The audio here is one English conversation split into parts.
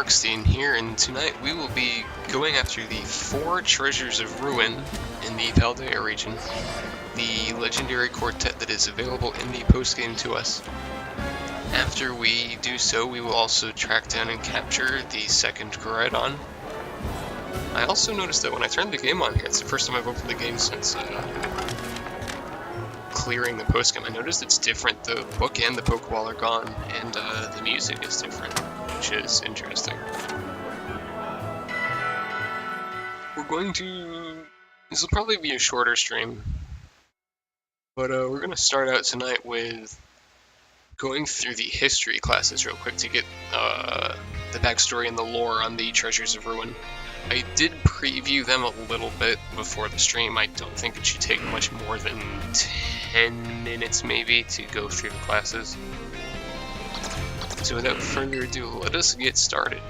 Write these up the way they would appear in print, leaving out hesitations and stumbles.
Arkstein here, and tonight we will be going after the 4 treasures of Ruin in the Paldea region, the legendary quartet that is available in the postgame to us. After we do so, we will also track down and capture the second Koraidon. I also noticed that when I turned the game on here, it's the first time I've opened the game since clearing the postgame. I noticed it's different. The book and the Pokeball are gone, and the music is different, which is interesting. This will probably be a shorter stream, but we're going to start out tonight with going through the history classes real quick to get the backstory and the lore on the Treasures of Ruin. I did preview them a little bit before the stream. I don't think it should take much more than 10 minutes maybe to go through the classes. So without further ado, let us get started.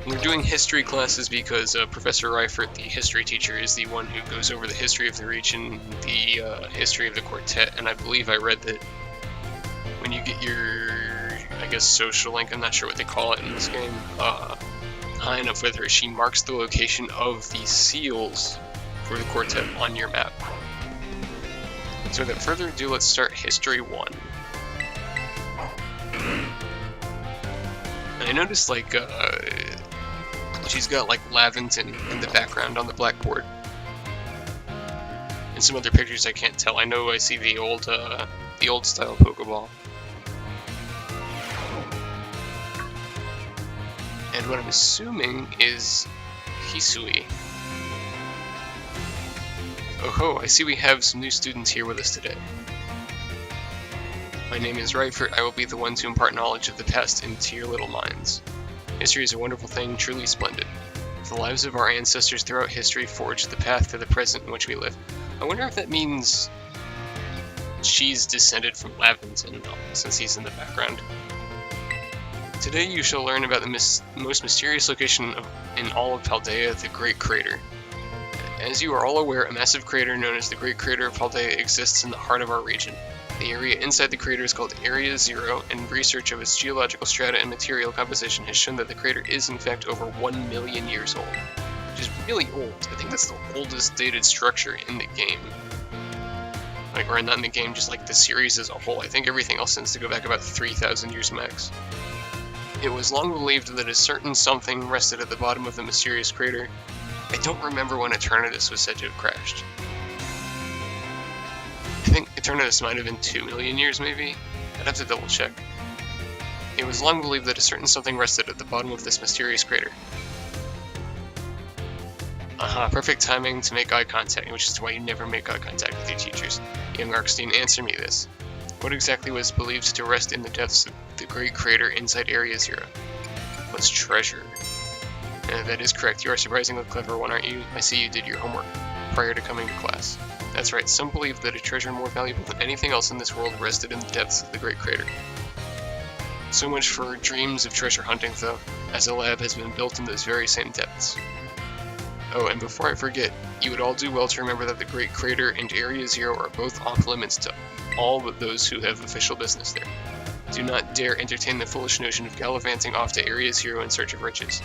We're doing history classes because Professor Reifert, the history teacher, is the one who goes over the history of the region, the history of the quartet, and I believe I read that when you get your, I guess, social link, I'm not sure what they call it in this game, high enough with her, she marks the location of the seals for the quartet on your map. So without further ado, let's start History 1. And I noticed, like, she's got, like, Laventon in the background on the blackboard. And some other pictures I can't tell. I know I see the old style Pokeball. And what I'm assuming is Hisui. Oh ho, I see we have some new students here with us today. My name is Reifert. I will be the one to impart knowledge of the past into your little minds. History is a wonderful thing, truly splendid. The lives of our ancestors throughout history forged the path to the present in which we live. I wonder if that means she's descended from Laventon, since he's in the background. Today you shall learn about the most mysterious location in all of Paldea, the Great Crater. As you are all aware, a massive crater known as the Great Crater of Paldea exists in the heart of our region. The area inside the crater is called Area Zero, and research of its geological strata and material composition has shown that the crater is in fact over 1 million years old, which is really old. I think that's the oldest dated structure in the game. Like, or not in the game, just like the series as a whole. I think everything else tends to go back about 3,000 years max. It was long believed that a certain something rested at the bottom of the mysterious crater. I don't remember when Eternatus was said to have crashed. I think Eternatus might have been 2 million years, maybe? I'd have to double check. It was long believed that a certain something rested at the bottom of this mysterious crater. Perfect timing to make eye contact, which is why you never make eye contact with your teachers. Young Arkstein, answer me this. What exactly was believed to rest in the depths of the Great Crater inside Area Zero? What's treasure? That is correct. You are surprisingly clever one, aren't you? I see you did your homework prior to coming to class. That's right. Some believe that a treasure more valuable than anything else in this world rested in the depths of the Great Crater. So much for dreams of treasure hunting, though, as a lab has been built in those very same depths. Oh, and before I forget, you would all do well to remember that the Great Crater and Area Zero are both off limits to all but those who have official business there. Do not dare entertain the foolish notion of gallivanting off to Area Zero in search of riches.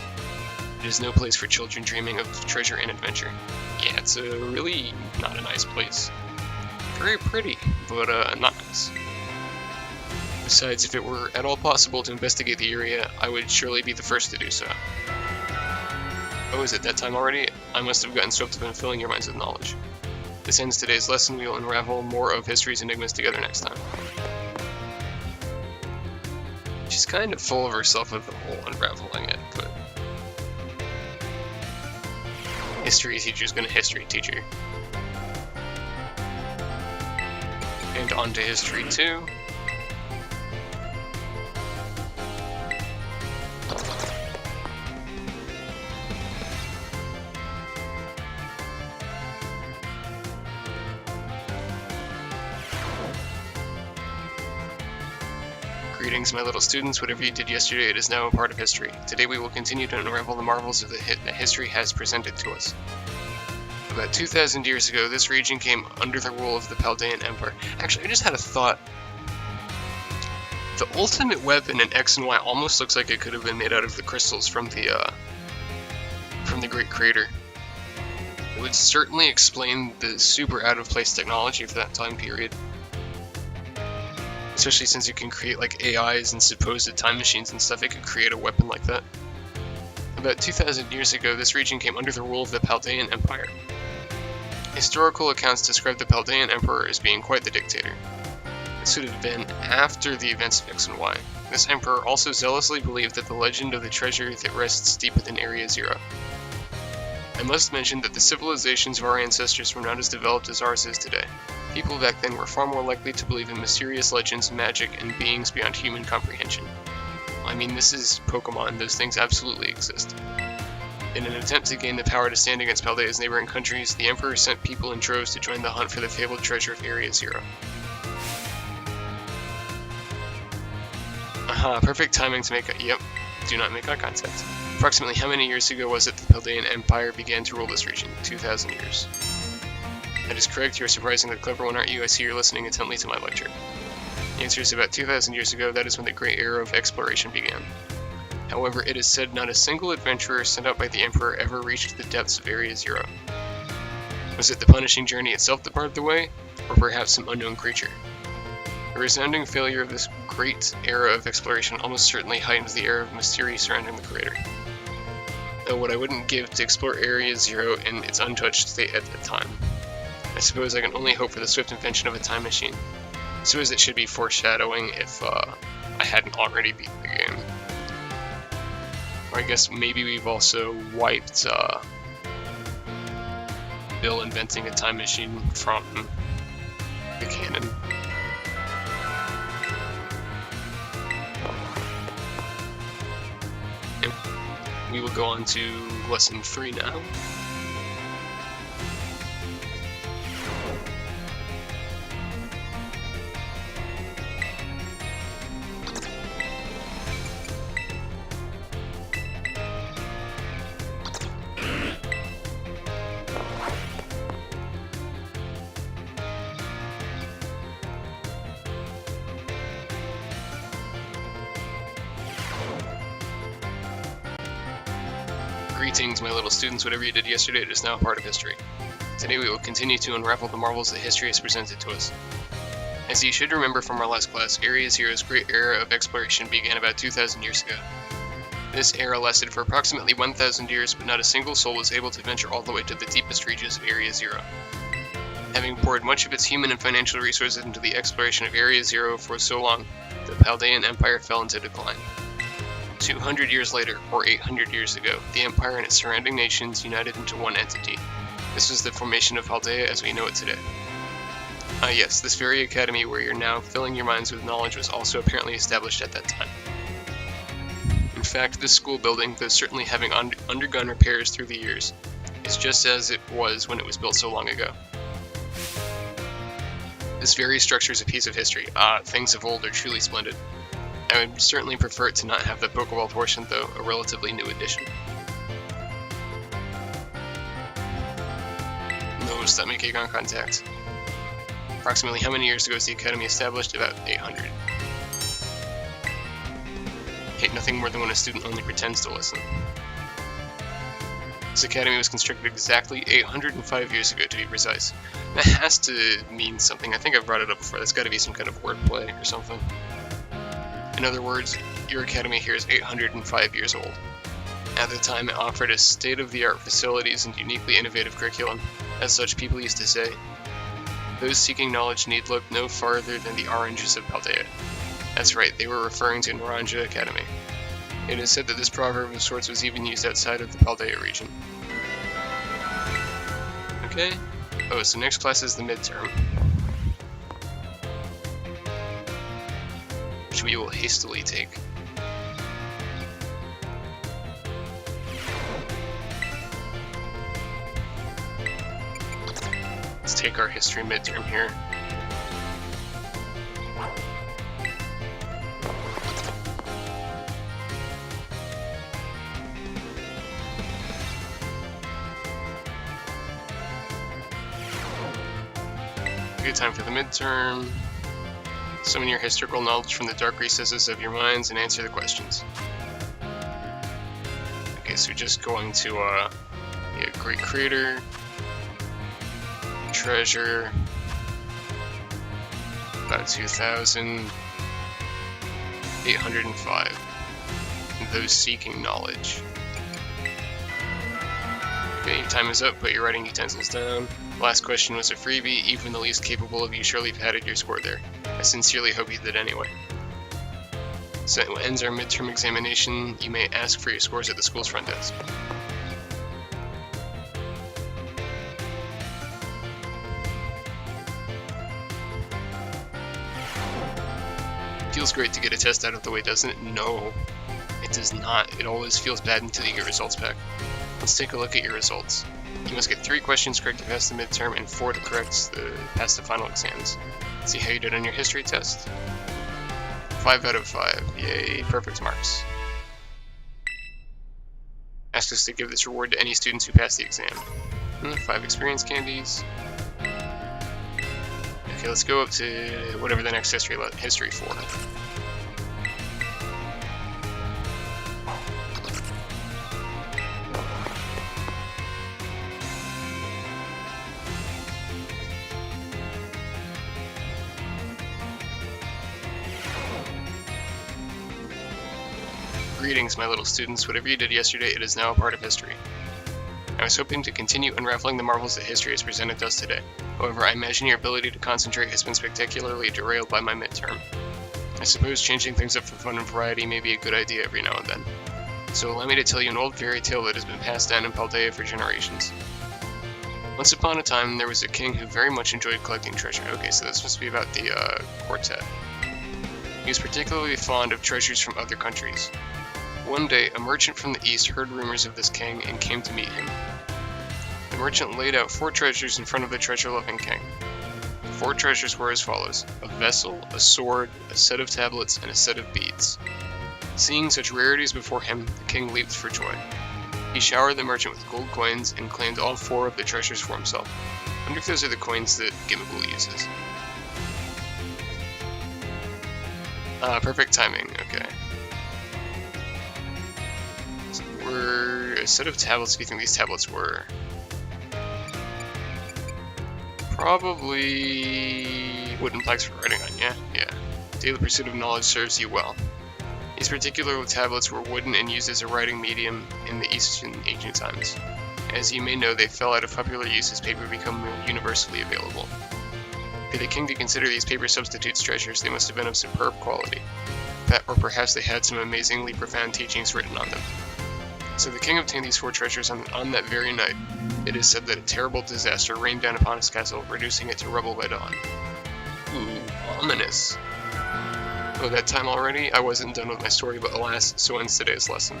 It is no place for children dreaming of treasure and adventure. Yeah, it's really not a nice place. Very pretty, but not nice. Besides, if it were at all possible to investigate the area, I would surely be the first to do so. Oh, is it that time already? I must have gotten swept up in filling your minds with knowledge. This ends today's lesson. We will unravel more of history's enigmas together next time. She's kind of full of herself with the whole unraveling it, but history teacher's gonna history teacher. And on to History 2. Greetings, my little students. Whatever you did yesterday, it is now a part of history. Today we will continue to unravel the marvels of that history has presented to us. About 2,000 years ago, this region came under the rule of the Paldean Empire. Actually, I just had a thought. The ultimate weapon in X and Y almost looks like it could have been made out of the crystals from the Great Crater. It would certainly explain the super out-of-place technology for that time period. Especially since you can create like AIs and supposed time machines and stuff, it could create a weapon like that. About 2,000 years ago, this region came under the rule of the Paldean Empire. Historical accounts describe the Paldean Emperor as being quite the dictator. This would have been after the events of X and Y. This emperor also zealously believed that the legend of the treasure that rests deep within Area Zero. I must mention that the civilizations of our ancestors were not as developed as ours is today. People back then were far more likely to believe in mysterious legends, magic, and beings beyond human comprehension. I mean, this is Pokemon, those things absolutely exist. In an attempt to gain the power to stand against Paldea's neighboring countries, the Emperor sent people in droves to join the hunt for the fabled treasure of Area Zero. Aha, perfect timing to make yep, do not make eye contact. Approximately how many years ago was it the Paldean Empire began to rule this region? 2,000 years. That is correct, you're a surprisingly clever one, aren't you? I see you're listening intently to my lecture. The answer is about 2,000 years ago, that is when the great era of exploration began. However, it is said not a single adventurer sent out by the Emperor ever reached the depths of Area Zero. Was it the punishing journey itself that barred the way, or perhaps some unknown creature? The resounding failure of this great era of exploration almost certainly heightens the air of mystery surrounding the crater. Though what I wouldn't give to explore Area Zero in its untouched state at that time. I suppose I can only hope for the swift invention of a time machine. I suppose it should be foreshadowing if I hadn't already beaten the game. Or I guess maybe we've also wiped Bill inventing a time machine from the canon. And we will go on to lesson 3 now. Greetings, my little students. Whatever you did yesterday, it is now a part of history. Today we will continue to unravel the marvels that history has presented to us. As you should remember from our last class, Area Zero's great era of exploration began about 2,000 years ago. This era lasted for approximately 1,000 years, but not a single soul was able to venture all the way to the deepest reaches of Area Zero. Having poured much of its human and financial resources into the exploration of Area Zero for so long, the Paldean Empire fell into decline. 200 years later, or 800 years ago, the Empire and its surrounding nations united into one entity. This was the formation of Paldea as we know it today. Yes, this very academy where you're now filling your minds with knowledge was also apparently established at that time. In fact, this school building, though certainly having undergone repairs through the years, is just as it was when it was built so long ago. This very structure is a piece of history. Things of old are truly splendid. I would certainly prefer it to not have the Pokeball portion, though, a relatively new addition. No, stop making eye contact. Approximately how many years ago was the Academy established? About 800. Hate nothing more than when a student only pretends to listen. This Academy was constructed exactly 805 years ago, to be precise. That has to mean something. I think I've brought it up before. That's got to be some kind of wordplay or something. In other words, your academy here is 805 years old. At the time, it offered a state-of-the-art facilities and uniquely innovative curriculum. As such, people used to say, those seeking knowledge need look no farther than the oranges of Paldea. That's right, they were referring to Naranja Academy. It is said that this proverb of sorts was even used outside of the Paldea region. Okay. Oh, so next class is the midterm, which we will hastily take. Let's take our history midterm here. Good time for the midterm. Summon your historical knowledge from the dark recesses of your minds and answer the questions. Okay, so just going to, yeah, Great Creator, Treasure, about 2,805. Those seeking knowledge. Okay, your time is up, put your writing utensils down. Last question was a freebie, even the least capable of you surely padded your score there. I sincerely hope you did anyway. So that ends our midterm examination. You may ask for your scores at the school's front desk. Feels great to get a test out of the way, doesn't it? No, it does not. It always feels bad until you get results back. Let's take a look at your results. You must get 3 questions correct to pass the midterm and 4 to pass the final exams. See how you did on your history test? 5 out of 5. Yay, perfect marks. Ask us to give this reward to any students who pass the exam. 5 experience candies. Okay, let's go up to whatever the next history 4. Greetings, my little students. Whatever you did yesterday, it is now a part of history. I was hoping to continue unraveling the marvels that history has presented to us today. However, I imagine your ability to concentrate has been spectacularly derailed by my midterm. I suppose changing things up for fun and variety may be a good idea every now and then. So allow me to tell you an old fairy tale that has been passed down in Paldea for generations. Once upon a time, there was a king who very much enjoyed collecting treasure. Okay, so this must be about the quartet. He was particularly fond of treasures from other countries. One day, a merchant from the east heard rumors of this king and came to meet him. The merchant laid out 4 treasures in front of the treasure-loving king. The 4 treasures were as follows: a vessel, a sword, a set of tablets, and a set of beads. Seeing such rarities before him, the king leaped for joy. He showered the merchant with gold coins and claimed all 4 of the treasures for himself. I wonder if those are the coins that Gimabull uses. Perfect timing, okay. A set of tablets. Do you think these tablets were? Probably wooden plaques for writing on, yeah? Yeah. Daily pursuit of knowledge serves you well. These particular tablets were wooden and used as a writing medium in the East in ancient times. As you may know, they fell out of popular use as paper became more universally available. For the king to consider these paper substitutes treasures, they must have been of superb quality. Or perhaps they had some amazingly profound teachings written on them. So the king obtained these 4 treasures on that very night. It is said that a terrible disaster rained down upon his castle, reducing it to rubble by dawn. Ooh, ominous. Oh, that time already? I wasn't done with my story, but alas, so ends today's lesson.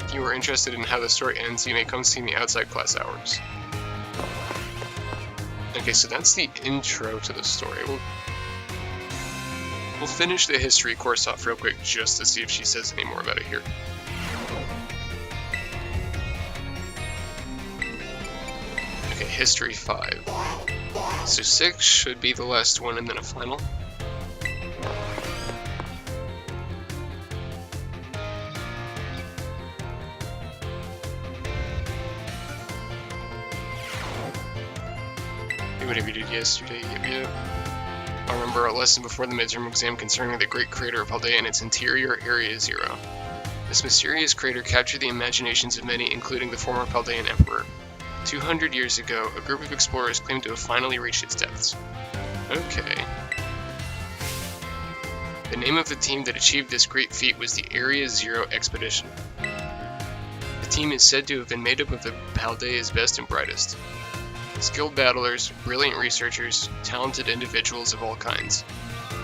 If you are interested in how the story ends, you may come see me outside class hours. Okay, so that's the intro to the story. We'll finish the history course off real quick just to see if she says any more about it here. Okay, history 5. So 6 should be the last one and then a final. Whatever you did yesterday, yep. I remember a lesson before the midterm exam concerning the great crater of Paldea and its interior, Area 0. This mysterious crater captured the imaginations of many, including the former Paldean emperor. 200 years ago, a group of explorers claimed to have finally reached its depths. Okay. The name of the team that achieved this great feat was the Area 0 Expedition. The team is said to have been made up of the Paldea's best and brightest. Skilled battlers, brilliant researchers, talented individuals of all kinds.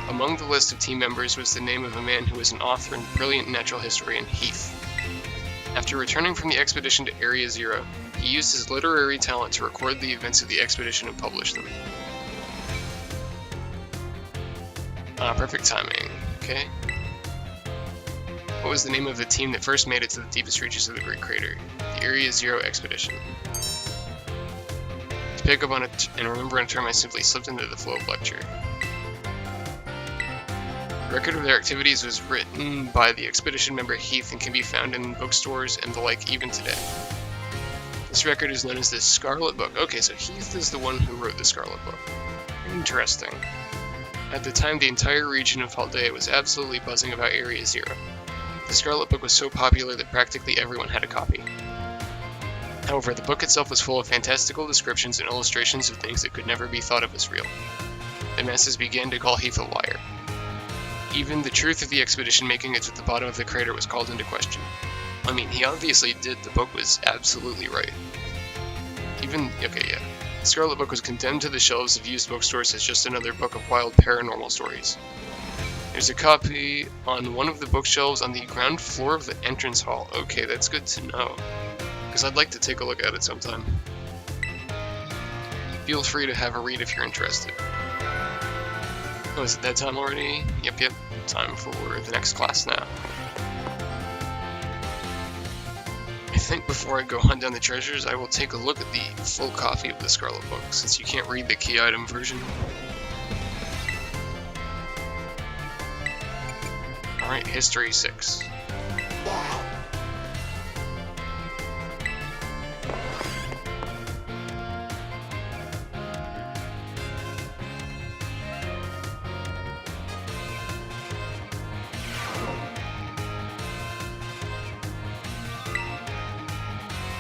Among the list of team members was the name of a man who was an author and brilliant natural historian, Heath. After returning from the expedition to Area 0, he used his literary talent to record the events of the expedition and publish them. Perfect timing, okay. What was the name of the team that first made it to the deepest reaches of the Great Crater? The Area 0 Expedition. To pick up on it and remember a term, I simply slipped into the flow of lecture. Record of their activities was written by the expedition member Heath and can be found in bookstores and the like even today. This record is known as the Scarlet Book. Okay, so Heath is the one who wrote the Scarlet Book. Interesting. At the time, the entire region of Paldea was absolutely buzzing about Area Zero. The Scarlet Book was so popular that practically everyone had a copy. However, the book itself was full of fantastical descriptions and illustrations of things that could never be thought of as real. The masses began to call Heath a liar. Even the truth of the expedition making it to the bottom of the crater was called into question. I mean, he obviously did. The book was absolutely right. The Scarlet Book was condemned to the shelves of used bookstores as just another book of wild paranormal stories. There's a copy on one of the bookshelves on the ground floor of the entrance hall. Okay, that's good to know, because I'd like to take a look at it sometime. Feel free to have a read if you're interested. Oh, is it that time already? Yep. Time for the next class now. I think before I go hunt down the treasures, I will take a look at the full copy of the Scarlet Book, since you can't read the key item version. Alright, History 6.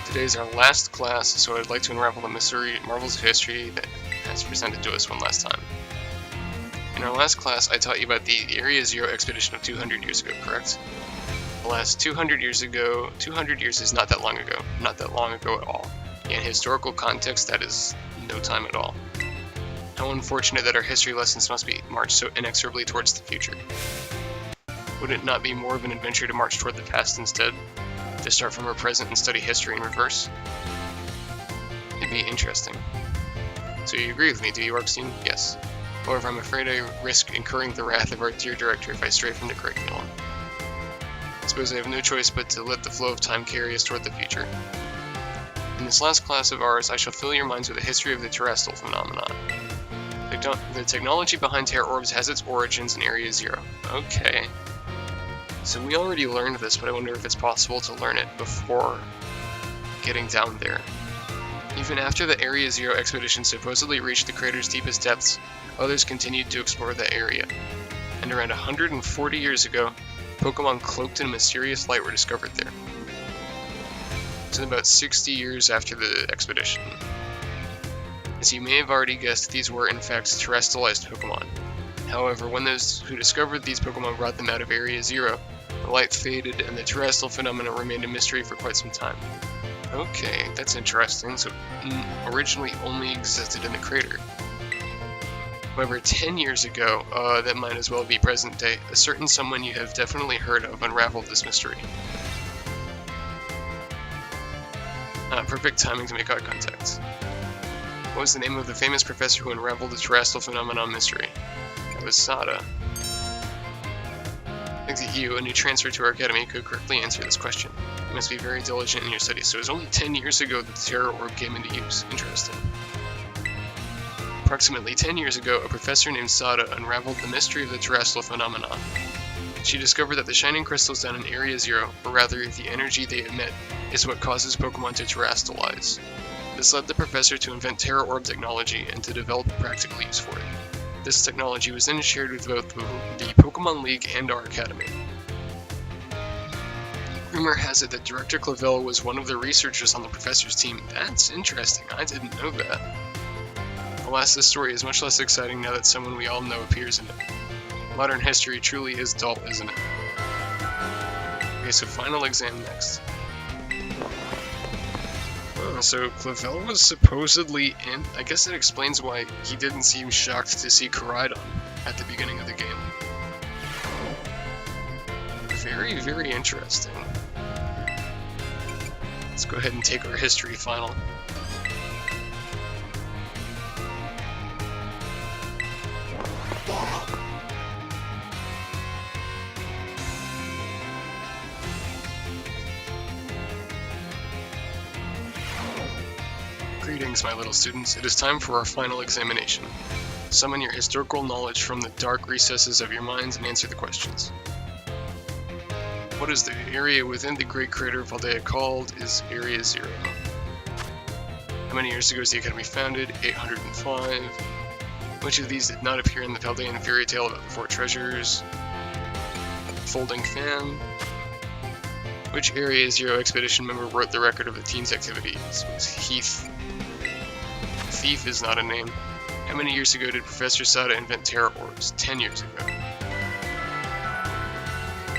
Today is our last class, so I'd like to unravel the marvels of history that has presented to us one last time. In our last class, I taught you about the Area Zero expedition of 200 years ago, correct? The last 200 years ago, 200 years is not that long ago at all. In historical context, that is no time at all. How unfortunate that our history lessons must be marched so inexorably towards the future. Would it not be more of an adventure to march toward the past instead? To start from our present and study history in reverse? It'd be interesting. So you agree with me, do you, Arkstein? Yes. However, I'm afraid I risk incurring the wrath of our dear director if I stray from the curriculum. I suppose I have no choice but to let the flow of time carry us toward the future. In this last class of ours, I shall fill your minds with a history of the terrestrial phenomenon. The technology behind terror orbs has its origins in Area Zero. Okay. So we already learned this, but I wonder if it's possible to learn it before getting down there. Even after the Area Zero expedition supposedly reached the crater's deepest depths, others continued to explore that area. And around 140 years ago, Pokemon cloaked in a mysterious light were discovered there. So about 60 years after the expedition. As you may have already guessed, these were in fact terrestrialized Pokemon. However, when those who discovered these Pokemon brought them out of Area Zero, the light faded and the terrestrial phenomena remained a mystery for quite some time. Okay, that's interesting. So originally only existed in the crater. However, 10 years ago, that might as well be present day, a certain someone you have definitely heard of unraveled this mystery. Perfect timing to make eye contact. What was the name of the famous professor who unraveled the terrestrial phenomenon mystery? It was Sada. I think that you, a new transfer to our academy, could correctly answer this question. You must be very diligent in your studies, so it was only 10 years ago that the Terror Orb came into use. Interesting. Approximately 10 years ago, a professor named Sada unraveled the mystery of the terrestrial phenomenon. She discovered that the shining crystals down in Area Zero, or rather the energy they emit, is what causes Pokemon to terrestrialize. This led the professor to invent Terror Orb technology and to develop a practical use for it. This technology was then shared with both the Pokemon League and our academy. Rumor has it that Director Clavel was one of the researchers on the professor's team. That's interesting, I didn't know that. Alas, this story is much less exciting now that someone we all know appears in it. Modern history truly is dull, isn't it? Okay, so final exam next. So Clavel was supposedly in. I guess it explains why he didn't seem shocked to see Koraidon at the beginning of the game. Very, very interesting. Let's go ahead and take our history final. Greetings, my little students. It is time for our final examination. Summon your historical knowledge from the dark recesses of your minds and answer the questions. What is the area within the Great Crater of Paldea called? Is Area 0. How many years ago was the Academy founded? 805. Which of these did not appear in the Paldean fairy tale about the 4 treasures? Folding fan. Which Area 0 expedition member wrote the record of the team's activities? It was Heath. Thief is not a name. How many years ago did Professor Sada invent terror orbs? 10 years ago.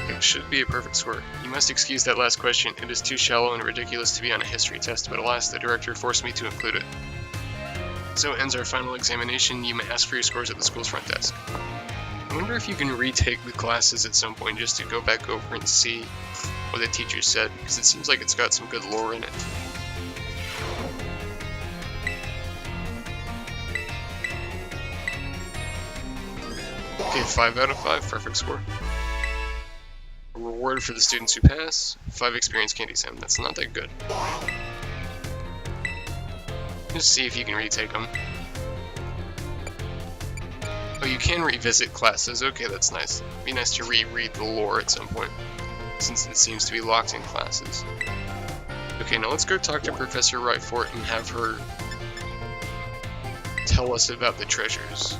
It should be a perfect score. You must excuse that last question. It is too shallow and ridiculous to be on a history test, but alas, the director forced me to include it. So ends our final examination. You may ask for your scores at the school's front desk. I wonder if you can retake the classes at some point just to go back over and see what the teacher said, because it seems like it's got some good lore in it. Okay, 5 out of 5, perfect score. A reward for the students who pass, 5 experience candy Sam. That's not that good. Just see if you can retake them. Oh, you can revisit classes. Okay, that's nice. It'd be nice to reread the lore at some point, since it seems to be locked in classes. Okay, now let's go talk to Professor Rightfort and have her tell us about the treasures.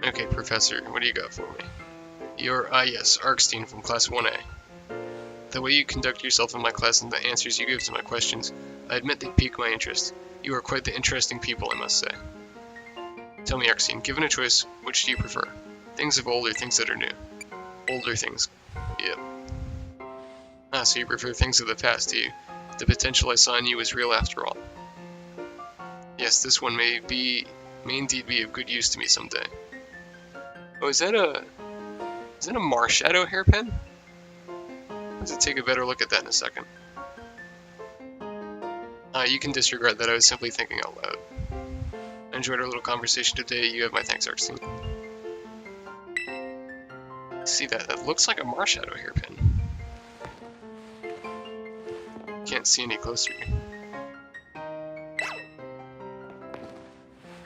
Okay, Professor, what do you got for me? You're, yes, Arkstein from Class 1A. The way you conduct yourself in my class and the answers you give to my questions, I admit they pique my interest. You are quite the interesting people, I must say. Tell me, Arkstein, given a choice, which do you prefer? Things of old or things that are new? Older things. Yep. Ah, so you prefer things of the past, do you? The potential I saw in you was real after all. Yes, this one may indeed be of good use to me someday. Oh, is that a Marshadow hairpin? Let's take a better look at that in a second. You can disregard that, I was simply thinking out loud. I enjoyed our little conversation today, you have my thanks, Arkstein. See that looks like a Marshadow hairpin. Can't see any closer.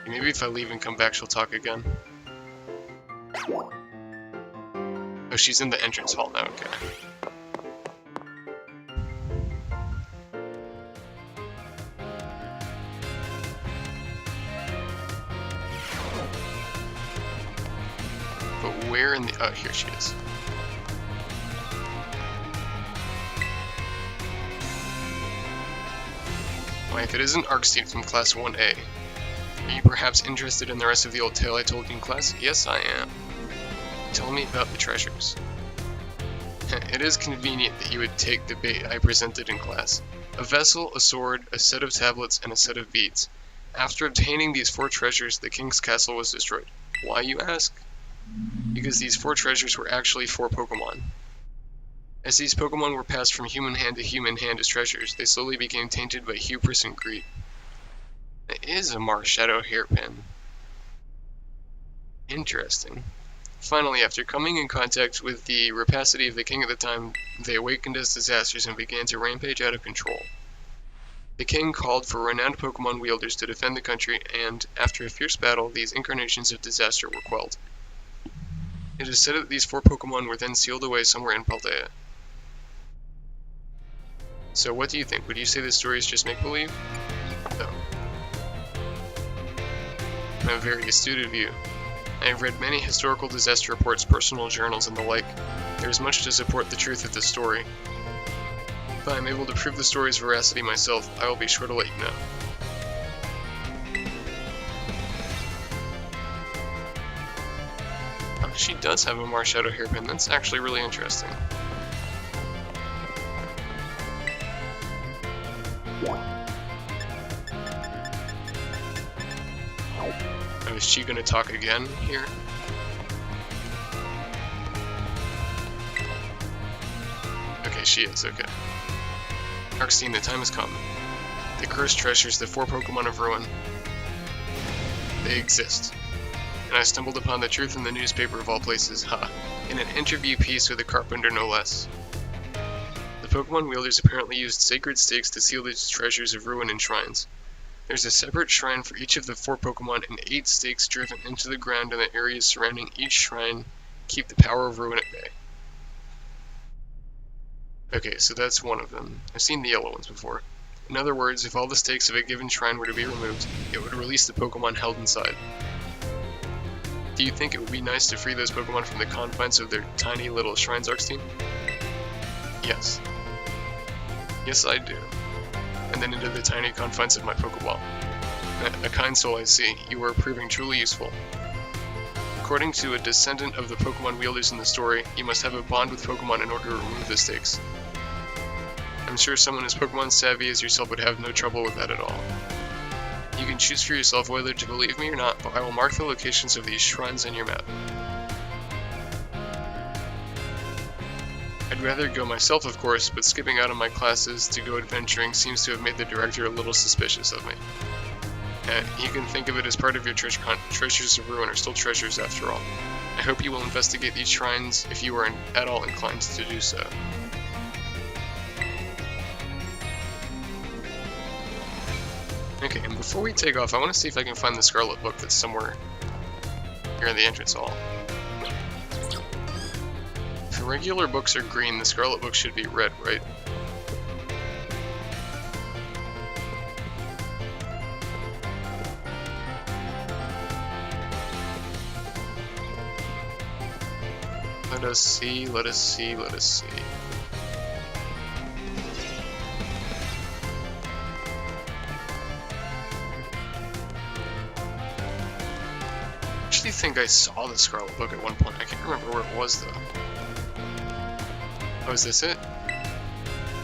Maybe if I leave and come back she'll talk again. Oh, she's in the entrance hall now, okay. But where in the... oh, here she is. Why, if it isn't Arkstein from Class 1A, are you perhaps interested in the rest of the old tale I told you in class? Yes, I am. Tell me about the treasures. It is convenient that you would take the bait I presented in class. A vessel, a sword, a set of tablets, and a set of beads. After obtaining these 4 treasures, the king's castle was destroyed. Why, you ask? Because these 4 treasures were actually 4 Pokemon. As these Pokemon were passed from human hand to human hand as treasures, they slowly became tainted by hubris and greed. It is a Marshadow hairpin. Interesting. Finally, after coming in contact with the rapacity of the king at the time, they awakened as disasters and began to rampage out of control. The king called for renowned Pokemon wielders to defend the country, and, after a fierce battle, these incarnations of disaster were quelled. It is said that these 4 Pokemon were then sealed away somewhere in Paldea. So what do you think? Would you say this story is just make-believe? No. A very astute of you. I have read many historical disaster reports, personal journals, and the like. There is much to support the truth of this story. If I am able to prove the story's veracity myself, I will be sure to let you know. Oh, she does have a Marshadow hairpin. That's actually really interesting. Oh, is she gonna talk again here? Okay, she is, okay. Arkstein, the time has come. The cursed treasures, the 4 Pokemon of Ruin. They exist. And I stumbled upon the truth in the newspaper of all places, in an interview piece with a carpenter no less. Pokemon wielders apparently used sacred stakes to seal the treasures of Ruin in shrines. There's a separate shrine for each of the 4 Pokemon, and 8 stakes driven into the ground in the areas surrounding each shrine keep the power of Ruin at bay. Okay, so that's one of them. I've seen the yellow ones before. In other words, if all the stakes of a given shrine were to be removed, it would release the Pokemon held inside. Do you think it would be nice to free those Pokemon from the confines of their tiny little shrines, Arcstein? Yes. Yes, I do. And then into the tiny confines of my Pokeball. A kind soul, I see. You are proving truly useful. According to a descendant of the Pokemon wielders in the story, you must have a bond with Pokemon in order to remove the stakes. I'm sure someone as Pokemon savvy as yourself would have no trouble with that at all. You can choose for yourself whether to believe me or not, but I will mark the locations of these shrines on your map. I'd rather go myself, of course, but skipping out on my classes to go adventuring seems to have made the director a little suspicious of me. You can think of it as part of your treasures of Ruin are still treasures after all. I hope you will investigate these shrines if you are at all inclined to do so. Okay, and before we take off, I want to see if I can find the Scarlet book that's somewhere here in the entrance hall. If the regular books are green, the Scarlet book should be red, right? Let us see, let us see, let us see. I actually think I saw the Scarlet book at one point. I can't remember where it was though. Oh, is this it?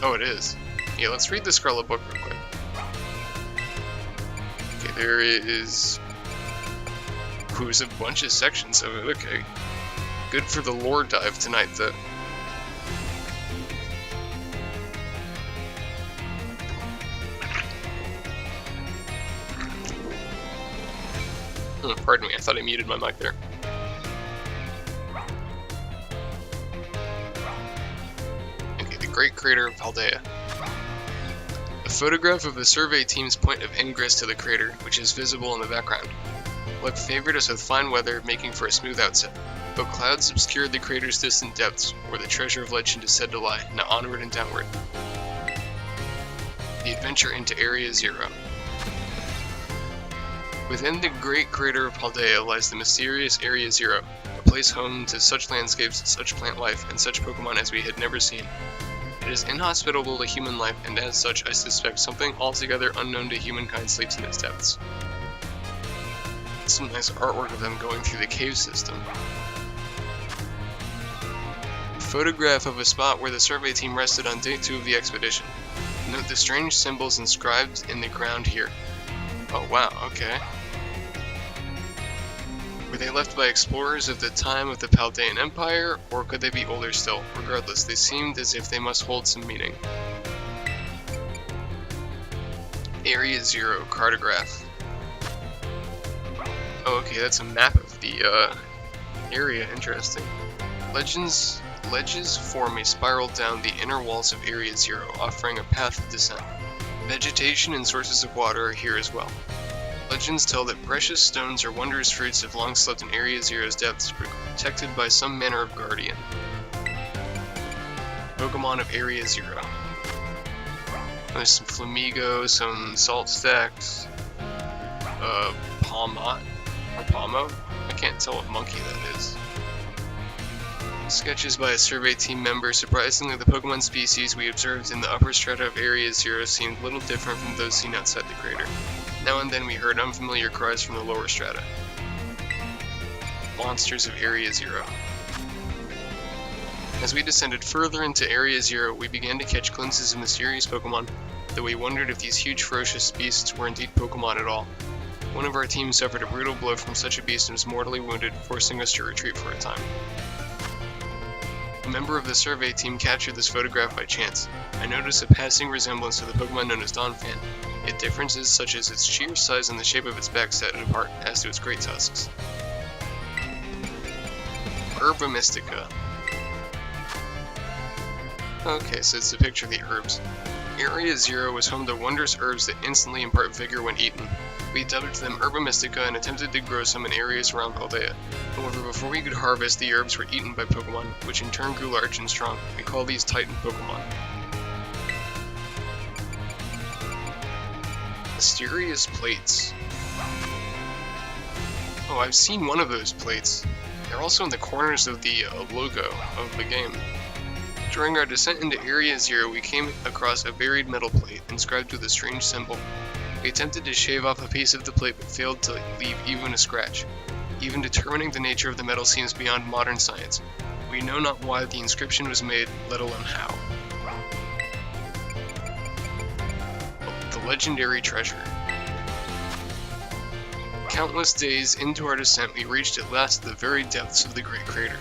Oh, it is. Yeah, let's read the Scarlet book real quick. Okay, there is... Ooh, there's a bunch of sections of it, okay. Good for the lore dive tonight, though. Oh, pardon me, I thought I muted my mic there. Okay, the Great Crater of Paldea. A photograph of the survey team's point of ingress to the crater, which is visible in the background. Luck favored us with fine weather, making for a smooth outset. But clouds obscured the crater's distant depths, where the treasure of legend is said to lie, now onward and downward. The adventure into Area Zero. Within the Great Crater of Paldea lies the mysterious Area Zero, a place home to such landscapes, such plant life, and such Pokemon as we had never seen. It is inhospitable to human life, and as such I suspect something altogether unknown to humankind sleeps in its depths. Some nice artwork of them going through the cave system. A photograph of a spot where the survey team rested on day 2 of the expedition. Note the strange symbols inscribed in the ground here. Oh wow, okay. Were they left by explorers of the time of the Paldean Empire, or could they be older still? Regardless, they seemed as if they must hold some meaning. Area Zero cartograph. Oh, okay, that's a map of the area. Interesting. Ledges form a spiral down the inner walls of Area Zero, offering a path of descent. Vegetation and sources of water are here as well. Legends tell that precious stones or wondrous fruits have long slept in Area Zero's depths, protected by some manner of guardian. Pokemon of Area Zero. There's some Flamigo, some Salt Stacks, Palmot, or Palmo? I can't tell what monkey that is. Sketches by a survey team member. Surprisingly, the Pokemon species we observed in the upper strata of Area Zero seemed little different from those seen outside the crater. Now and then we heard unfamiliar cries from the lower strata. Monsters of Area Zero. As we descended further into Area Zero, we began to catch glimpses of mysterious Pokemon, though we wondered if these huge ferocious beasts were indeed Pokemon at all. One of our team suffered a brutal blow from such a beast and was mortally wounded, forcing us to retreat for a time. A member of the survey team captured this photograph by chance. I noticed a passing resemblance to the Pokemon known as Donphan, yet differences such as its sheer size and the shape of its back set it apart as to its great tusks. Herba Mystica. Okay, so it's a picture of the herbs. Area 0 was home to wondrous herbs that instantly impart vigor when eaten. We dubbed them Herba Mystica and attempted to grow some in areas around Paldea. However, before we could harvest, the herbs were eaten by Pokemon, which in turn grew large and strong. We call these Titan Pokemon. Mysterious plates. Oh, I've seen one of those plates. They're also in the corners of the logo of the game. During our descent into Area 0, we came across a buried metal plate inscribed with a strange symbol. We attempted to shave off a piece of the plate but failed to leave even a scratch. Even determining the nature of the metal seems beyond modern science. We know not why the inscription was made, let alone how. The legendary treasure. Countless days into our descent, we reached at last the very depths of the Great Crater.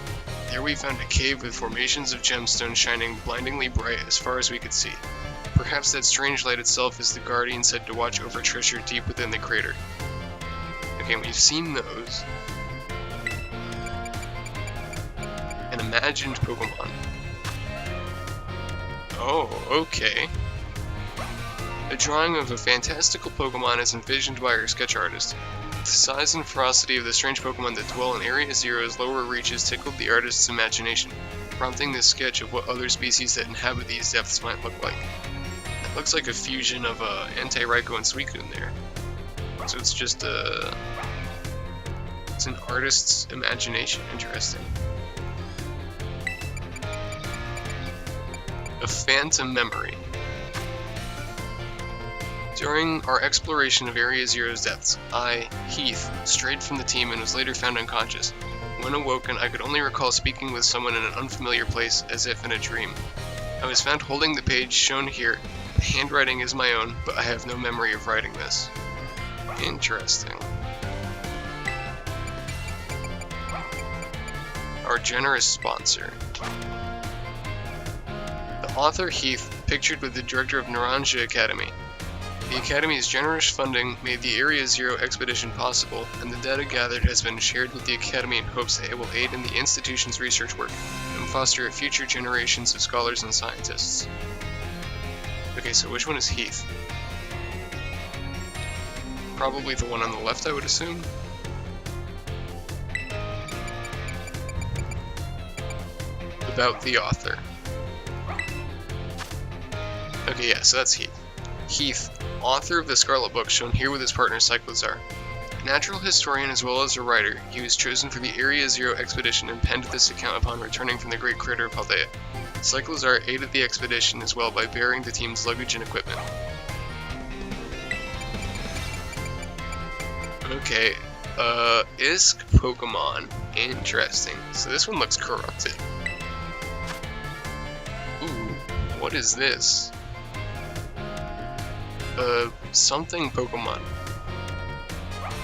There we found a cave with formations of gemstones shining blindingly bright as far as we could see. Perhaps that strange light itself is the guardian said to watch over treasure deep within the crater. Okay, we've seen those. An imagined Pokemon. Oh, okay. A drawing of a fantastical Pokemon as envisioned by our sketch artist. The size and ferocity of the strange Pokemon that dwell in Area 0's lower reaches tickled the artist's imagination, prompting the sketch of what other species that inhabit these depths might look like. It looks like a fusion of Anti-Raikou and Suicune there. So it's just it's an artist's imagination. Interesting. A phantom memory. During our exploration of Area 0's depths, I, Heath, strayed from the team and was later found unconscious. When awoken, I could only recall speaking with someone in an unfamiliar place, as if in a dream. I was found holding the page shown here. The handwriting is my own, but I have no memory of writing this. Interesting. Our generous sponsor. The author Heath, pictured with the director of Naranja Academy. The Academy's generous funding made the Area 0 expedition possible, and the data gathered has been shared with the Academy in hopes that it will aid in the institution's research work and foster future generations of scholars and scientists. Okay, so which one is Heath? Probably the one on the left, I would assume. About the author. Okay, yeah, so that's Heath. Heath, author of the Scarlet book, shown here with his partner Cyclozar. Natural historian as well as a writer, he was chosen for the Area 0 expedition and penned this account upon returning from the Great Crater of Paldea. Cyclozar aided the expedition as well by bearing the team's luggage and equipment. Okay, Isk Pokemon. Interesting. So this one looks corrupted. Ooh, what is this? Something Pokemon.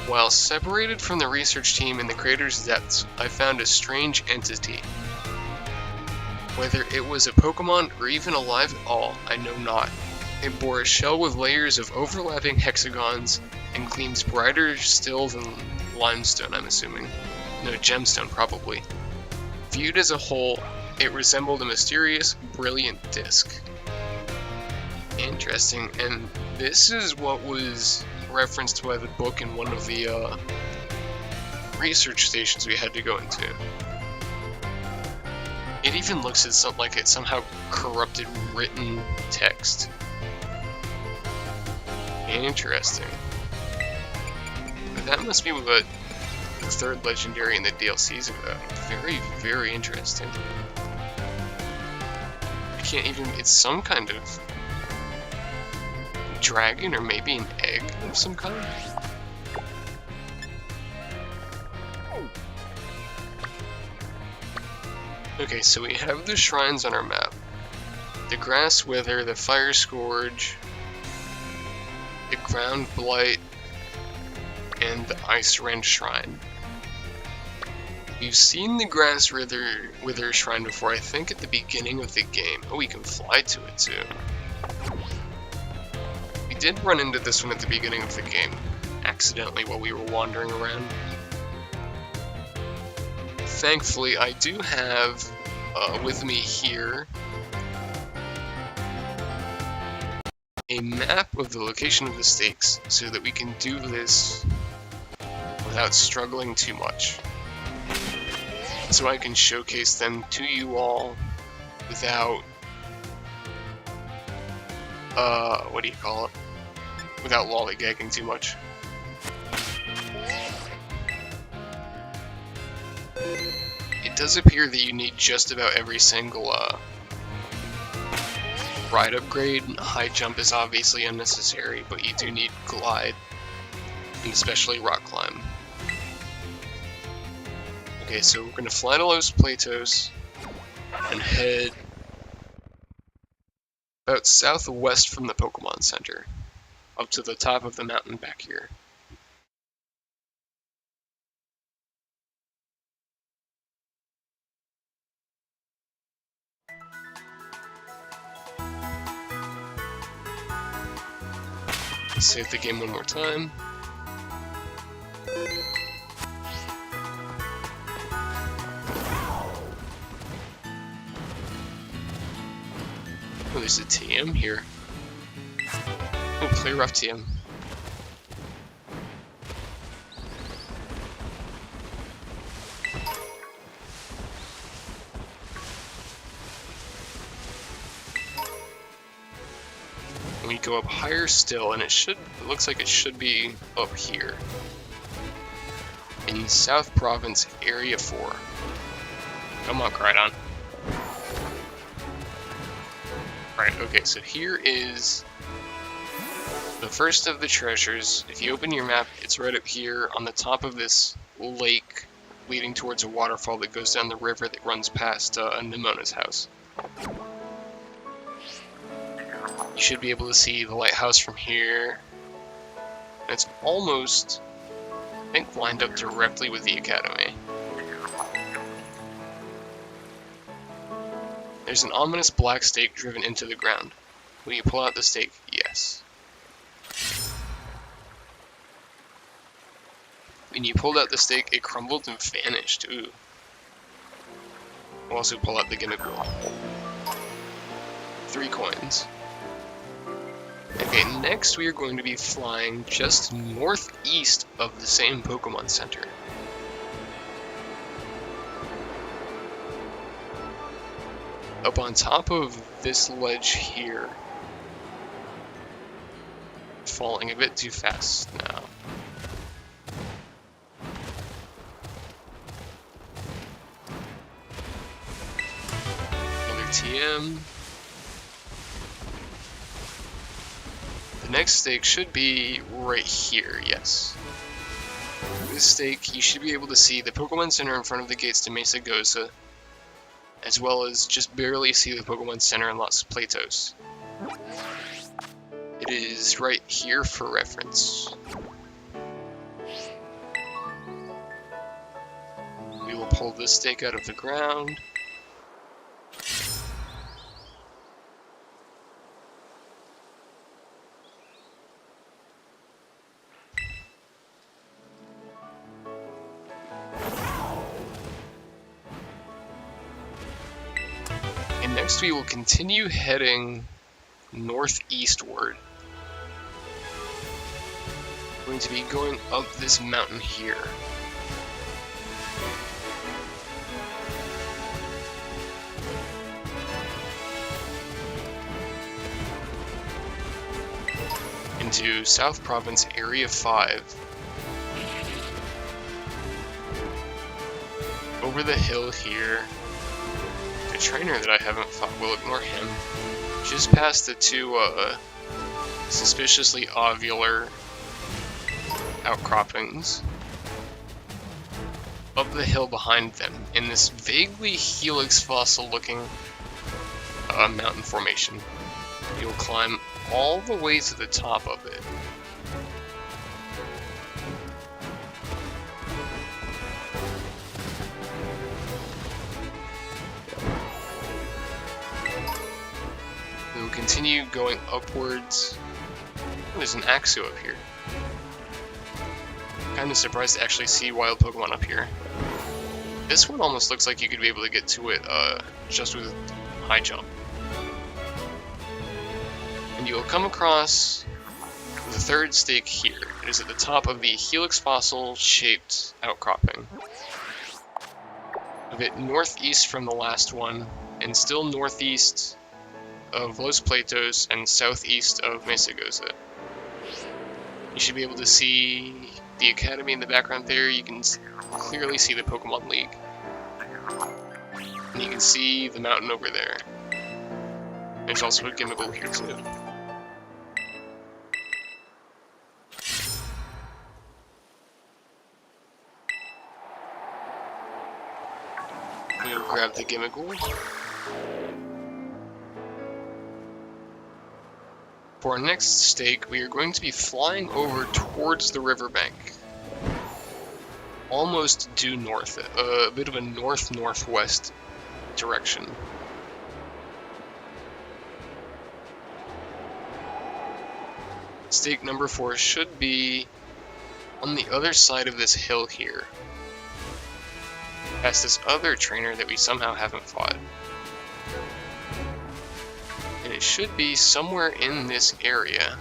While separated from the research team in the crater's depths, I found a strange entity. Whether it was a Pokemon or even alive at all, I know not. It bore a shell with layers of overlapping hexagons and gleams brighter still than limestone, I'm assuming. No, gemstone, probably. Viewed as a whole, it resembled a mysterious, brilliant disc. Interesting, and this is what was referenced by the book in one of the research stations we had to go into. It even looks like it somehow corrupted written text. Interesting. That must be what the third legendary in the DLC is about. Very, very interesting. I can't even, it's some kind of dragon, or maybe an egg of some kind? Okay, so we have the shrines on our map. The Grass Wither, the Fire Scourge, the Ground Blight, and the Ice Rend Shrine. We've seen the Grass Wither Shrine before, I think at the beginning of the game. Oh, we can fly to it too. We did run into this one at the beginning of the game, accidentally while we were wandering around. Thankfully, I do have with me here a map of the location of the stakes so that we can do this without struggling too much. So I can showcase them to you all without, what do you call it? Without lollygagging too much. It does appear that you need just about every single, ride upgrade. High jump is obviously unnecessary, but you do need glide, and especially rock climb. Okay, so we're going to fly to Los Platos and head about southwest from the Pokemon Center, up to the top of the mountain back here. Let's save the game one more time. Oh, there's a TM here. Oh, play rough TM. And we go up higher still, and it looks like it should be up here. In South Province, Area 4. Come on, Koraidon. Right, okay, so here is the first of the treasures. If you open your map, it's right up here on the top of this lake leading towards a waterfall that goes down the river that runs past Nemona's house. You should be able to see the lighthouse from here. And it's almost, I think, lined up directly with the academy. There's an ominous black stake driven into the ground. Will you pull out the stake? Yes. When you pulled out the stake, it crumbled and vanished. Ooh. We'll also pull out the gimmick wheel. 3 coins. Okay, next we are going to be flying just northeast of the same Pokemon Center. Up on top of this ledge here. Falling a bit too fast now. Another TM. The next stake should be right here, yes. This stake, you should be able to see the Pokemon Center in front of the gates to Mesa Goza, as well as just barely see the Pokemon Center in Los Platos. It is right here for reference. We will pull this stake out of the ground. Next we will continue heading northeastward. We're going to be going up this mountain here. Into South Province Area 5. Over the hill here. A trainer that I haven't fought, will ignore him. Just past the 2 suspiciously ovular outcroppings. Up the hill behind them, in this vaguely helix fossil looking mountain formation. You'll climb all the way to the top of it. Continue going upwards. Oh, there's an Axew up here. Kind of surprised to actually see wild Pokemon up here. This one almost looks like you could be able to get to it just with high jump. and you will come across the third stake here. It is at the top of the helix fossil-shaped outcropping. A bit northeast from the last one, and still northeast of Los Platos and southeast of Mesagoza. You should be able to see the Academy in the background there. You can clearly see the Pokemon League. And you can see the mountain over there. There's also a Gimmighoul here too. We'll grab the Gimmighoul. For our next stake, we are going to be flying over towards the riverbank. Almost due north, a bit of a north-northwest direction. Stake number 4 should be on the other side of this hill here, past this other trainer that we somehow haven't fought. And it should be somewhere in this area,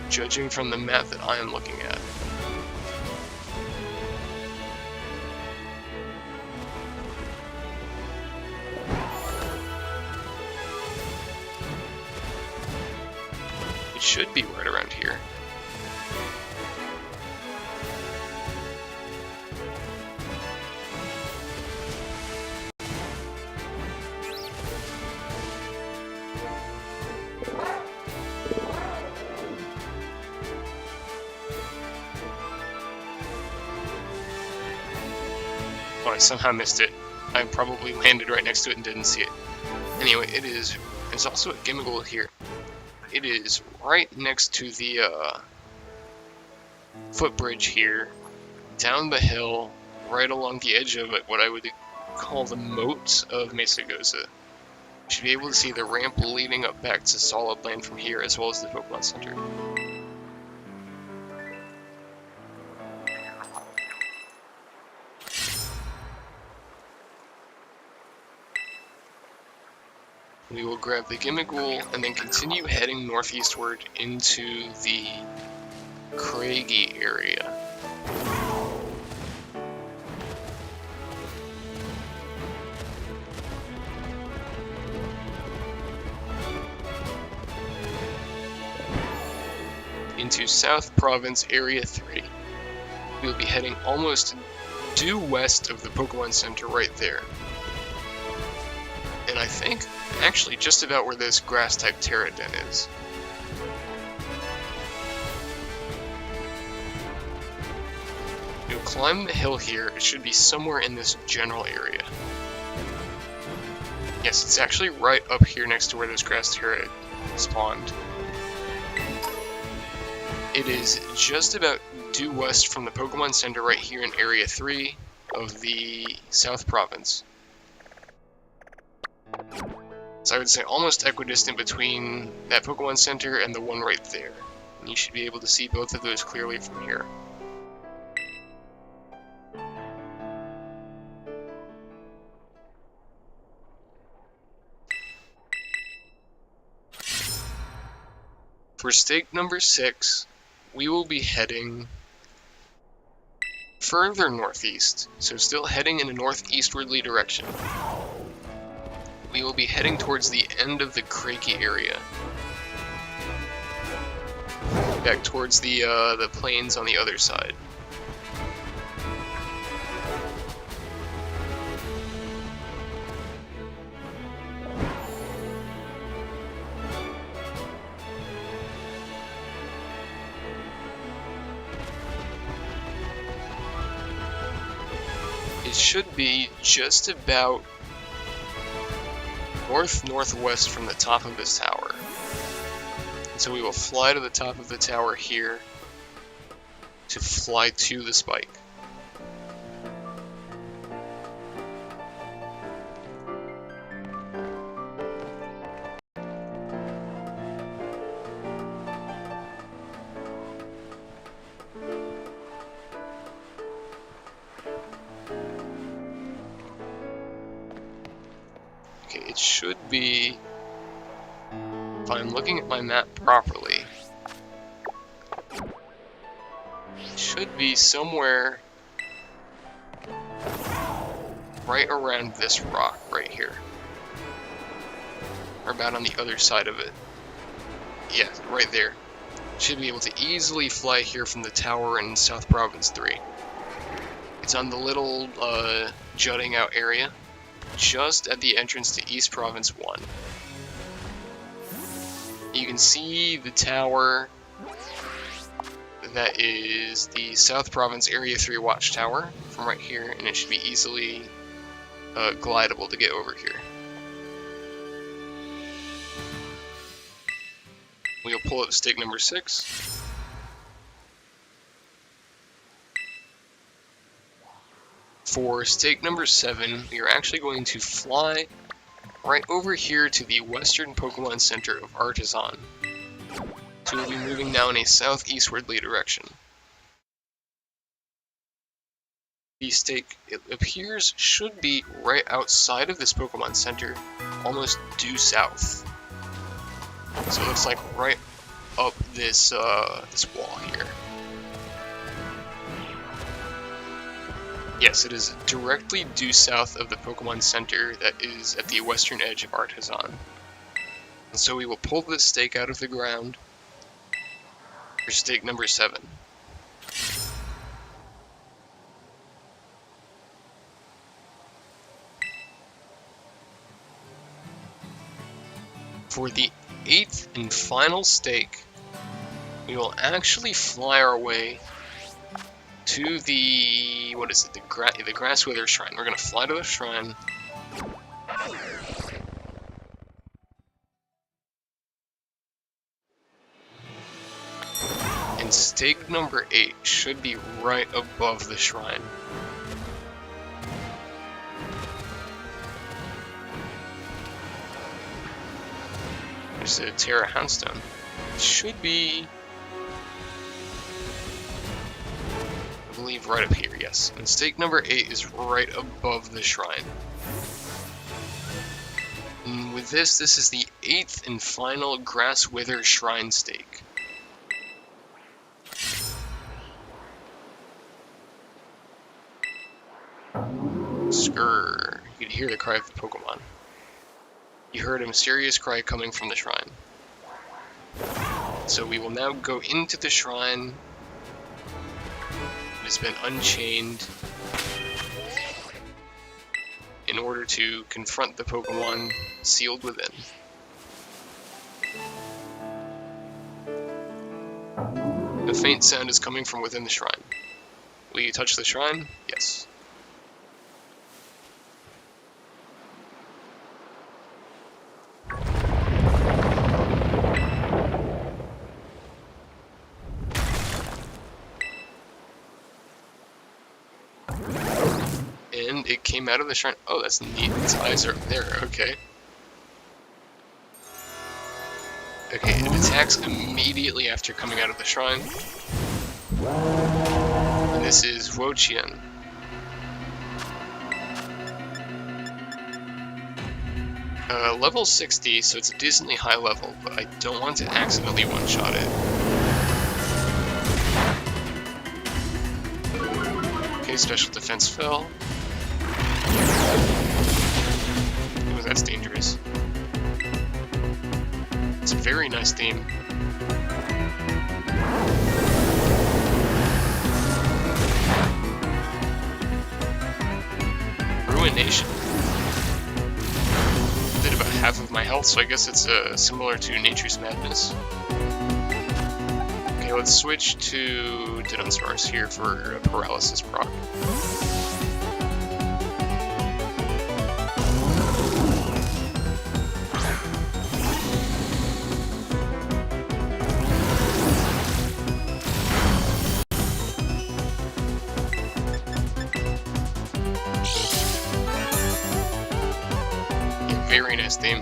judging from the map that I am looking at. It should be right around here. Oh, I somehow missed it. I probably landed right next to it and didn't see it. Anyway, there's also a Gimmighoul here. It is right next to the footbridge here, down the hill, right along the edge of what I would call the moat of Mesagoza. You should be able to see the ramp leading up back to Solid Land from here, as well as the Pokemon Center. We will grab the Gimmighoul and then continue heading northeastward into the Craigie area. Into South Province Area 3. We'll be heading almost due west of the Pokemon Center right there. And I think actually just about where this grass-type Koraidon is. You'll climb the hill here. It should be somewhere in this general area. Yes, it's actually right up here next to where this grass Koraidon spawned. It is just about due west from the Pokemon Center right here in Area 3 of the South Province. So I would say almost equidistant between that Pokemon Center and the one right there. And you should be able to see both of those clearly from here. For stake number 6, we will be heading further northeast, so still heading in a northeastwardly direction. We will be heading towards the end of the Craigie area. Back towards the plains on the other side. It should be just about north-northwest from the top of this tower. And so we will fly to the top of the tower here to fly to the spike. Okay, it should be if I'm looking at my map properly, it should be somewhere right around this rock right here. Or about on the other side of it. Yeah, right there. Should be able to easily fly here from the tower in South Province 3. It's on the little jutting out area, just at the entrance to East Province 1. You can see the tower that is the South Province Area 3 watchtower from right here, and it should be easily glidable to get over here. We'll pull up stake number 6. For stake number 7, we are actually going to fly right over here to the Western Pokemon Center of Artisan. So we'll be moving now in a southeastwardly direction. The stake, it appears, should be right outside of this Pokemon Center, almost due south. So it looks like right up this this wall here. Yes, it is directly due south of the Pokemon Center that is at the western edge of Artisan. And so we will pull this stake out of the ground for stake number 7. For the 8th and final stake, we will actually fly our way to the, what is it, the Grasswither Shrine. We're going to fly to the shrine. And stake number 8 should be right above the shrine. There's a Terra Houndstone. It should be, I believe, right up here, yes. And stake number 8 is right above the shrine. And with this is the 8th and final Grasswither Shrine stake. Skrrr. You could hear the cry of the Pokemon. You heard a mysterious cry coming from the shrine. So we will now go into the shrine. It has been unchained in order to confront the Pokemon sealed within. A faint sound is coming from within the shrine. Will you touch the shrine? Yes. And it came out of the shrine. Oh, that's neat. Its eyes are up there. Okay. Okay, it attacks immediately after coming out of the shrine. And this is Wochien. Level 60, so it's a decently high level, but I don't want to accidentally one-shot it. Okay, special defense fell. Ooh, that's dangerous. It's a very nice theme. Ruination. Did about half of my health, so I guess it's similar to Nature's Madness. Okay, let's switch to Dunsparce here for a paralysis proc. Very nice theme.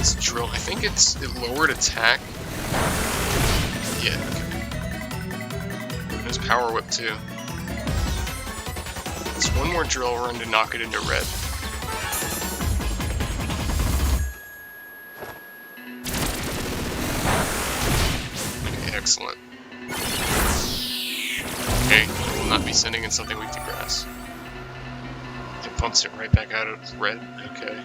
Let's drill. I think it lowered attack. Yeah, okay. his power whip too. It's one more drill run to knock it into red. Excellent. Okay, we'll not be sending in something weak to grass. It pumps it right back out of red. Okay.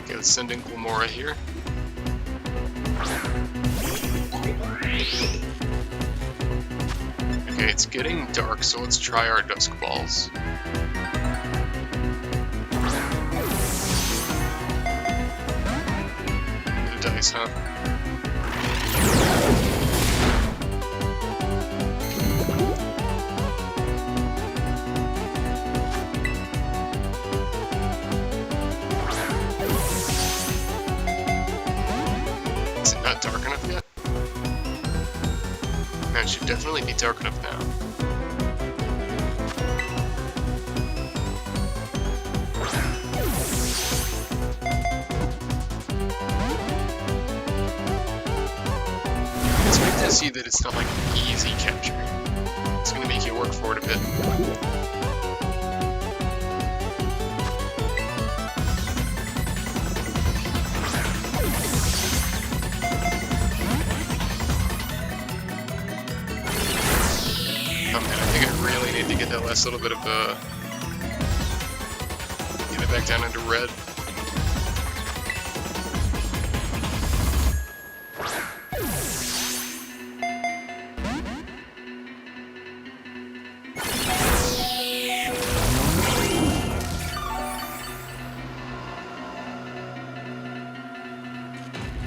Okay, let's send in Glamora here. Okay, it's getting dark, so let's try our Dusk Balls. The dice, huh? Is it not dark enough yet? No, it should definitely be dark enough now. It's good to see that it's not like easy capture. It's gonna make you work for it a bit. Oh man, I think I really need to get that last little bit of get it back down into red.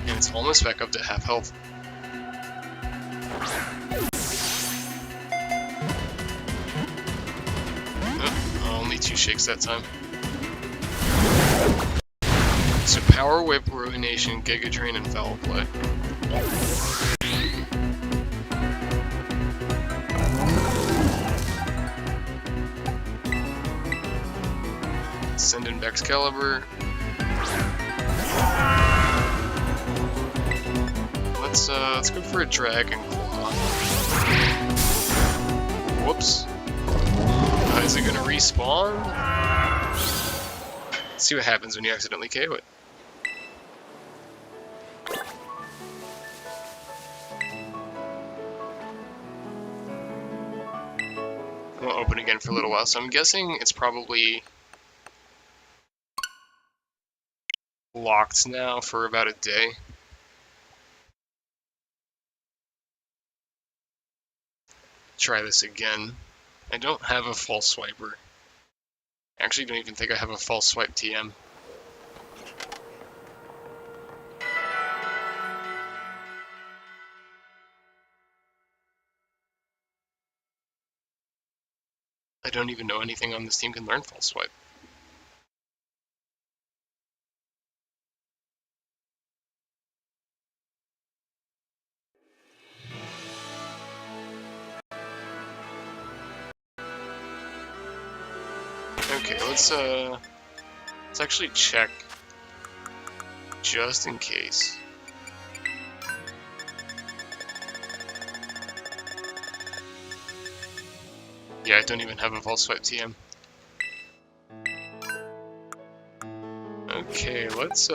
And it's almost back up to half health. Only 2 shakes that time. So Power Whip, Ruination, Giga Drain, and Foul Play. Send in Excalibur. Let's go for a Dragon Claw. Whoops. Is it gonna respawn? Let's see what happens when you accidentally KO it. It won't open again for a little while, so I'm guessing it's probably locked now for about a day. Try this again. I don't have a false swiper. I actually don't even think I have a false swipe TM. I don't even know anything on this team can learn false swipe. Okay, let's actually check just in case. Yeah, I don't even have a false swipe TM. Okay, let's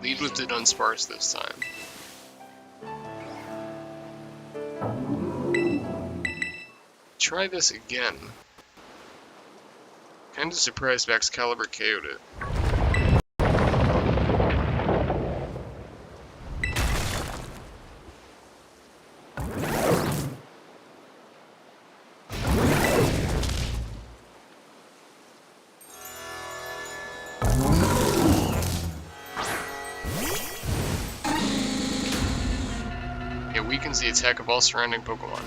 lead with the Dunsparce this time. Try this again. Kinda surprised Excalibur KO'd it. It weakens the attack of all surrounding Pokemon.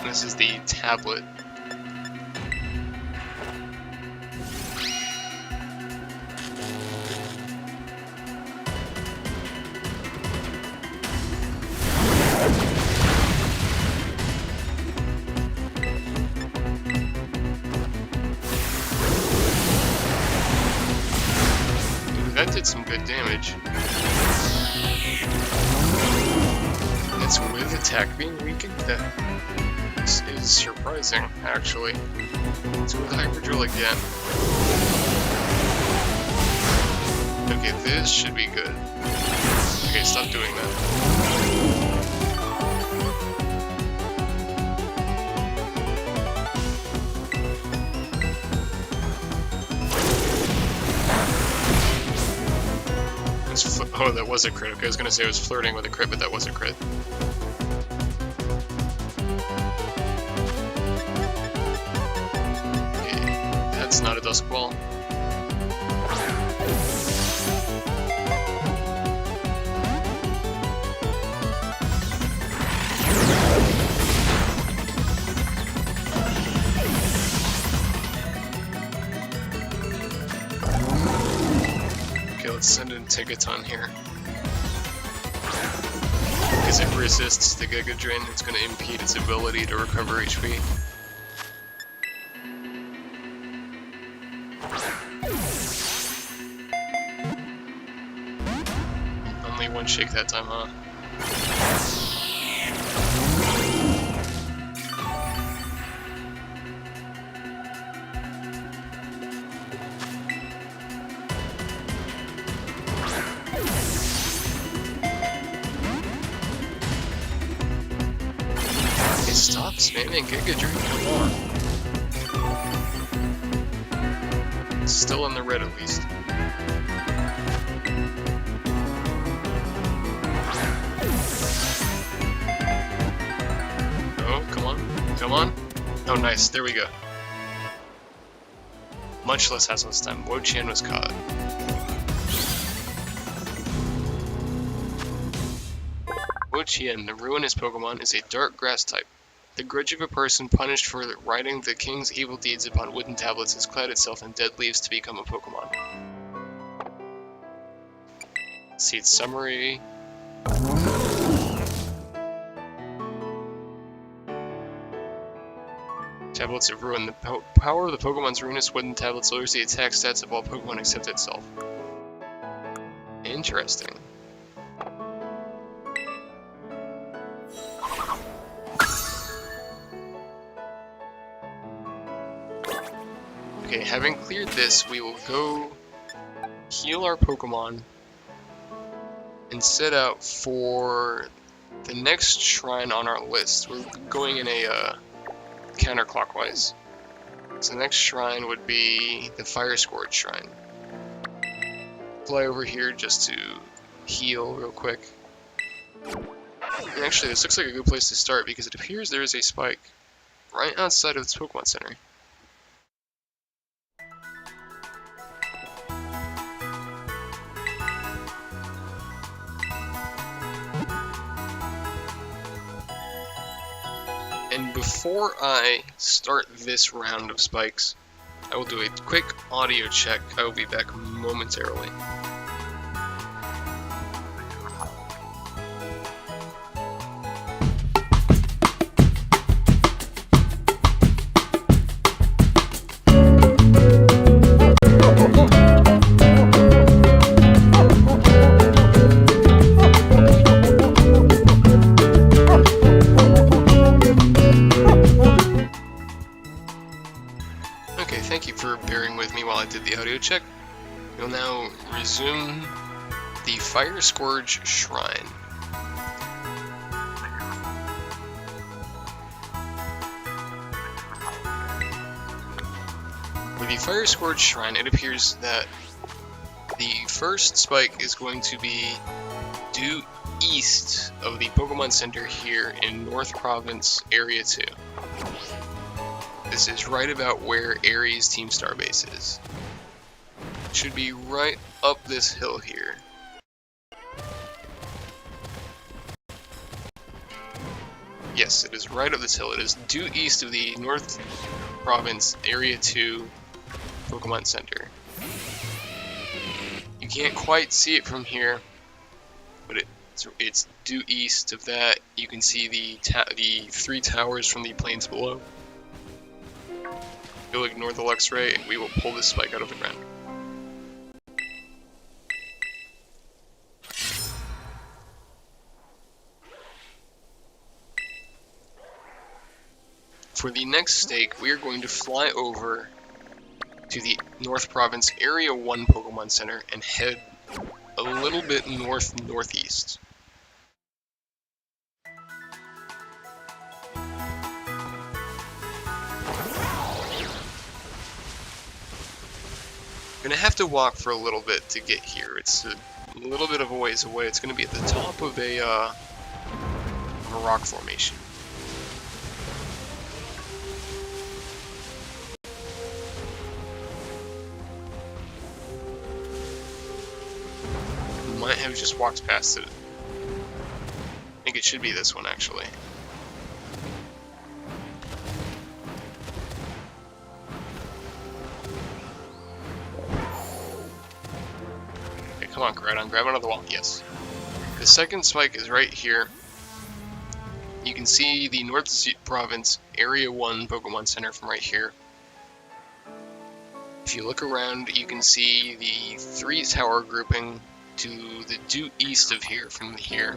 This is the tablet. good damage. It's with attack being weakened? That is surprising, actually. It's with Hyper Drill again. Okay, this should be good. Okay, stop doing that. Oh, that was a crit. Okay, I was gonna say I was flirting with a crit, but that was a crit. Okay, that's not a Dusk Ball. Let's send in Tigaton here. Because it resists the Giga Drain, it's going to impede its ability to recover HP. Only one shake that time, huh? Stop spamming Giga Drain, come on. It's still in the red at least. Oh, come on. Come on. Oh, nice. There we go. Much less hassle this time. Wo-Chien was caught. Wo-Chien, the Ruinous Pokemon, is a dark grass type. The grudge of a person punished for writing the king's evil deeds upon wooden tablets has clad itself in dead leaves to become a Pokemon. See its summary. Tablets of Ruin. The power of the Pokemon's Ruinous wooden tablets lowers the attack stats of all Pokemon except itself. Interesting. Okay, having cleared this, we will go heal our Pokemon and set out for the next shrine on our list. We're going in a counterclockwise. So the next shrine would be the Fire Scourge Shrine. Fly over here just to heal real quick. And actually, this looks like a good place to start because it appears there is a spike right outside of this Pokemon Center. And before I start this round of spikes, I will do a quick audio check. I will be back momentarily. Thank you for bearing with me while I did the audio check. We'll now resume the Fire Scourge Shrine. With the Fire Scourge Shrine, it appears that the first spike is going to be due east of the Pokemon Center here in North Province Area 2. This is right about where Ares Team Starbase is. It should be right up this hill here. Yes, it is right up this hill. It is due east of the North Province Area 2 Pokemon Center. You can't quite see it from here, but it's due east of that. You can see the three towers from the plains below. You'll ignore the Luxray, and we will pull this spike out of the ground. For the next stake, we are going to fly over to the North Province Area 1 Pokemon Center and head a little bit north-northeast. We're gonna have to walk for a little bit to get here. It's a little bit of a ways away. It's gonna be at the top of a rock formation. Might have just walked past it. I think it should be this one, actually. Okay, come on, Koraidon, grab onto the wall. Yes. The second spike is right here. You can see the North Province Area 1 Pokemon Center from right here. If you look around, you can see the 3-tower grouping to the due east of here from here.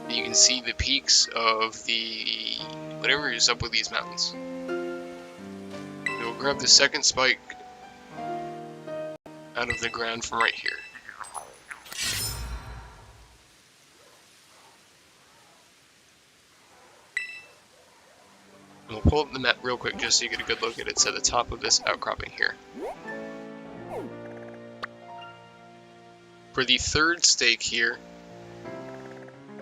You can see the peaks of the whatever is up with these mountains. We'll grab the second spike out of the ground from right here. And we'll pull up the map real quick just so you get a good look at it. It's at the top of this outcropping here. For the third stake here,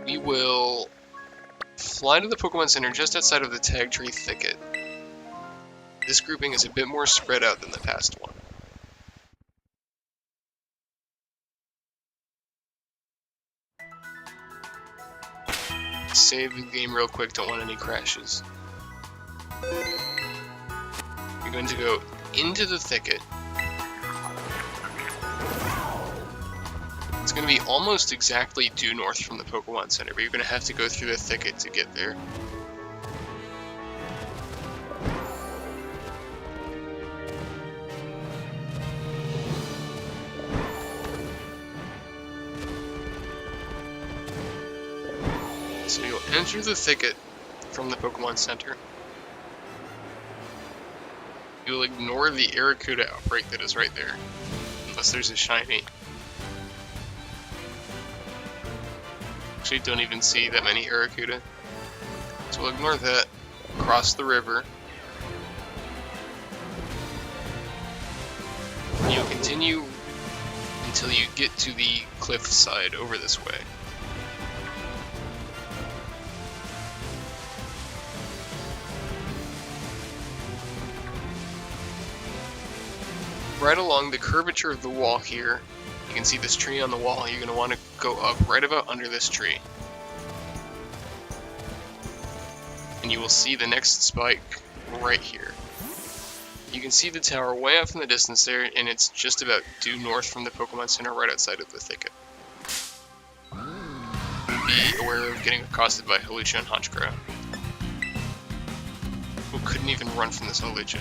we will fly to the Pokemon Center just outside of the Tag Tree Thicket. This grouping is a bit more spread out than the past one. Save the game real quick, don't want any crashes. You're going to go into the thicket. It's going to be almost exactly due north from the Pokemon Center, but you're going to have to go through the thicket to get there. So you'll enter the thicket from the Pokemon Center. You'll ignore the Arrokuda outbreak that is right there, unless there's a shiny. Actually, don't even see that many Arrokuda. So we'll ignore that. Cross the river. You'll continue until you get to the cliff side over this way. Right along the curvature of the wall here, you can see this tree on the wall. You're going to want to go up right about under this tree. And you will see the next spike right here. You can see the tower way off in the distance there, and it's just about due north from the Pokemon Center right outside of the thicket. Be aware of getting accosted by Hawlucha and Honchkrow, who couldn't even run from this Hawlucha.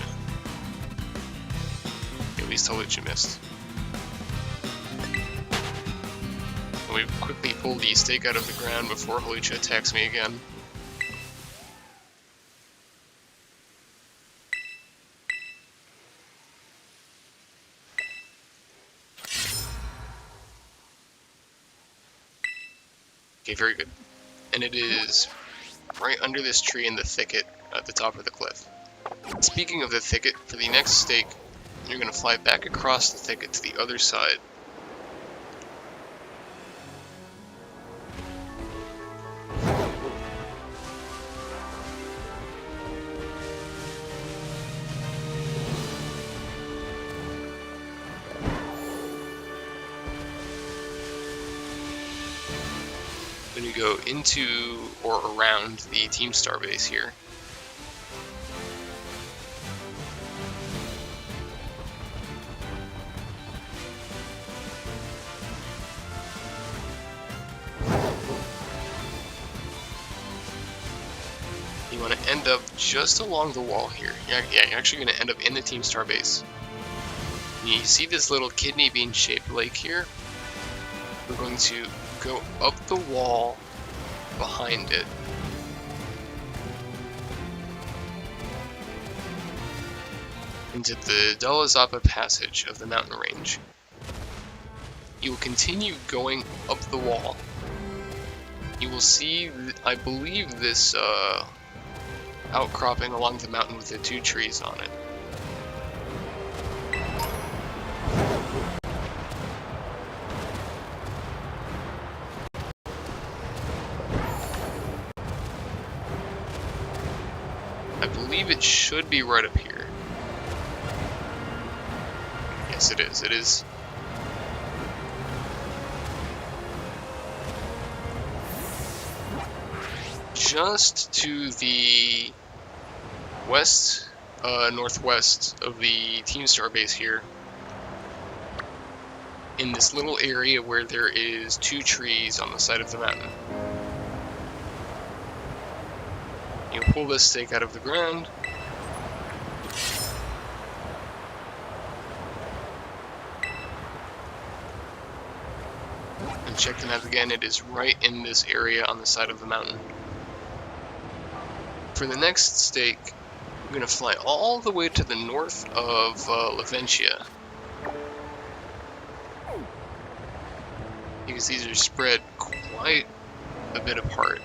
At least Hawlucha missed. And we quickly pull the stake out of the ground before Hawlucha attacks me again. Okay, very good. And it is right under this tree in the thicket at the top of the cliff. Speaking of the thicket, for the next stake, you're going to fly back across the thicket to the other side. Then you go into or around the Team Star base here. You want to end up just along the wall here. Yeah, you're actually going to end up in the Team Star base. And you see this little kidney bean shaped lake here? We're going to go up the wall behind it. into the Dalazapa passage of the mountain range. You will continue going up the wall. You will see, I believe, this outcropping along the mountain with the 2 trees on it. I believe it should be right up here. Yes, it is. It is. Just to the west, northwest of the Team Star base here, in this little area where there is 2 trees on the side of the mountain. You pull this stake out of the ground, and check the map again. It is right in this area on the side of the mountain. For the next stake, I'm going to fly all the way to the north of Laventia, because these are spread quite a bit apart.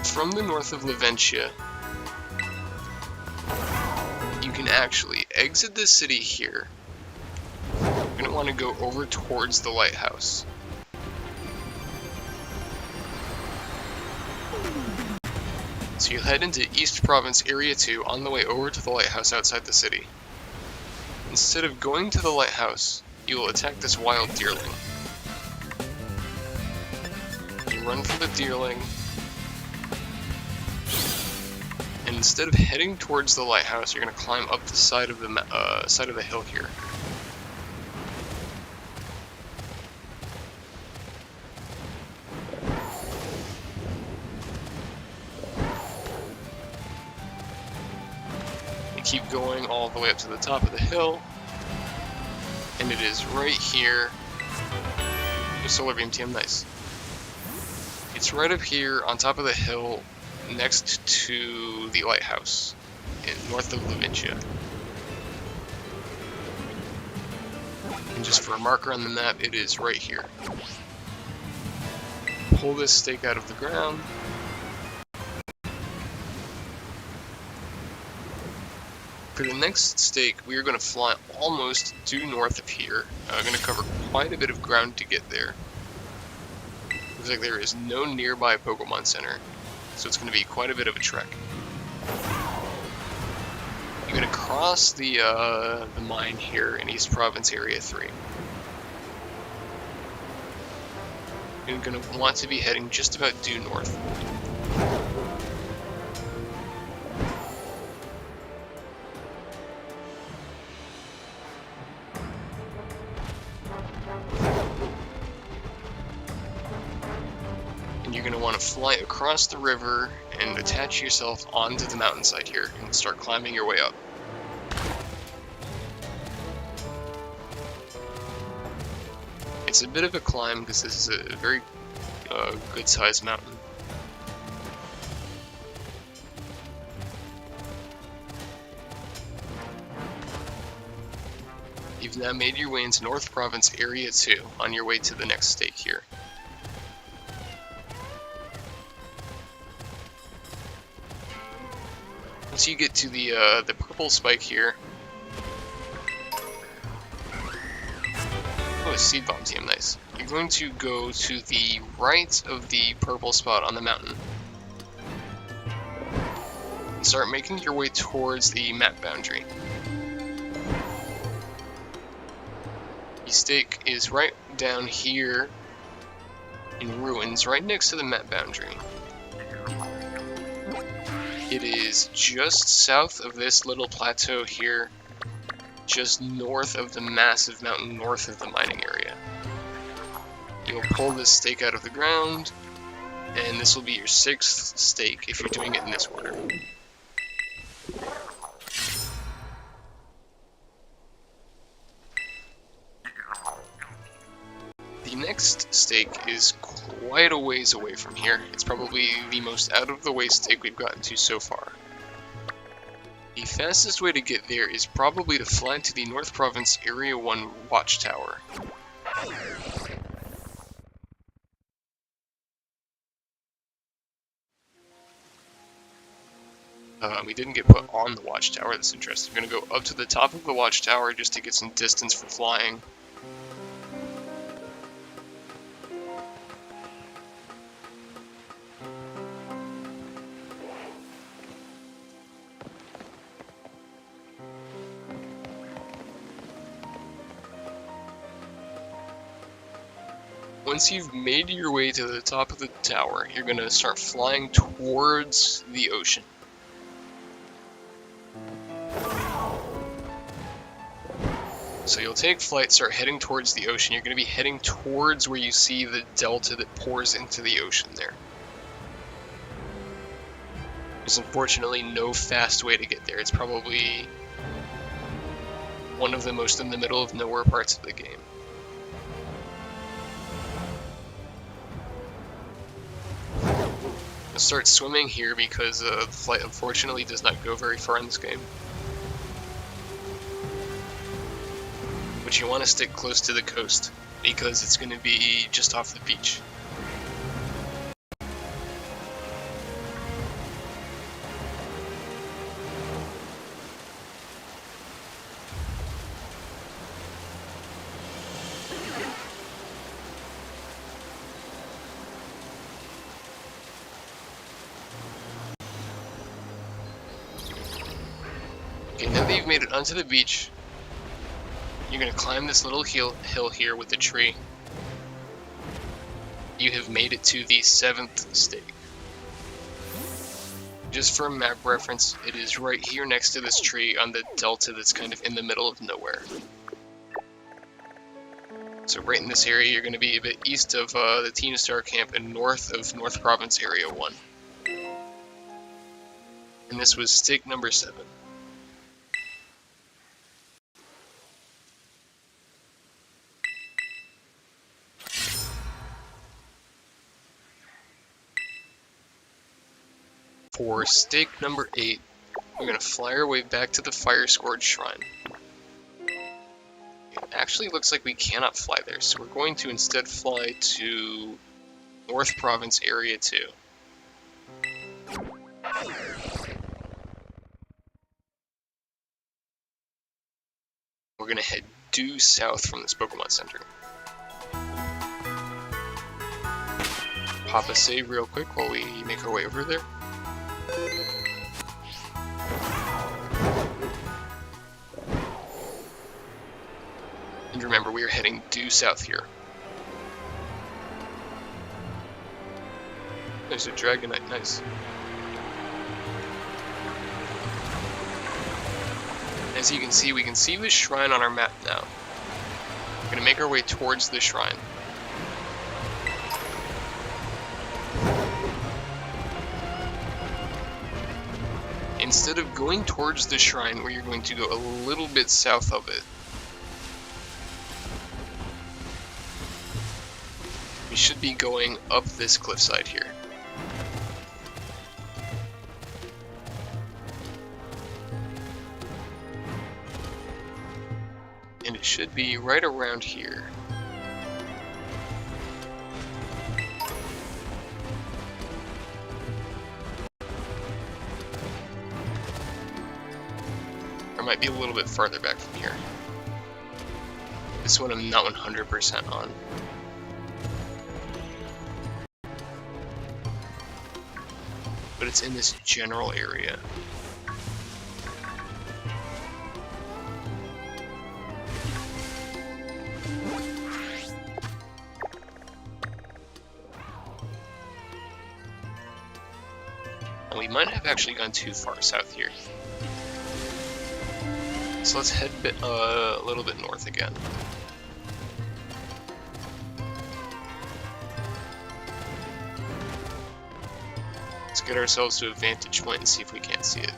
From the north of Laventia, you can actually exit the city here. You're going to want to go over towards the lighthouse. So you head into East Province Area 2 on the way over to the lighthouse outside the city. Instead of going to the lighthouse, you will attack this wild deerling. You run for the deerling, and instead of heading towards the lighthouse, you're going to climb up the side of the hill here. You keep going all the way up to the top of the hill, and it is right here. The solar beam team, nice. It's right up here on top of the hill, next to the lighthouse, north of Laventia. And just for a marker on the map, it is right here. Pull this stake out of the ground. For the next stake, we are going to fly almost due north of here. I'm going to cover quite a bit of ground to get there. Looks like there is no nearby Pokemon Center, so it's going to be quite a bit of a trek. You're going to cross the mine here in East Province Area 3. You're going to want to be heading just about due north. You're going to want to fly across the river and attach yourself onto the mountainside here and start climbing your way up. It's a bit of a climb because this is a very good sized mountain. You've now made your way into North Province Area 2 on your way to the next stake here. Once you get to the purple spike here, oh, a seed bomb team, nice. You're going to go to the right of the purple spot on the mountain and start making your way towards the map boundary. The stake is right down here in Ruins, right next to the map boundary. It is just south of this little plateau here, just north of the massive mountain, north of the mining area. You'll pull this stake out of the ground, and this will be your 6th stake if you're doing it in this order. next stake is quite a ways away from here. It's probably the most out-of-the-way stake we've gotten to so far. The fastest way to get there is probably to fly to the North Province Area 1 Watchtower. We didn't get put on the watchtower, that's interesting. I'm gonna go up to the top of the watchtower just to get some distance for flying. Once you've made your way to the top of the tower, you're gonna start flying towards the ocean. So you'll take flight, start heading towards the ocean. You're going to be heading towards where you see the delta that pours into the ocean there. There's unfortunately no fast way to get there. It's probably one of the most in the middle of nowhere parts of the game. I'll start swimming here because the flight unfortunately does not go very far in this game. But you want to stick close to the coast because it's going to be just off the beach. Okay, now that you've made it onto the beach, you're going to climb this little hill here with the tree. You have made it to the 7th stake. Just for map reference, it is right here next to this tree on the delta that's kind of in the middle of nowhere. So right in this area, you're going to be a bit east of the Teen Star camp and north of North Province Area 1. And this was stake number 7. For stake number 8, we're going to fly our way back to the Fire Scourge Shrine. It actually looks like we cannot fly there, so we're going to instead fly to North Province Area 2. We're going to head due south from this Pokemon Center. Pop a save real quick while we make our way over there. And remember, we are heading due south here. There's a Dragonite, nice. As you can see, we can see the shrine on our map now. We're going to make our way towards the shrine. Instead of going towards the shrine, where you're going to go a little bit south of it, we should be going up this cliffside here. And it should be right around here. Might be a little bit farther back from here. This one I'm not 100% on. But it's in this general area. And we might have actually gone too far south here. So let's head a little bit north again. Let's get ourselves to a vantage point and see if we can't see it.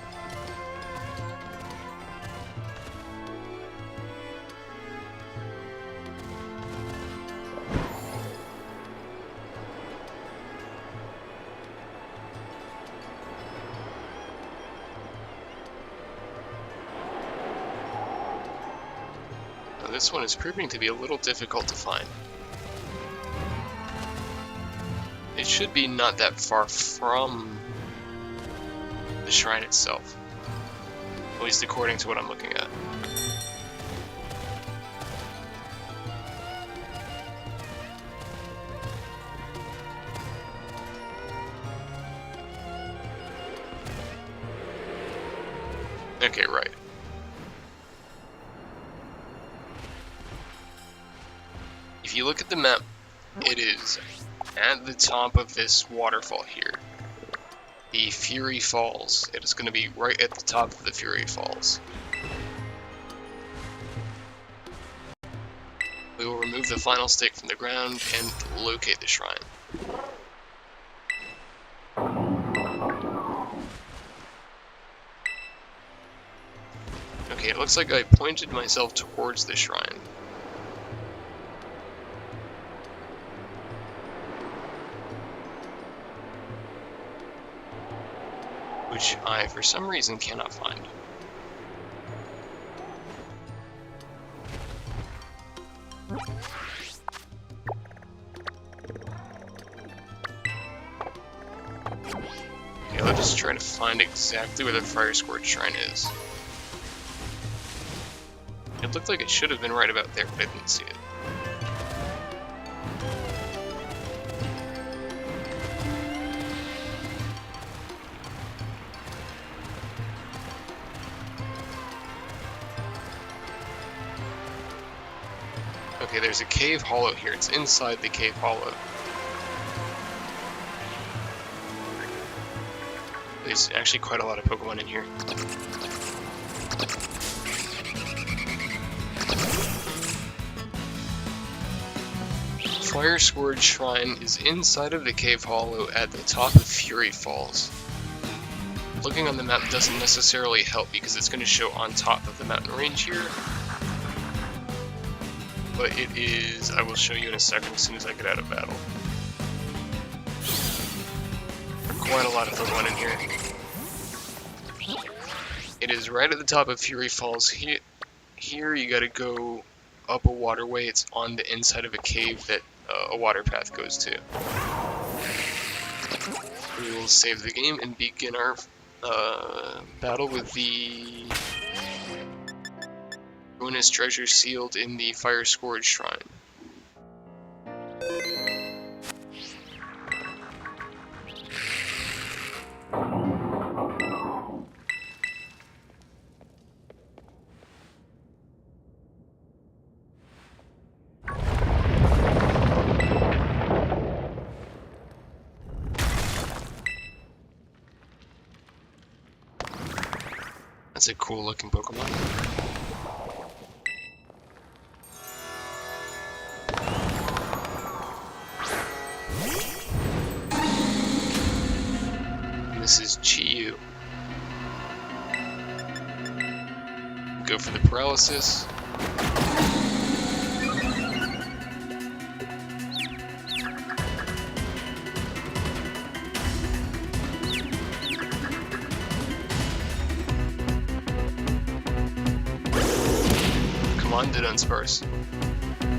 this one is proving to be a little difficult to find. It should be not that far from the shrine itself, at least according to what I'm looking at. Okay, right. If you look at the map, it is at the top of this waterfall here. The Fury Falls. It is going to be right at the top of the Fury Falls. We will remove the final stake from the ground and locate the shrine. Okay, it looks like I pointed myself towards the shrine. Which I, for some reason, cannot find. Okay, let's just try to find exactly where the Fire Scourge Shrine is. It looked like it should have been right about there, but I didn't see it. Okay, there's a cave hollow here. It's inside the cave hollow. There's actually quite a lot of Pokemon in here. Fire Scourge Shrine is inside of the cave hollow at the top of Fury Falls. Looking on the map doesn't necessarily help because it's going to show on top of the mountain range here. But it is, I will show you in a second as soon as I get out of battle. Quite a lot of Pokemon in here. It is right at the top of Fury Falls. Here you gotta go up a waterway. It's on the inside of a cave that a water path goes to. We will save the game and begin our battle with the Ruinous treasure sealed in the Fire Scourge Shrine. That's a cool looking Pokemon. This is Chi-Yu. Go for the paralysis. Come on, Dunsparce.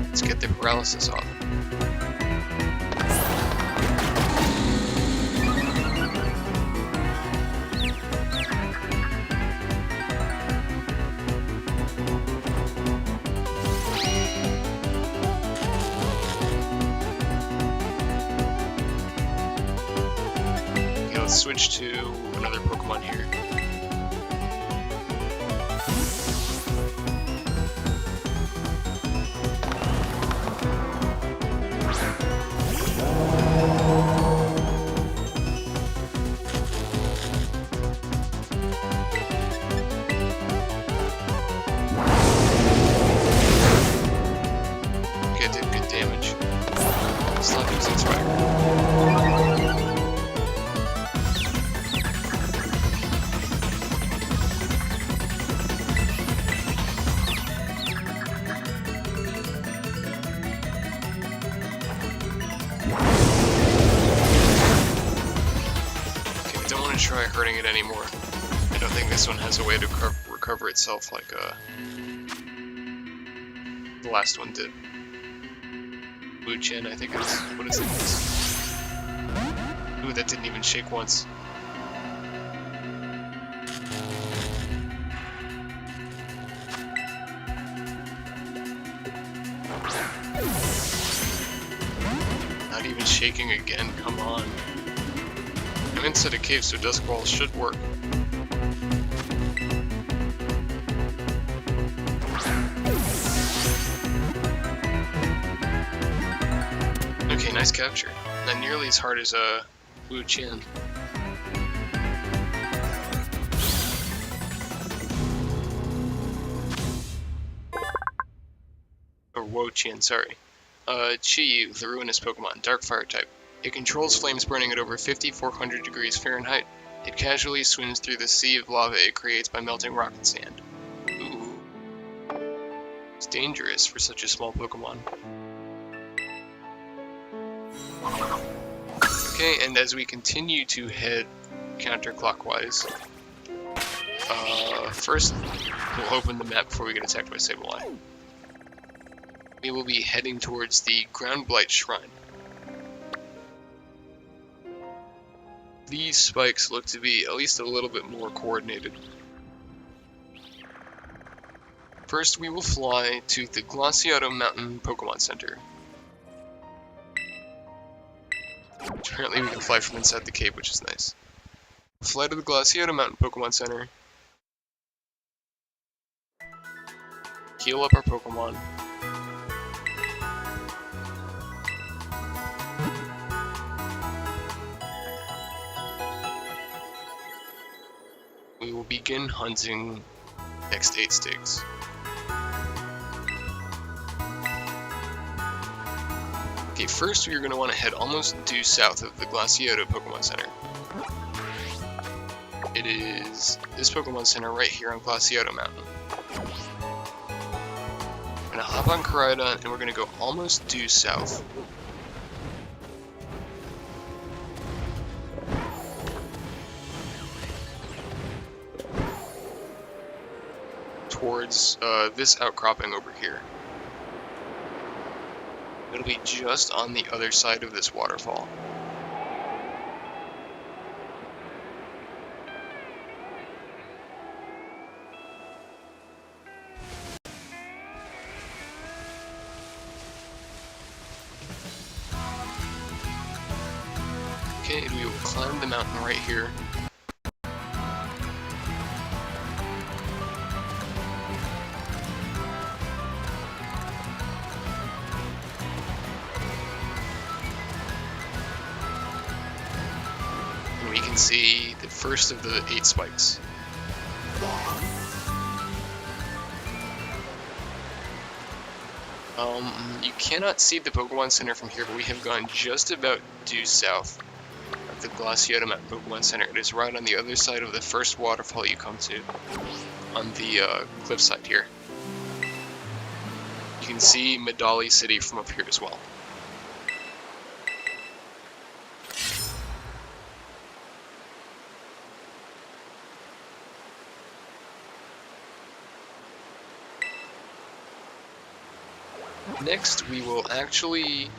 Let's get the paralysis off. Let's switch to another Pokemon here. Okay, it did good damage. Stop using Swagger. Try hurting it anymore. I don't think this one has a way to recover itself like the last one did. Wu-Chen, I think is what his name is. Ooh, that didn't even shake once. Not even shaking again, come on. I'm inside a cave, so Dusk Ball should work. Okay, nice capture. Not nearly as hard as Wu-Chen. Or Wo-Chen, sorry. Chi, the Ruinous Pokemon, Dark Fire type. It controls flames burning at over 5,400 degrees Fahrenheit. It casually swims through the sea of lava it creates by melting rock and sand. Ooh. It's dangerous for such a small Pokemon. Okay, and as we continue to head counterclockwise, first we'll open the map before we get attacked by Sableye. We will be heading towards the Ground Blight Shrine. These spikes look to be at least a little bit more coordinated. First, we will fly to the Glaciato Mountain Pokemon Center. Apparently we can fly from inside the cave, which is nice. Fly to the Glaciato Mountain Pokemon Center. Heal up our Pokemon. We will begin hunting next 8 stakes. Okay, first we are going to want to head almost due south of the Glaciato Pokemon Center. It is this Pokemon Center right here on Glaciato Mountain. We're going to hop on Koraidon and we're going to go almost due south. Towards this outcropping over here. It'll be just on the other side of this waterfall. Okay, we will climb the mountain right here. We can see the first of the 8 spikes. You cannot see the Pokemon Center from here, but we have gone just about due south of the Glaciato Mountain Pokemon Center. It is right on the other side of the first waterfall you come to, on the cliffside here. You can see Medali City from up here as well. Next, we will actually, in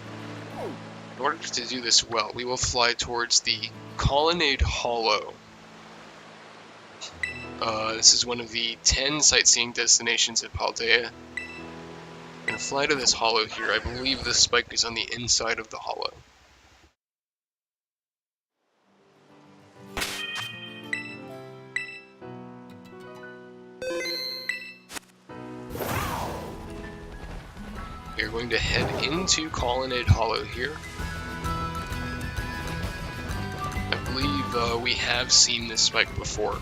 order to do this well, we will fly towards the Colonnade Hollow. This is one of the 10 sightseeing destinations at Paldea. We're going to fly to this hollow here. I believe the spike is on the inside of the hollow. We are going to head into Colonnade Hollow here. I believe we have seen this spike before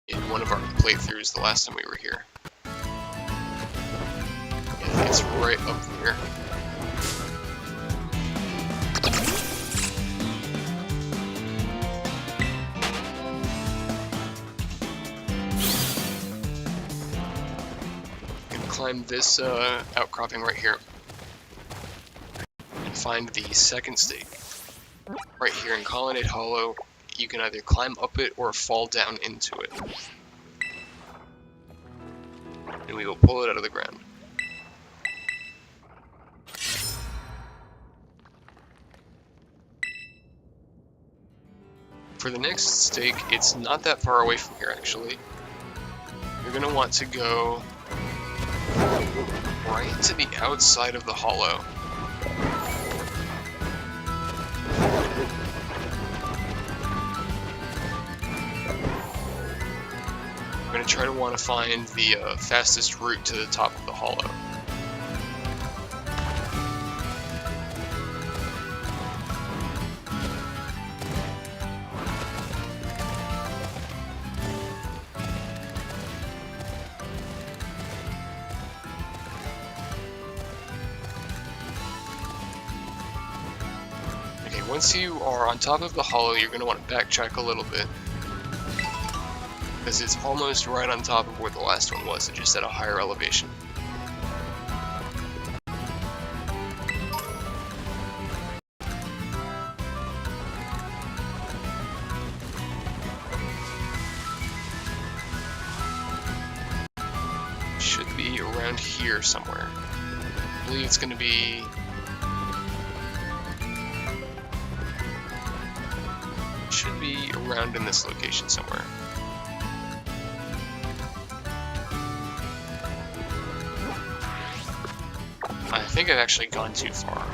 in one of our playthroughs the last time we were here. Yeah, it's right up there. Climb this outcropping right here and find the second stake right here in Colonnade Hollow. You can either climb up it or fall down into it. and we will pull it out of the ground. For the next stake, it's not that far away from here actually. You're going to want to go right to the outside of the hollow. You're going to try to want to find the fastest route to the top of the hollow. Once you are on top of the hollow, you're going to want to backtrack a little bit, because it's almost right on top of where the last one was, just at a higher elevation. Should be around here somewhere. I believe it's going to be... should be around in this location somewhere. I think I've actually gone too far.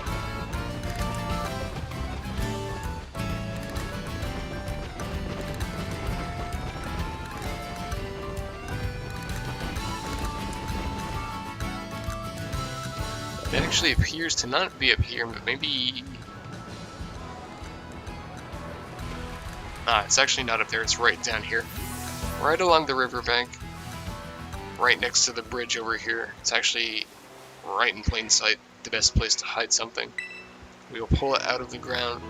It actually appears to not be up here, but maybe... it's actually not up there, it's right down here. Right along the riverbank. Right next to the bridge over here. It's actually right in plain sight, the best place to hide something. We will pull it out of the ground.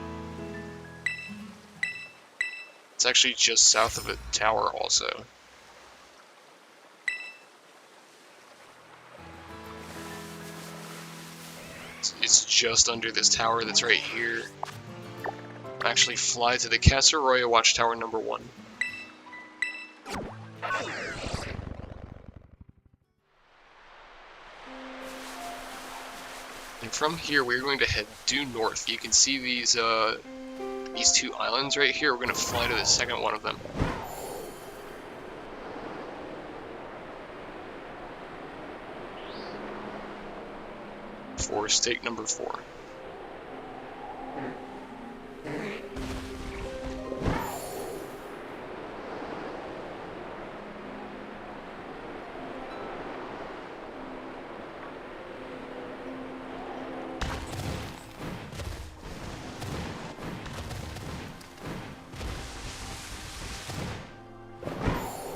It's actually just south of a tower also. It's just under this tower that's right here. Actually fly to the Koraidon watchtower number 1. And from here we're going to head due north. You can see these 2 islands right here. We're going to fly to the second one of them. For stake number 4.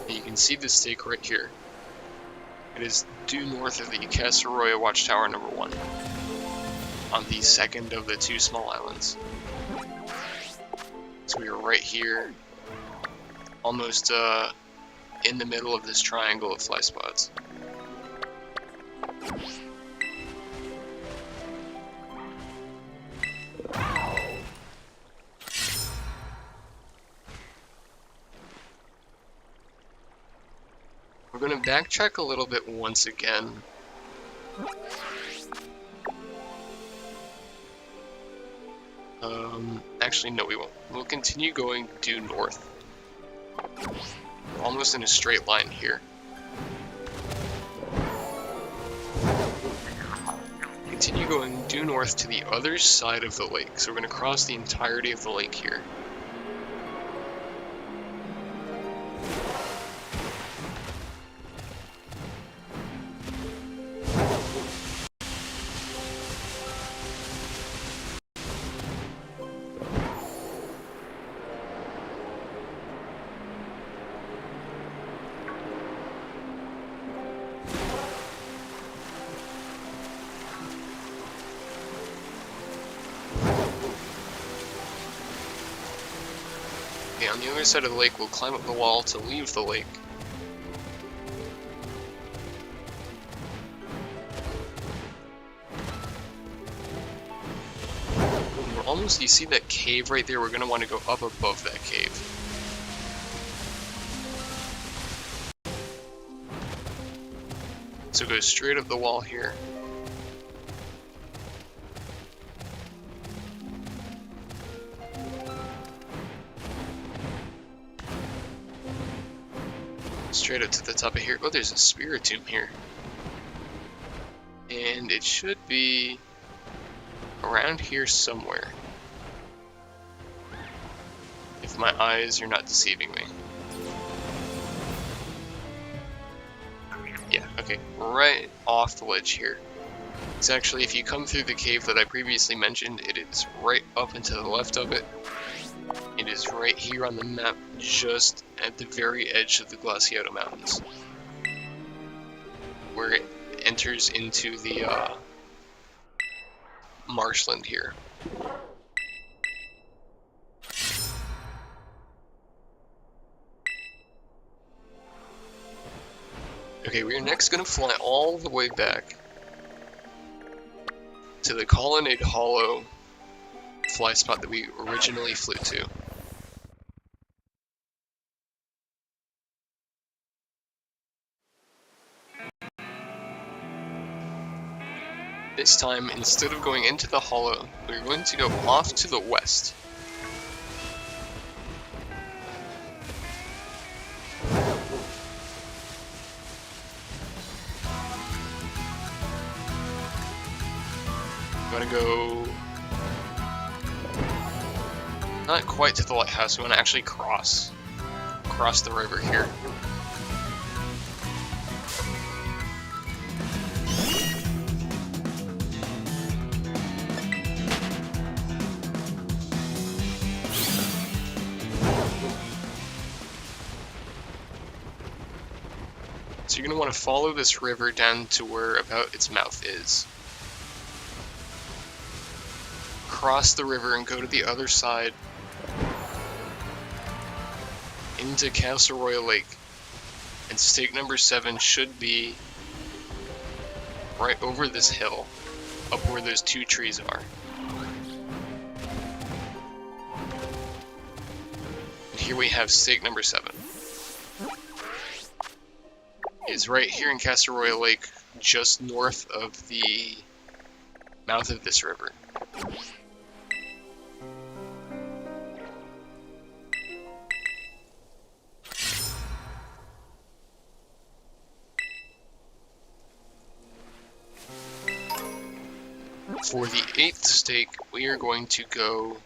You can see the stake right here. It is due north of the Koraidon watchtower number 1, on the second of the 2 small islands. So we are right here, almost in the middle of this triangle of fly spots. We're going to backtrack a little bit once again. Actually, no, we won't. We'll continue going due north. We're almost in a straight line here. Continue going due north to the other side of the lake. So we're going to cross the entirety of the lake here. On the other side of the lake, we'll climb up the wall to leave the lake. We're almost, you see that cave right there? We're going to want to go up above that cave. So go straight up the wall here. Straight up to the top of here. Oh, there's a Spiritomb here. And it should be around here somewhere. If my eyes are not deceiving me. Yeah, okay, right off the ledge here. It's actually, if you come through the cave that I previously mentioned, it is right up and to the left of it. It is right here on the map, just at the very edge of the Glaciato Mountains. Where it enters into the marshland here. Okay, we are next going to fly all the way back to the Colonnade Hollow fly spot that we originally flew to. This time, instead of going into the hollow, we're going to go off to the west. We want to go not quite to the lighthouse, we want to actually cross the river here. So you're going to want to follow this river down to where about its mouth is. Cross the river and go to the other side into Castle Royal Lake. And stake number 7 should be right over this hill, up where those 2 trees are. And here we have stake number 7. Is right here in Castle Royal Lake, just north of the mouth of this river. For the 8th stake, we are going to go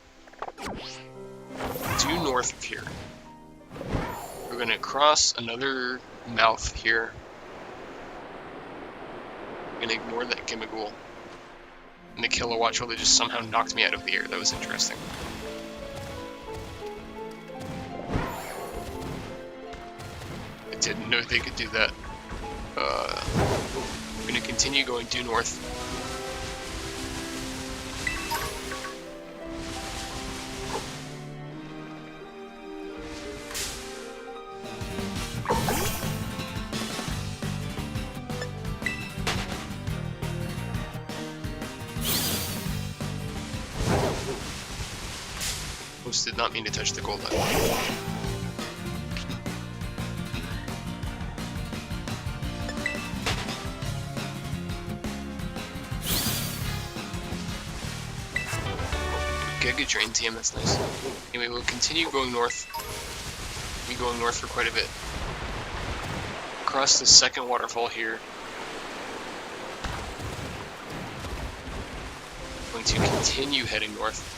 due north of here. We're going to cross another mouth here. I'm going to ignore that Gimmighoul. And the Kilowatt Troll that just somehow knocked me out of the air. That was interesting. I didn't know they could do that. I'm going to continue going due north. Did not mean to touch the gold line. Giga Drain TM, that's nice. Anyway, we'll continue going north. We'll be going north for quite a bit. Across the second waterfall here. Going to continue heading north.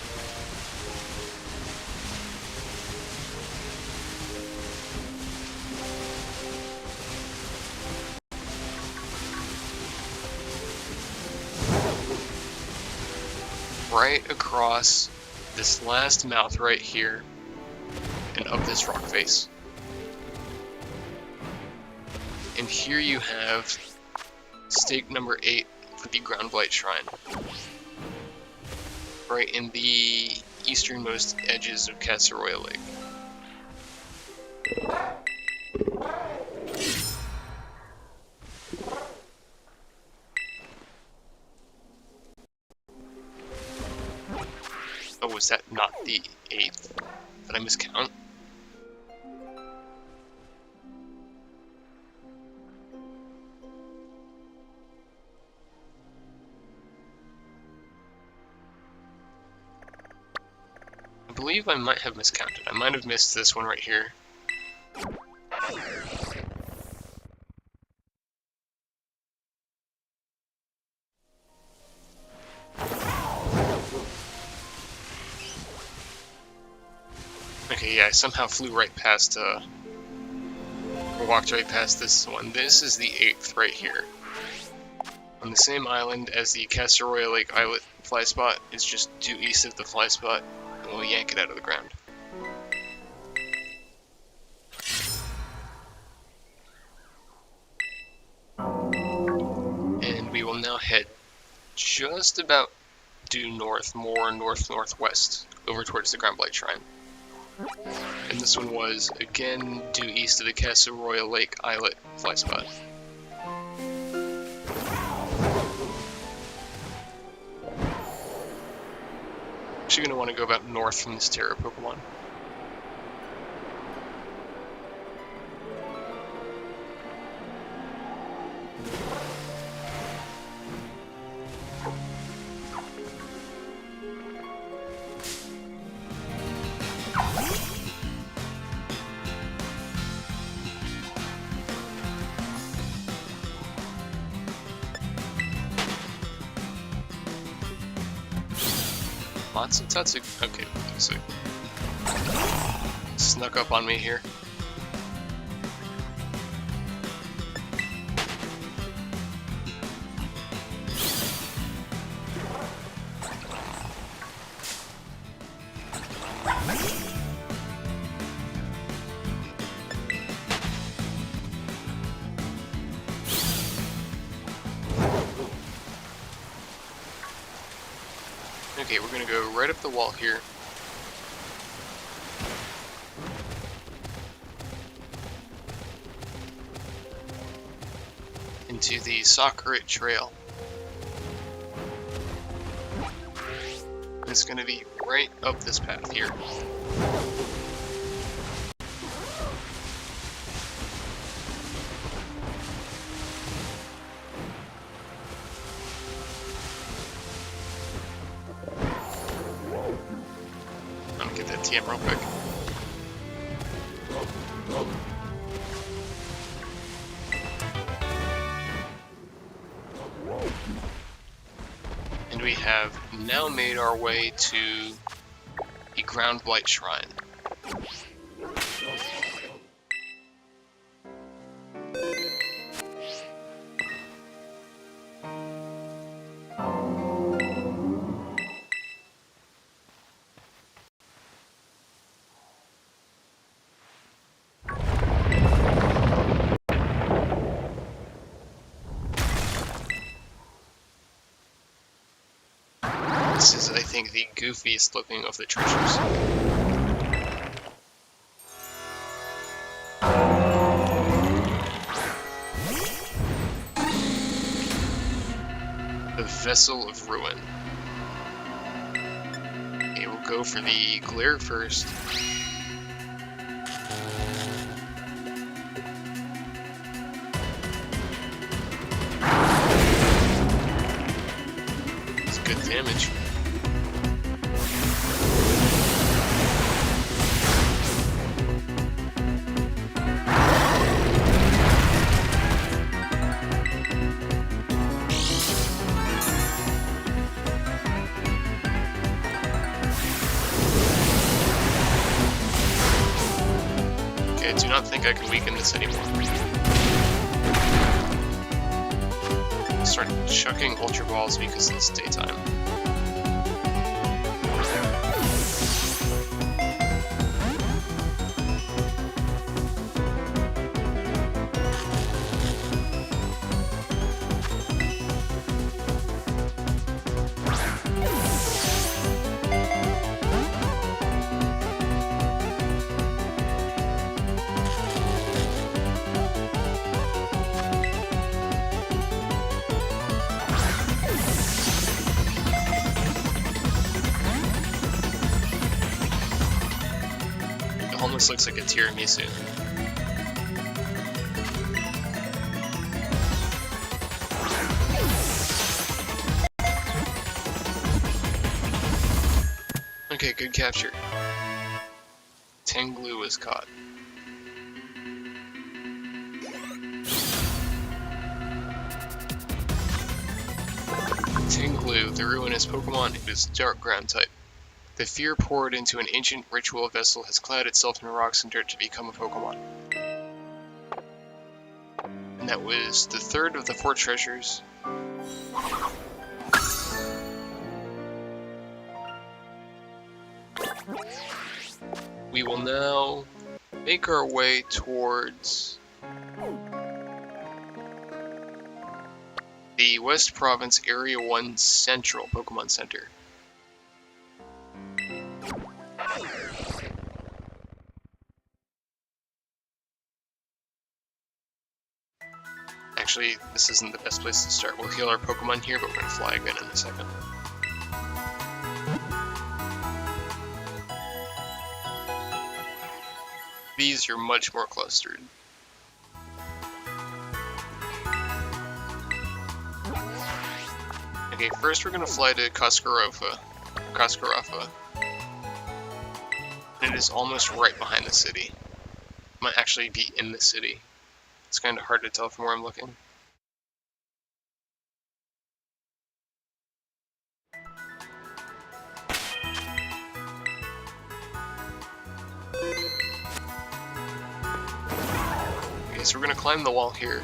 Right across this last mouth right here and up this rock face. And here you have stake number 8 for the Ground Blight Shrine. Right in the easternmost edges of Castle Royal Lake. Oh, was that not the 8th? Did I miscount? believe I might have miscounted. I might have missed this one right here. Okay, yeah, I somehow flew right past, or walked right past this one. This is the 8th right here. On the same island as the Casseroya Lake Islet fly spot. It's just due east of the fly spot, and we'll yank it out of the ground. And we will now head just about due north, more north-northwest, over towards the Ground Blight Shrine. And this one was, again, due east of the Casseroya Lake Islet fly spot. Actually going to want to go about north from this Terra Pokemon. Tatsu. Okay, so snuck up on me here. Okay, we're gonna go right up the wall here. Into the Scarlet Trail. It's gonna be right up this path here. TM real quick. And we have now made our way to the Ground Blight Shrine. This is, I think, the goofiest looking of the treasures. The Vessel of Ruin. Okay, we'll go for the glare first. It's good damage. I do not think I can weaken this anymore. Start chucking Ultra Balls because it's daytime. Almost looks like a tiramisu. Okay, good capture. is caught. Tinglu, the Ruinous Pokemon, it is dark ground type. The fear poured into an ancient ritual vessel has clad itself in rocks and dirt to become a Pokemon. And that was the third of the 4 treasures. We will now make our way towards the West Province Area 1 Central Pokemon Center. Actually, this isn't the best place to start. We'll heal our Pokemon here, but we're going to fly again in a second. These are much more clustered. Okay, first we're going to fly to Koskarafa. And it is almost right behind the city. Might actually be in the city. It's kind of hard to tell from where I'm looking. Okay, so we're going to climb the wall here.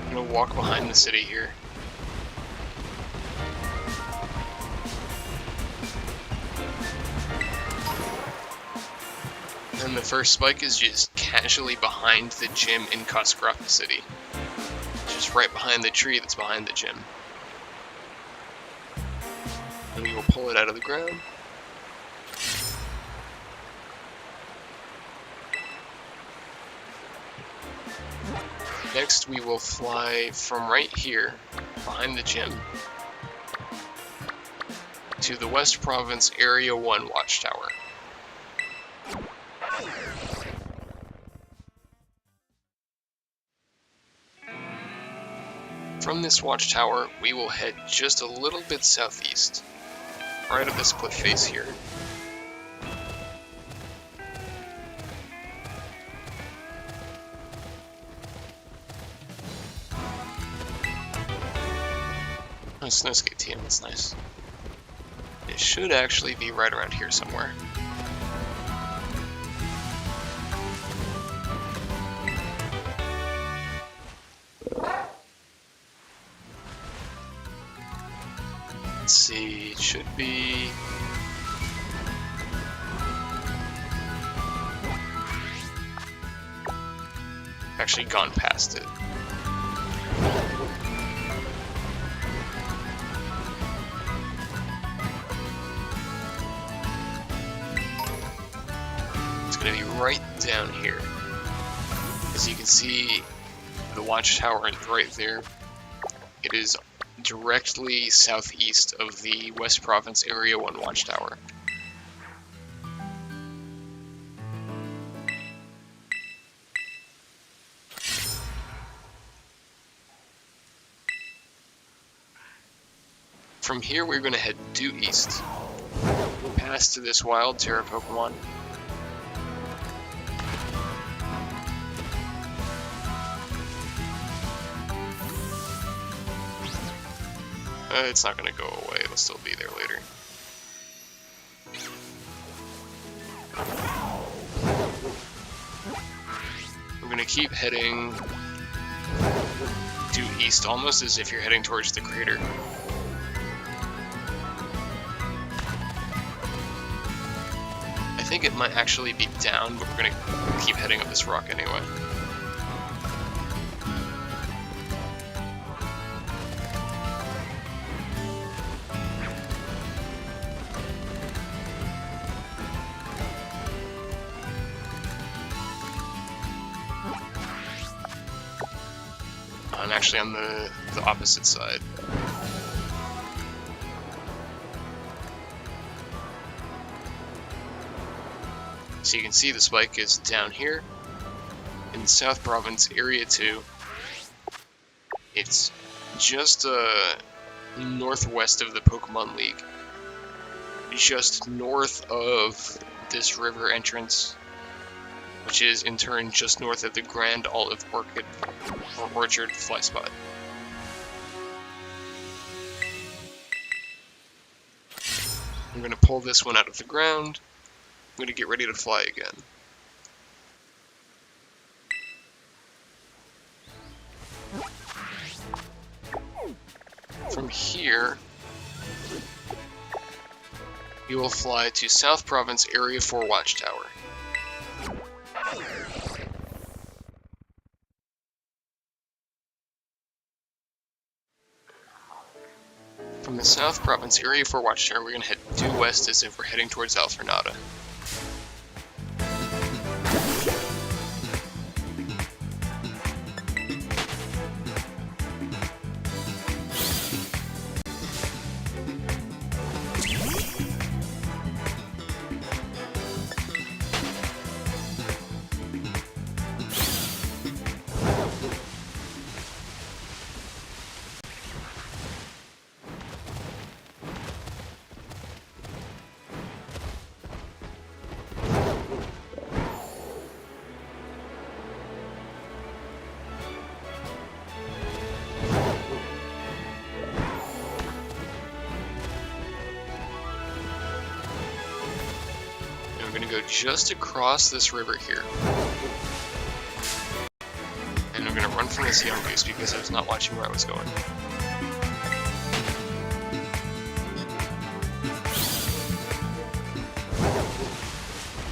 I'm going to walk behind the city here. And the first spike is just casually behind the gym in Koskarafa City. Just right behind the tree that's behind the gym. And we will pull it out of the ground. Next we will fly from right here, behind the gym, to the West Province Area 1 Watchtower. From this watchtower, we will head just a little bit southeast, right up this cliff face here. Oh, Snowskate TM, that's nice. It should actually be right around here somewhere. Let's see, it should be... actually gone past it. It's going to be right down here. As you can see, the watchtower is right there. It is directly southeast of the West Province Area 1 Watchtower. From here we're going to head due east, past this wild Terra Pokemon. It's not going to go away, it'll still be there later. We're going to keep heading due east, almost as if you're heading towards the crater. I think it might actually be down, but we're going to keep heading up this rock anyway. I'm actually on the opposite side. So you can see the spike is down here in South Province Area 2. It's just northwest of the Pokemon League. just north of this river entrance, which is in turn just north of the Grand Olive Orchard fly spot. I'm going to pull this one out of the ground. I'm going to get ready to fly again. From here, you will fly to South Province Area 4 Watchtower. From the South Province Area 4 Watchtower, we're going to head due west as if we're heading towards Alfornada. We're going to go just across this river here. And we're going to run from this young goose because I was not watching where I was going.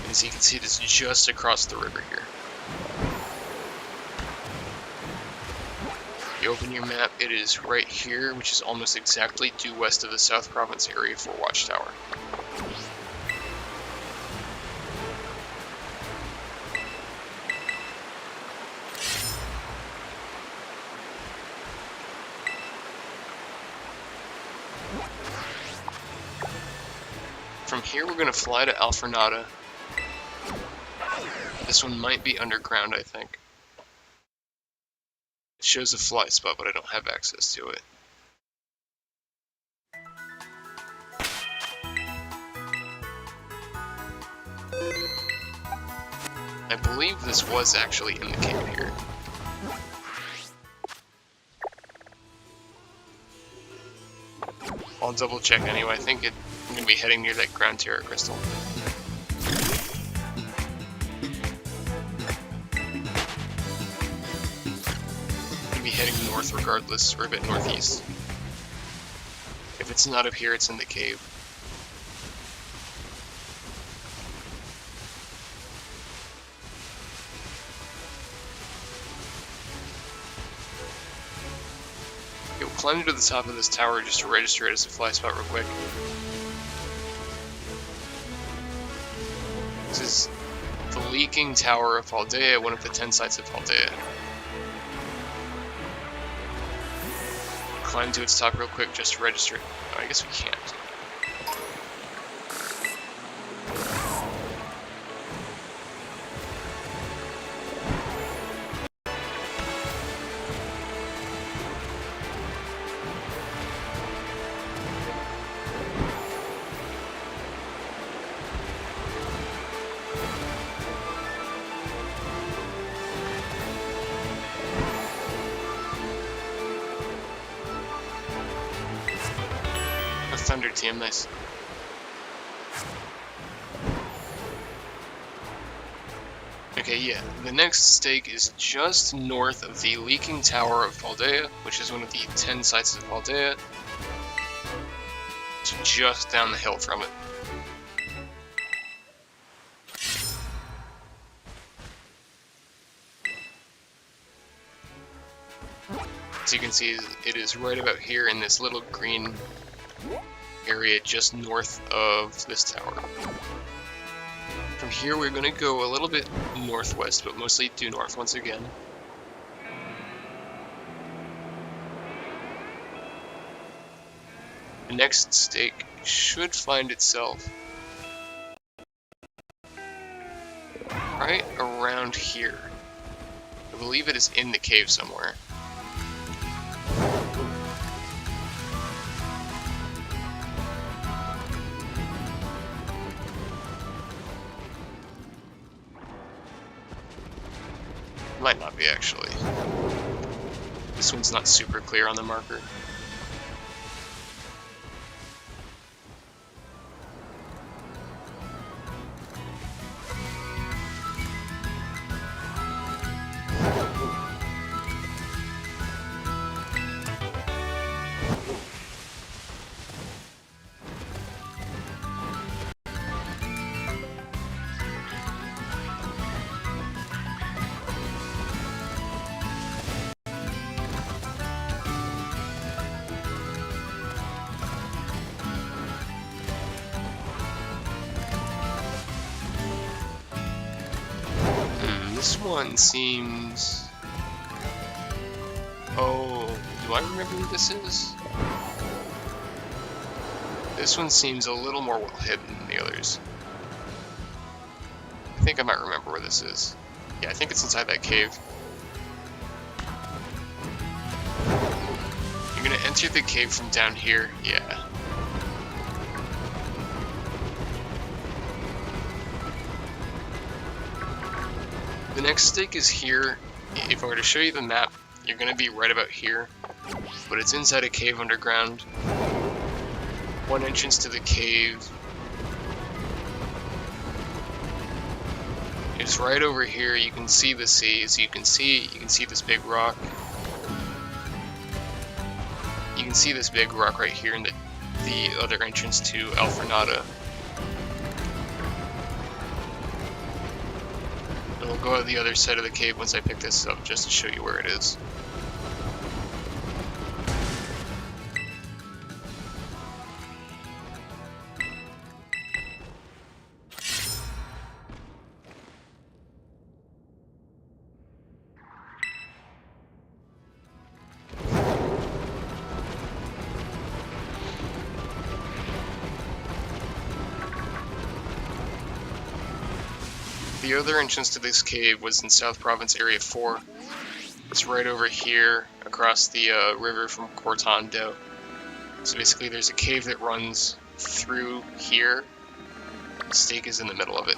And as you can see, this is just across the river here. You open your map, it is right here, which is almost exactly due west of the South Province Area 4 Watchtower. From here, we're going to fly to Alfornada. This one might be underground, I think. It shows a fly spot, but I don't have access to it. I believe this was actually in the cave here. I'll double check anyway. I think I'm going to be heading near that ground terror crystal. I'm going to be heading north regardless, or a bit northeast. If it's not up here, it's in the cave. We'll climb to the top of this tower just to register it as a fly spot real quick. This is the Leaking Tower of Paldea, one of the 10 sites of Paldea. Climb to its top real quick just to register it. Oh, I guess we can't. Thunder team, nice. Okay, yeah, the next stake is just north of the Leaking Tower of Paldea, which is one of the 10 sites of Paldea. It's just down the hill from it. As you can see, it is right about here in this little green area just north of this tower. From here we're going to go a little bit northwest, but mostly due north once again. The next stake should find itself right around here. I believe it is in the cave somewhere. Might not be, actually. This one's not super clear on the marker. This one seems... Oh, do I remember what this is? This one seems a little more well hidden than the others. I think I might remember where this is. Yeah, I think it's inside that cave. You're gonna enter the cave from down here, yeah. The next stake is here. If I were to show you the map, you're going to be right about here. But it's inside a cave underground. One entrance to the cave is right over here. You can see the sea, so you can see this big rock. You can see this big rock right here in the other entrance to Alfrenada. And we'll go out the other side of the cave once I pick this up, just to show you where it is. The other entrance to this cave was in South Province Area 4. It's right over here, across the river from Koraidon. So basically there's a cave that runs through here. The stake is in the middle of it.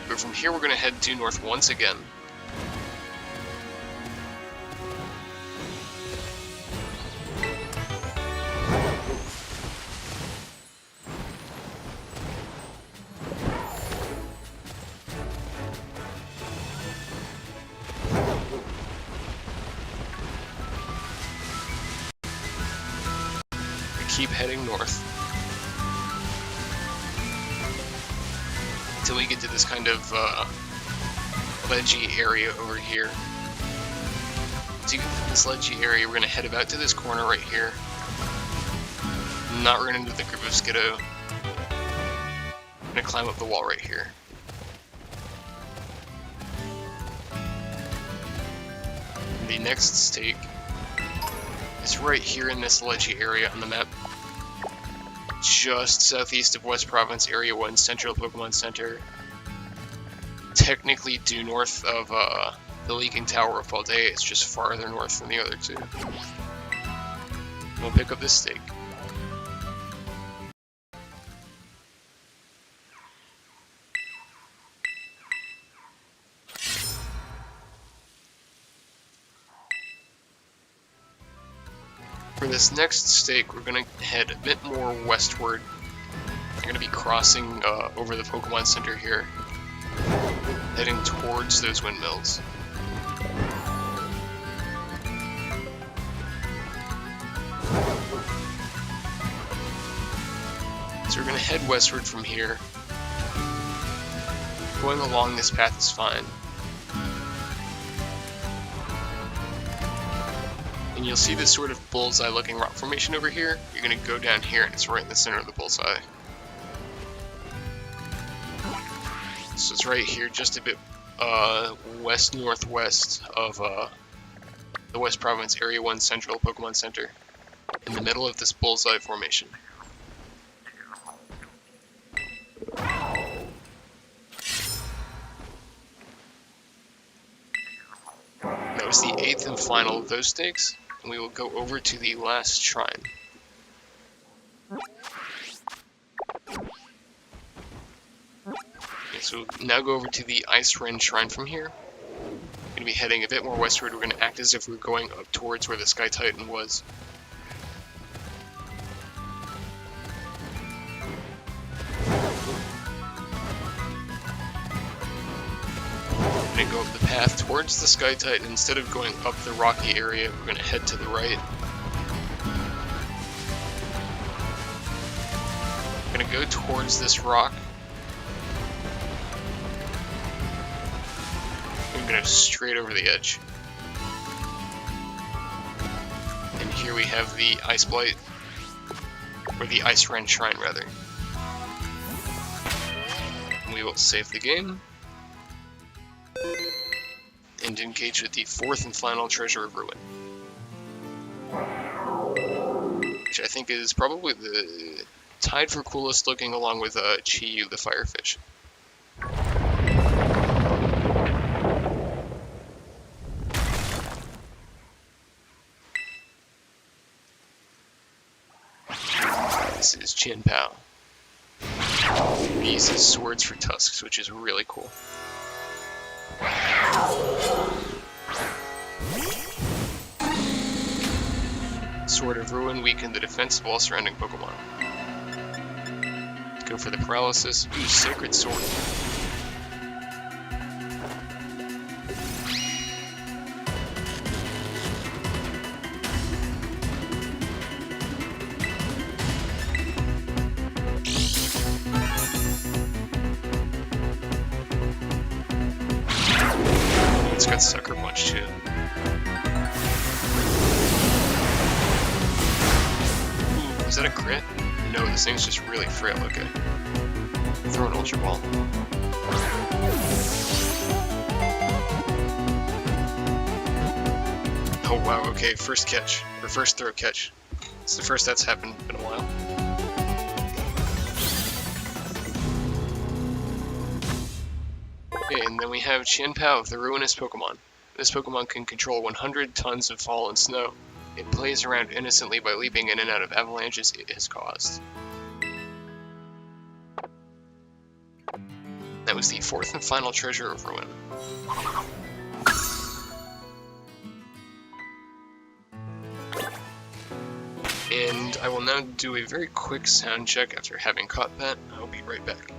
But from here we're going to head due north once again. Keep heading north until we get to this kind of ledgy area over here. To get to this ledgy area, we're going to head about to this corner right here. Not run into the group of Skiddo. I'm going to climb up the wall right here. The next stake is right here in this ledgy area on the map. Just southeast of West Province Area 1 Central Pokemon Center. Technically due north of the Leaking Tower of Paldea. It's just farther north than the other two. We'll pick up this stake. For this next stake, we're going to head a bit more westward. We're going to be crossing over the Pokemon Center here, heading towards those windmills. So we're going to head westward from here. Going along this path is fine. And you'll see this sort of bullseye looking rock formation over here. You're going to go down here and it's right in the center of the bullseye. So it's right here, just a bit west-northwest of the West Province Area 1 Central Pokemon Center, in the middle of this bullseye formation. That was the 8th and final of those stakes. And we will go over to the last shrine. Okay, so we'll now go over to the Ice Wren Shrine from here. going to be heading a bit more westward. We're going to act as if we're going up towards where the Sky Titan was. We're going to go up the path towards the Sky Titan. Instead of going up the rocky area, we're going to head to the right. We're going to go towards this rock. I'm going to straight over the edge. And here we have the Ice Blight, or the Ice Wren Shrine, rather. And we will save the game, and engage with the fourth and final treasure of Ruin. Which I think is probably the tied for coolest looking, along with Chi-Yu the Firefish. This is Chin Pao. He uses swords for tusks, which is really cool. Sword of Ruin weakened the defense of all surrounding Pokemon. Go for the paralysis. Ooh, Sacred Sword. It's got Sucker Punch too. Ooh, is that a crit? No, this thing's just really frail. Okay. Throw an Ultra Ball. Oh wow, okay, first catch. Or first throw catch. It's the first that's happened in a while. Okay, and then we have Chin Pao, the Ruinous Pokemon. This Pokemon can control 100 tons of fallen snow. It plays around innocently by leaping in and out of avalanches it has caused. That was the fourth and final treasure of Ruin. And I will now do a very quick sound check after having caught that. I'll be right back.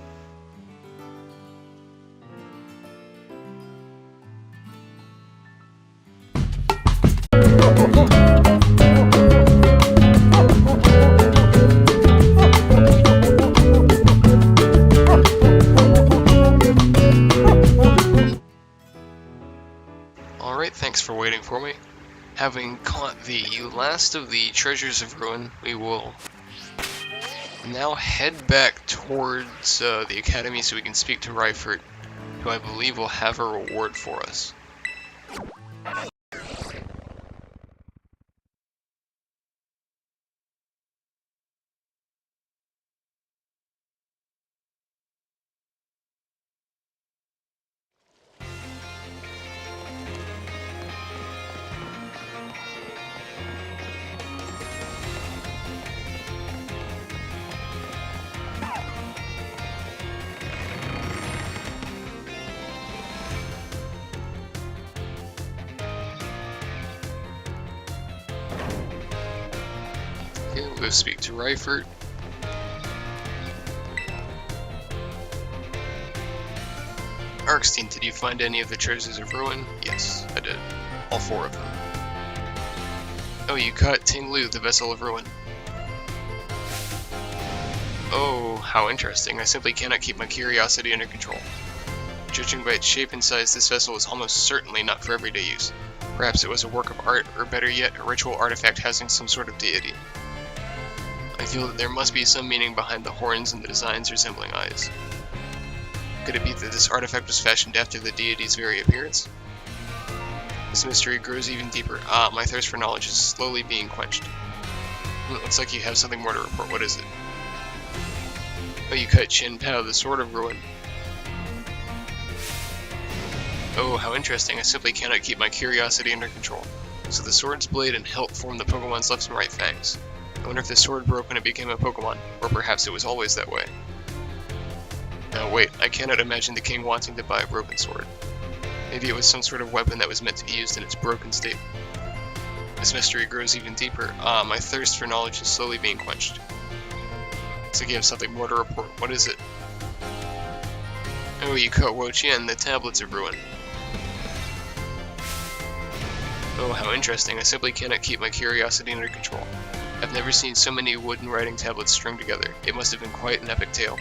Alright, thanks for waiting for me. Having caught the last of the treasures of Ruin, we will now head back towards the academy so we can speak to Ryford, who I believe will have a reward for us. Okay, we'll go speak to Ryford. Arkstein, did you find any of the treasures of Ruin? Yes, I did. All 4 of them. Oh, you caught Tinglu, the Vessel of Ruin. Oh, how interesting. I simply cannot keep my curiosity under control. Judging by its shape and size, this vessel is almost certainly not for everyday use. Perhaps it was a work of art, or better yet, a ritual artifact housing some sort of deity. I feel that there must be some meaning behind the horns and the designs resembling eyes. Could it be that this artifact was fashioned after the deity's very appearance? This mystery grows even deeper. Ah, my thirst for knowledge is slowly being quenched. It looks like you have something more to report. What is it? Oh, you cut Chin Pao, the Sword of Ruin. Oh, how interesting. I simply cannot keep my curiosity under control. So the sword's blade and hilt form the Pokemon's left and right fangs. I wonder if the sword broke when it became a Pokemon, or perhaps it was always that way. Now wait, I cannot imagine the king wanting to buy a broken sword. Maybe it was some sort of weapon that was meant to be used in its broken state. This mystery grows even deeper. My thirst for knowledge is slowly being quenched. Looks like you have something more to report. What is it? Oh, you caught Wo-Chien, the tablets of ruin. Oh, how interesting. I simply cannot keep my curiosity under control. I've never seen so many wooden writing tablets strung together. It must have been quite an epic tale.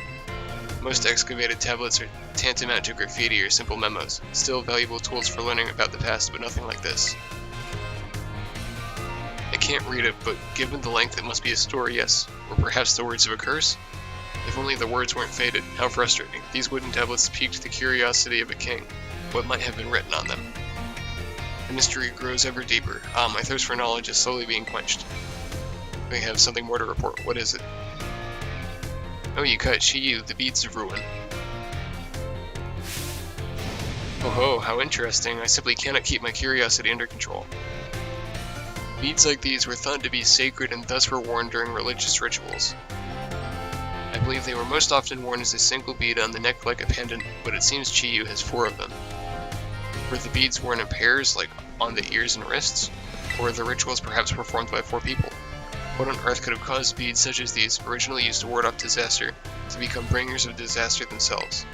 Most excavated tablets are tantamount to graffiti or simple memos, still valuable tools for learning about the past, but nothing like this. I can't read it, but given the length it must be a story, yes. Or perhaps the words of a curse? If only the words weren't faded. How frustrating. These wooden tablets piqued the curiosity of a king. What might have been written on them? The mystery grows ever deeper. My thirst for knowledge is slowly being quenched. I have something more to report. What is it? Oh, you caught Shiyu, the beads of ruin. Oh ho, how interesting. I simply cannot keep my curiosity under control. Beads like these were thought to be sacred and thus were worn during religious rituals. I believe they were most often worn as a single bead on the neck like a pendant, but it seems Shiyu has 4 of them. Were the beads worn in pairs, like on the ears and wrists? Or were the rituals perhaps performed by 4 people? What on earth could have caused beads such as these, originally used to ward off disaster, to become bringers of disaster themselves?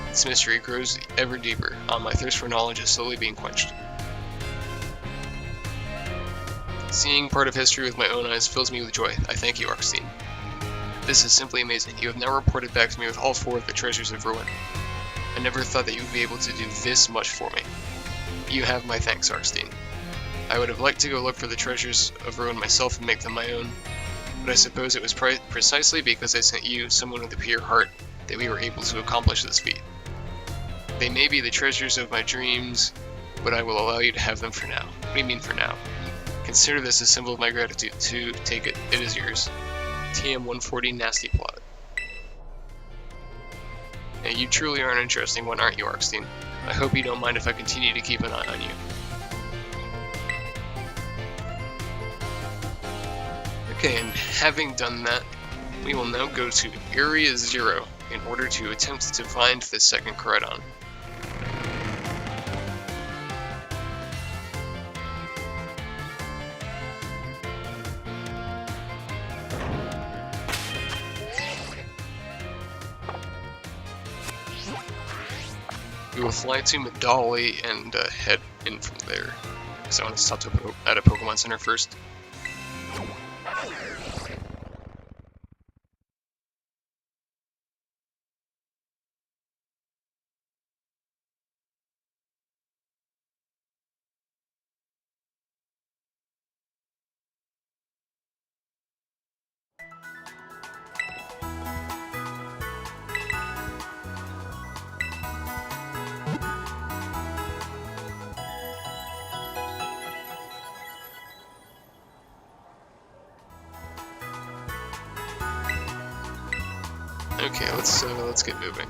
This mystery grows ever deeper. My thirst for knowledge is slowly being quenched. Seeing part of history with my own eyes fills me with joy. I thank you, Arkstein. This is simply amazing. You have now reported back to me with all 4 of the treasures of ruin. I never thought that you would be able to do this much for me. You have my thanks, Arkstein. I would have liked to go look for the treasures of ruin myself and make them my own, but I suppose it was precisely because I sent you, someone with a pure heart, that we were able to accomplish this feat. They may be the treasures of my dreams, but I will allow you to have them for now. What do you mean for now? Consider this a symbol of my gratitude. Take it. It is yours. TM-140 Nasty Plot. Now, you truly are an interesting one, aren't you, Arkstein? I hope you don't mind if I continue to keep an eye on you. Okay, and having done that, we will now go to Area 0 in order to attempt to find the second Koraidon. We will fly to Medali and head in from there. So I want to stop at a Pokemon Center first. Okay, let's get moving.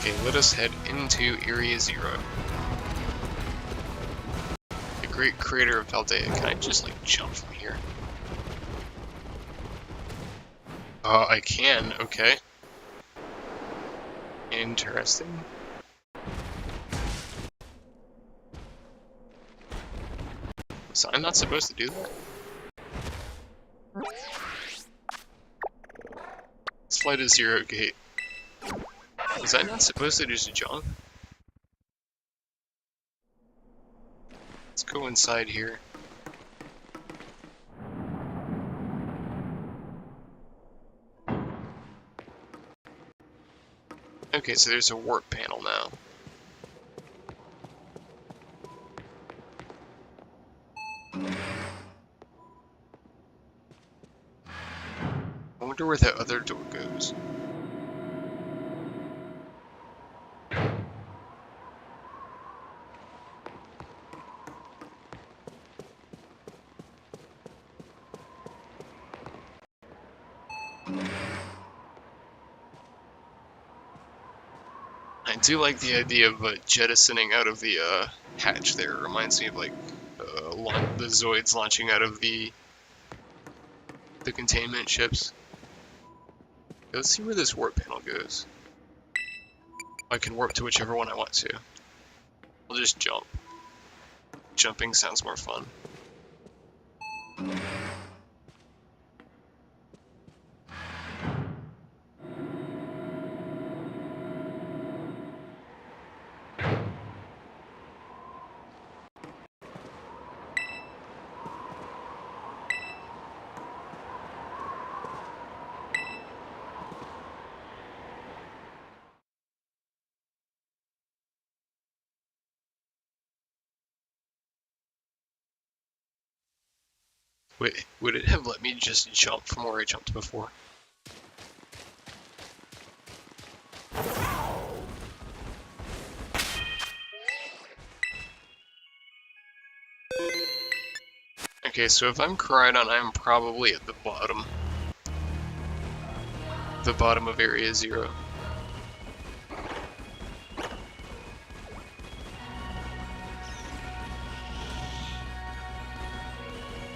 Okay, let us head into Area 0. The Great Crater of Paldea. Can I just, like, jump from here? I can, okay. Interesting. So I'm not supposed to do that? Let's fly to 0 gate. Was I not supposed to just jump? Let's go inside here. Okay, so there's a warp panel now. I wonder where that other door goes. do like the idea of jettisoning out of the hatch there. It reminds me of like the Zoids launching out of the containment ships. Let's see where this warp panel goes. I can warp to whichever one I want to. I'll just jump. Jumping sounds more fun. Wait, would it have let me just jump from where I jumped before? Okay, so if I'm Koraidon, I'm probably at the bottom. The bottom of Area 0.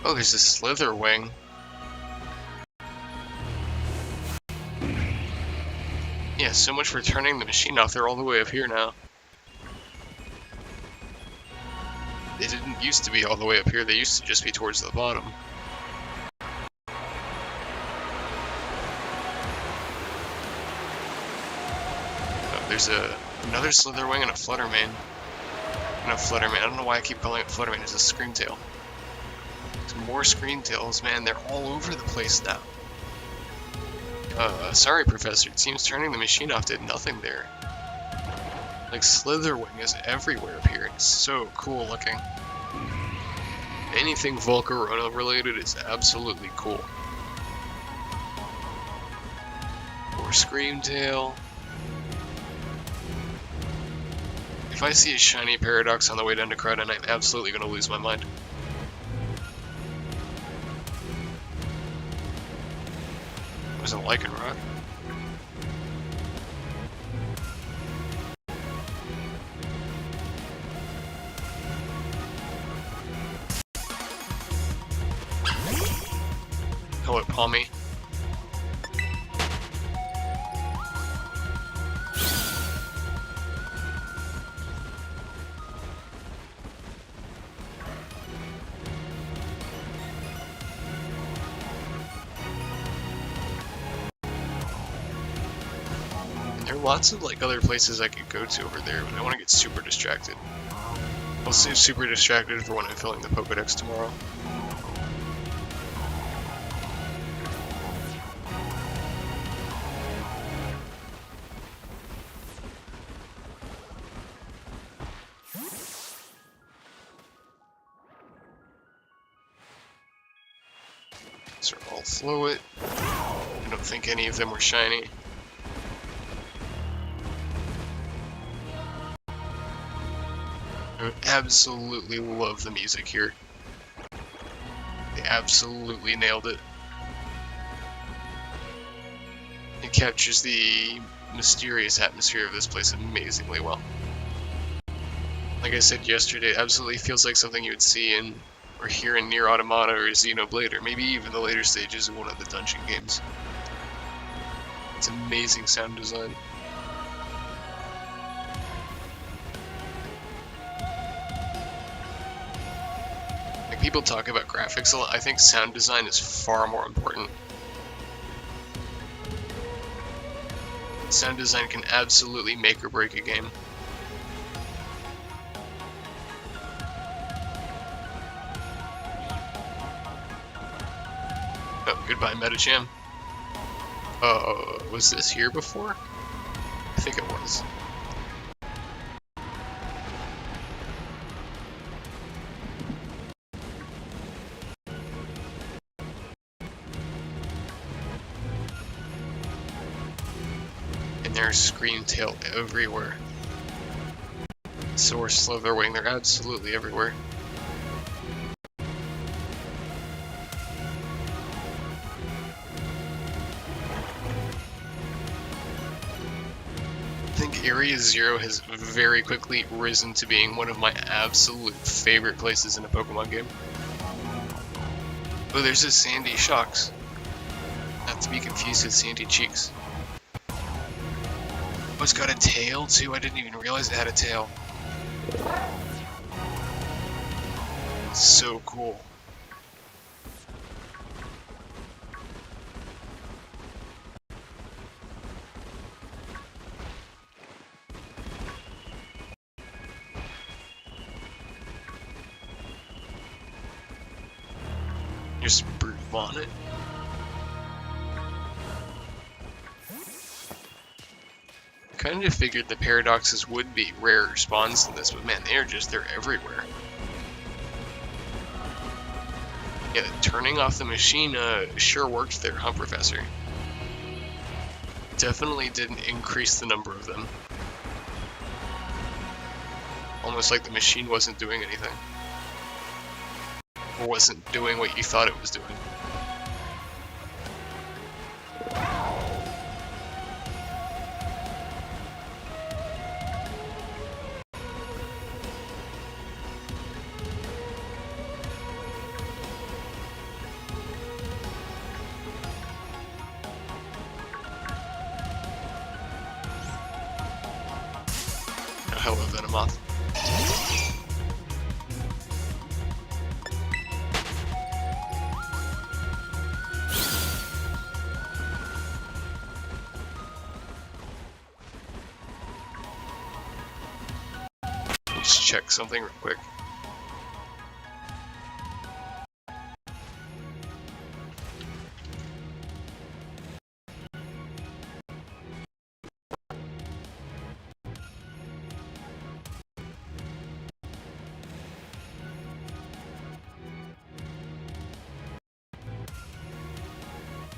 Oh, there's a slither wing. Yeah, so much for turning the machine off. They're all the way up here now. They didn't used to be all the way up here. They used to just be towards the bottom. Oh, there's another slither wing and a fluttermane. And a fluttermane. I don't know why I keep calling it fluttermane. It's a screamtail. More screamtails, man, they're all over the place now. Sorry, Professor, it seems turning the machine off did nothing there. Like, Slitherwing is everywhere up here. It's so cool looking. Anything Volcarona related is absolutely cool. Or Screamtail. If I see a shiny Paradox on the way down to Koraidon, I'm absolutely going to lose my mind. Was it Lycanroc? Hello, Palmy. There are lots of like other places I could go to over there, but I want to get super distracted. I'll save super distracted for when I'm filling the Pokedex tomorrow. These are all Float. I don't think any of them were shiny. I absolutely love the music here. They absolutely nailed it. It captures the mysterious atmosphere of this place amazingly well. Like I said yesterday, it absolutely feels like something you would see in or hear in Nier Automata or Xenoblade, or maybe even the later stages of one of the dungeon games. It's amazing sound design. People talk about graphics a lot. I think sound design is far more important. Sound design can absolutely make or break a game. Oh, goodbye, Metacham. Was this here before? I think it was. There's Screamtail everywhere. So are Slitherwing, they're absolutely everywhere. I think Area 0 has very quickly risen to being one of my absolute favorite places in a Pokemon game. Oh, there's a Sandy Shocks. Not to be confused with Sandy Cheeks. Oh, it's got a tail too. I didn't even realize it had a tail. So cool. Just breathe on it. Kind of figured the paradoxes would be rarer spawns than this, but man, they're everywhere. Yeah, turning off the machine sure worked there, huh, Professor? Definitely didn't increase the number of them. Almost like the machine wasn't doing anything. Or wasn't doing what you thought it was doing. Oh, hello, Venomoth. Just check something real quick.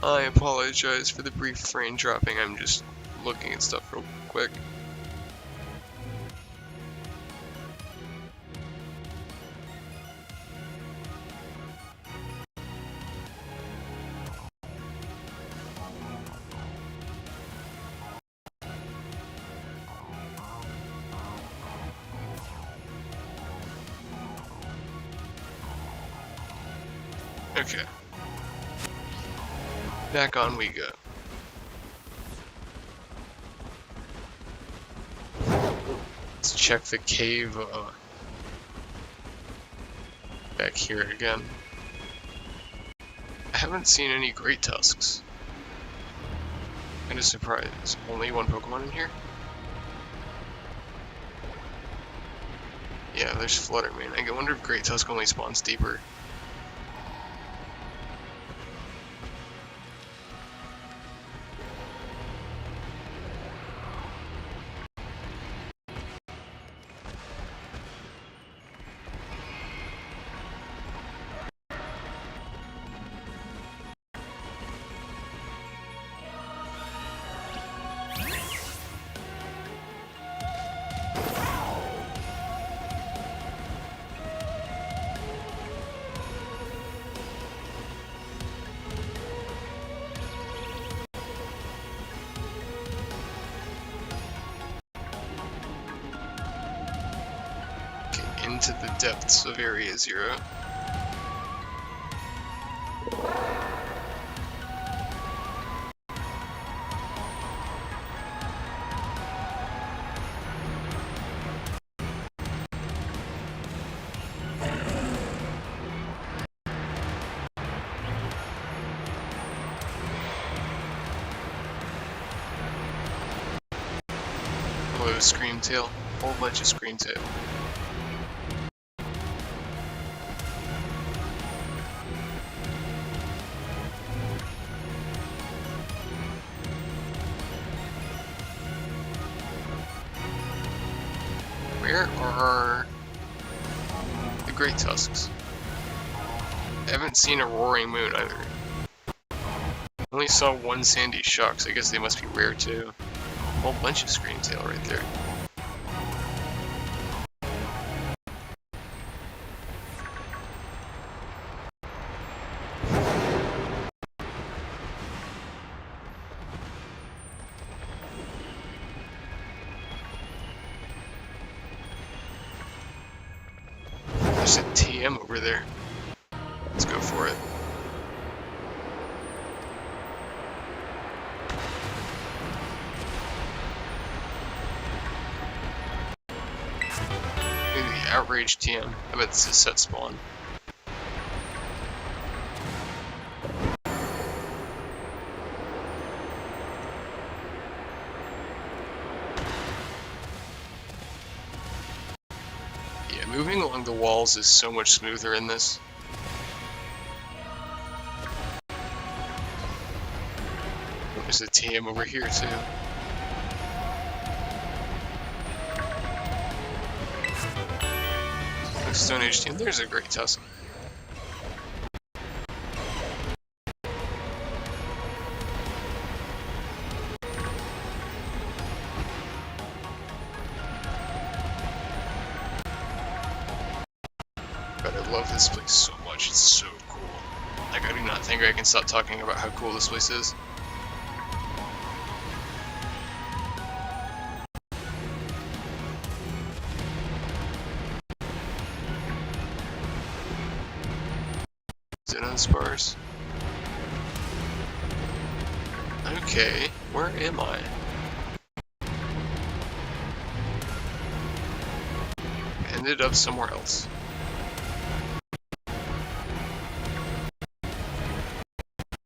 I apologize for the brief frame dropping. I'm just looking at stuff real quick. Okay. Back on we go. Let's check the cave back here again. I haven't seen any Great Tusks. Kinda surprised. Only one Pokemon in here? Yeah, there's Fluttermane. I wonder if Great Tusk only spawns deeper. Into the depths of Area 0. Hello, Screamtail. Whole bunch of Screamtail. Where are the Great Tusks? I haven't seen a Roaring Moon either. I only saw one Sandy Shocks. I guess they must be rare too. A whole bunch of Screamtail right there. there's a TM over there. Let's go for it. Maybe the Outrage TM. I bet this is set spawn. Yeah, moving along the walls is so much smoother in this. There's a TM over here too. The Stone Age TM, there's a great tusk. But I love this place so much, it's so cool. Like, I do not think I can stop talking about how cool this place is. Xenon spars. Okay, where am I? Ended up somewhere else.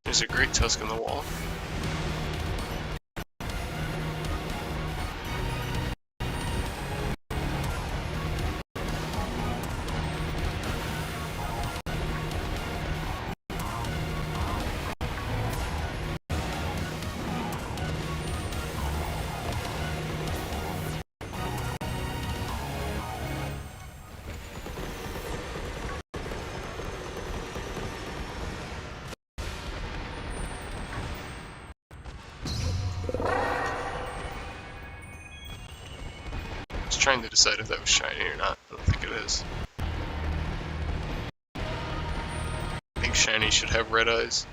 There's a great tusk on the wall. Trying to decide if that was shiny or not. I don't think it is. I think shiny should have red eyes.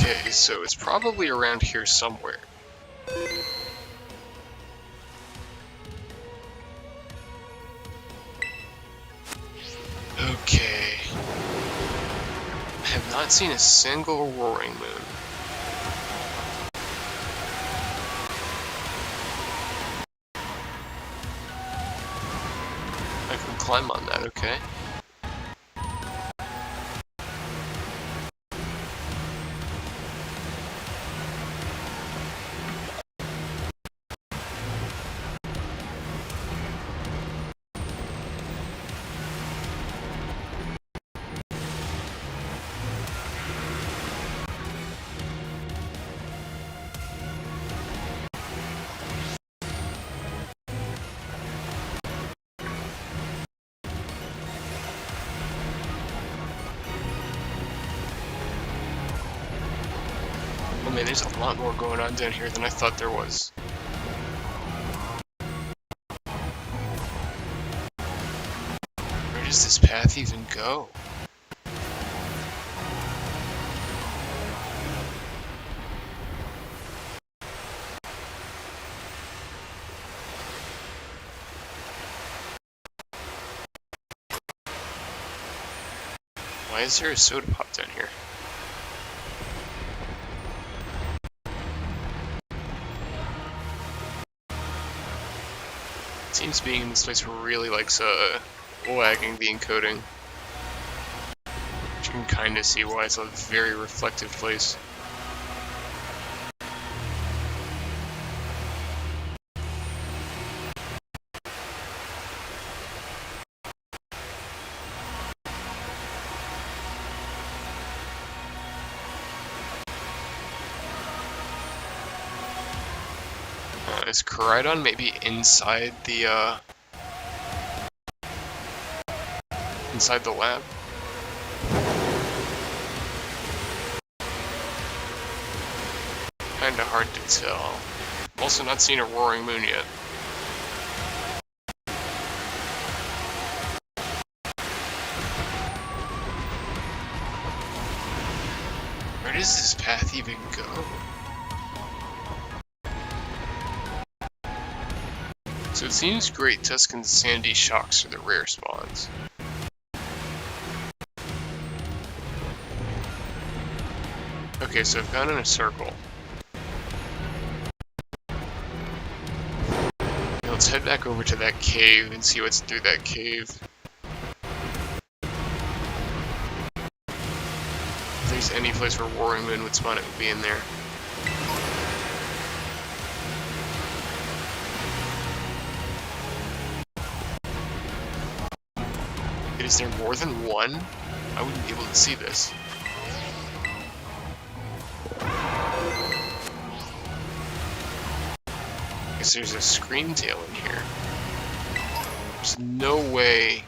Okay, so it's probably around here somewhere. Okay. I have not seen a single roaring moon. I can climb on that, okay. Oh man, there's a lot more going on down here than I thought there was. Where does this path even go? Why is there a soda pop down here? Seems being in this place really likes lagging the encoding. Which you can kind of see why it's a very reflective place. Is Koraidon maybe inside the inside the lab. Kinda hard to tell. I'm also not seeing a roaring moon yet. Where does this path even go? So it seems Great Tuscan sandy shocks are the rare spawns. Okay, so I've gone in a circle. Now let's head back over to that cave and see what's through that cave. If there's any place where Roaring Moon would spawn, it would be in there. Is there more than one? I wouldn't be able to see this. Guess there's a screamtail in here. There's no way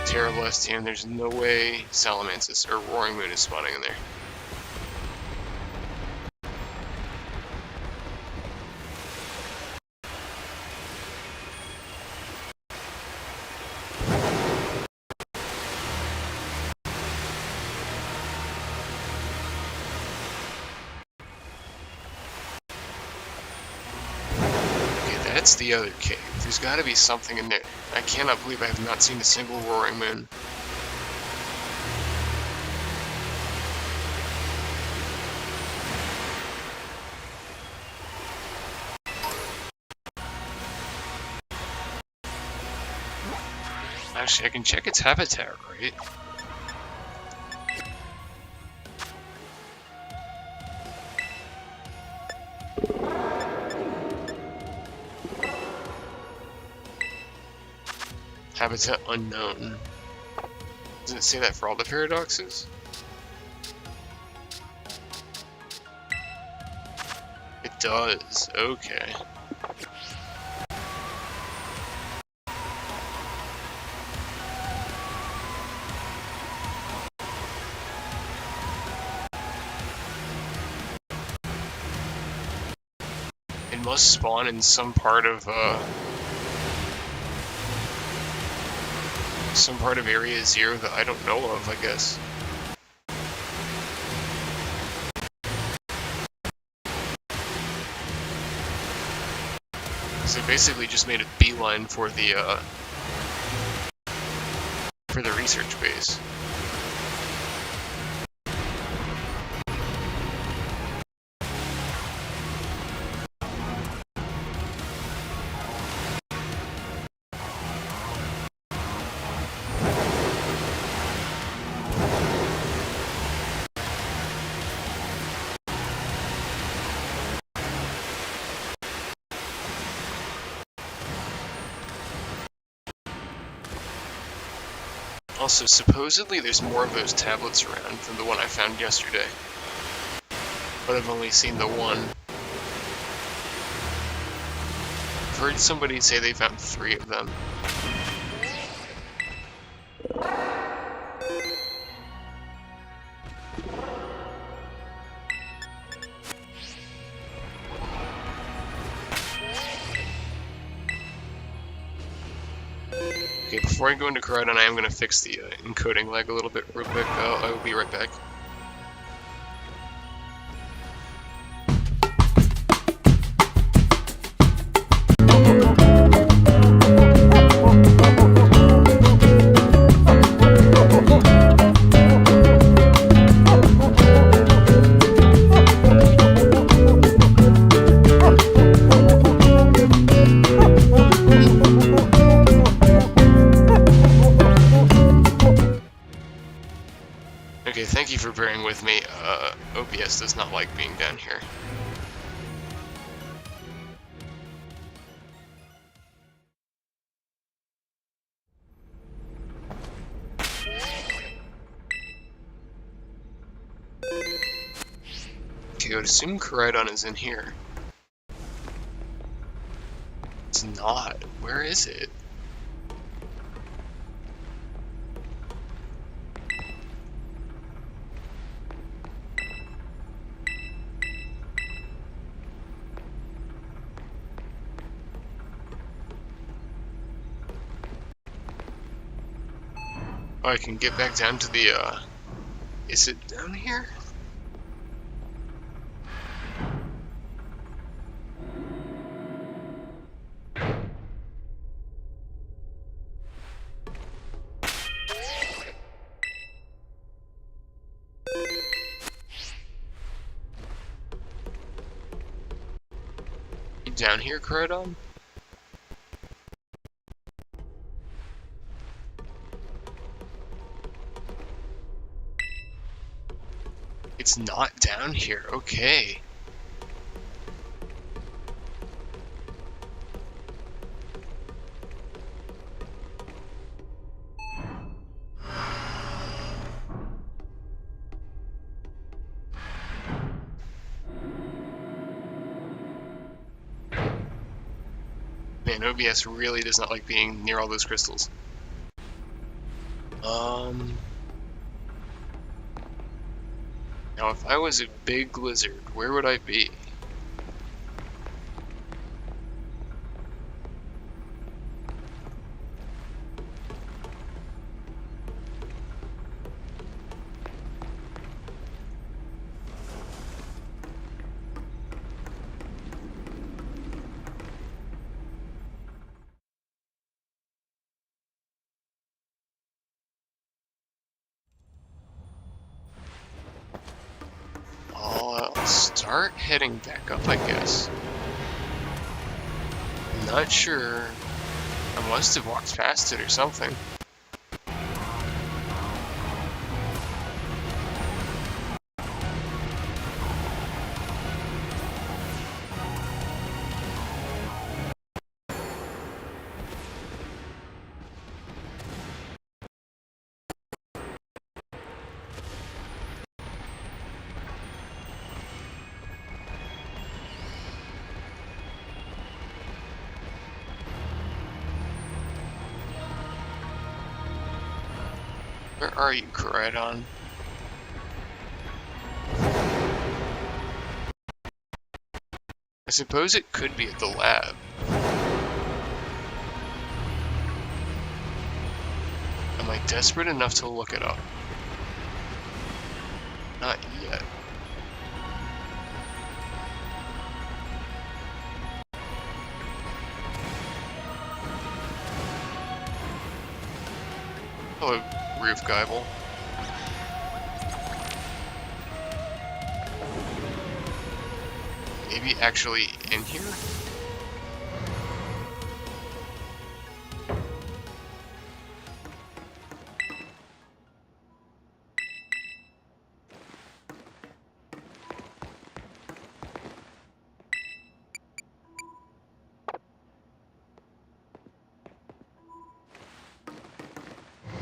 Terra Celestium, there's no way Salamancis or Roaring Moon is spawning in there. That's the other cave. There's gotta be something in there. I cannot believe I have not seen a single Roaring Moon. Actually, I can check its habitat, right? Habitat unknown. Doesn't it say that for all the paradoxes? It does, okay. It must spawn in some part of Area Zero that I don't know of, I guess. So they basically just made a beeline for the research base. Also, supposedly there's more of those tablets around than the one I found yesterday. But I've only seen the one. I've heard somebody say they found 3 of them. Okay, before I go into Koraidon, I am going to fix the encoding lag a little bit real quick. I will be right back. Okay, thank you for bearing with me. OBS does not like being down here. Okay, I would assume Koraidon is in here. It's not. Where is it? Oh, I can get back down to the, is it down here? You down here, Koraidon? It's not down here, okay. Man, OBS really does not like being near all those crystals. Now if I was a big lizard, where would I be? I'll start heading back up, I guess. I'm not sure. I must have walked past it or something. Where are you, Koraidon? I suppose it could be at the lab. Am I desperate enough to look it up? Not yet. Hello, Roof Guyble. Maybe actually in here?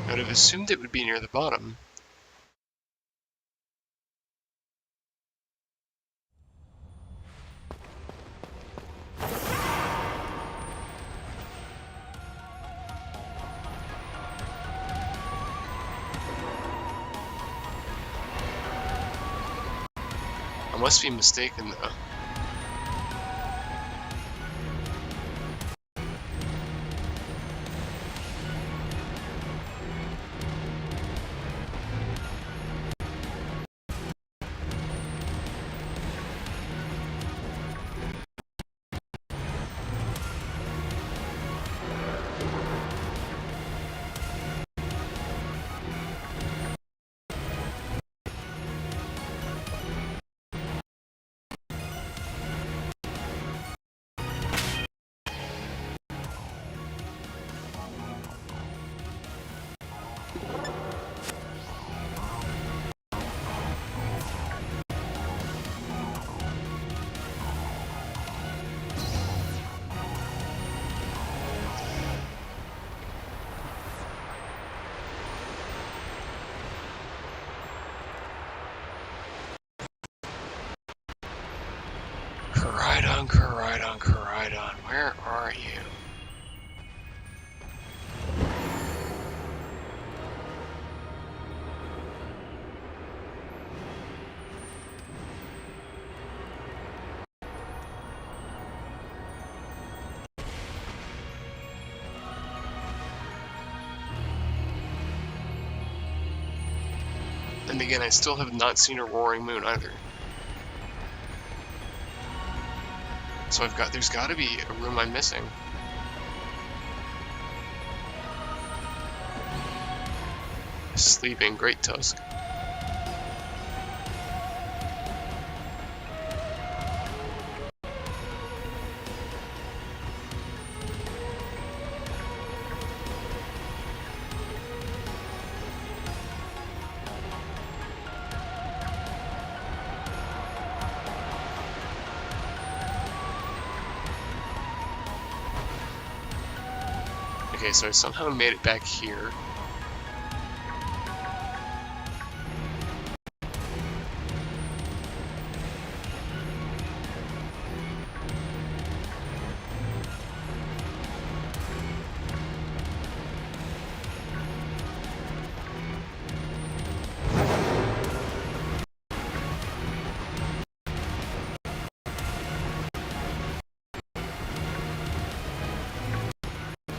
I would have assumed it would be near the bottom. I must be mistaken though. Koraidon, Koraidon, Koraidon, where are you? And again, I still have not seen a roaring moon either. So there's gotta be a room I'm missing. Sleeping Great Tusk. Okay, so I somehow made it back here.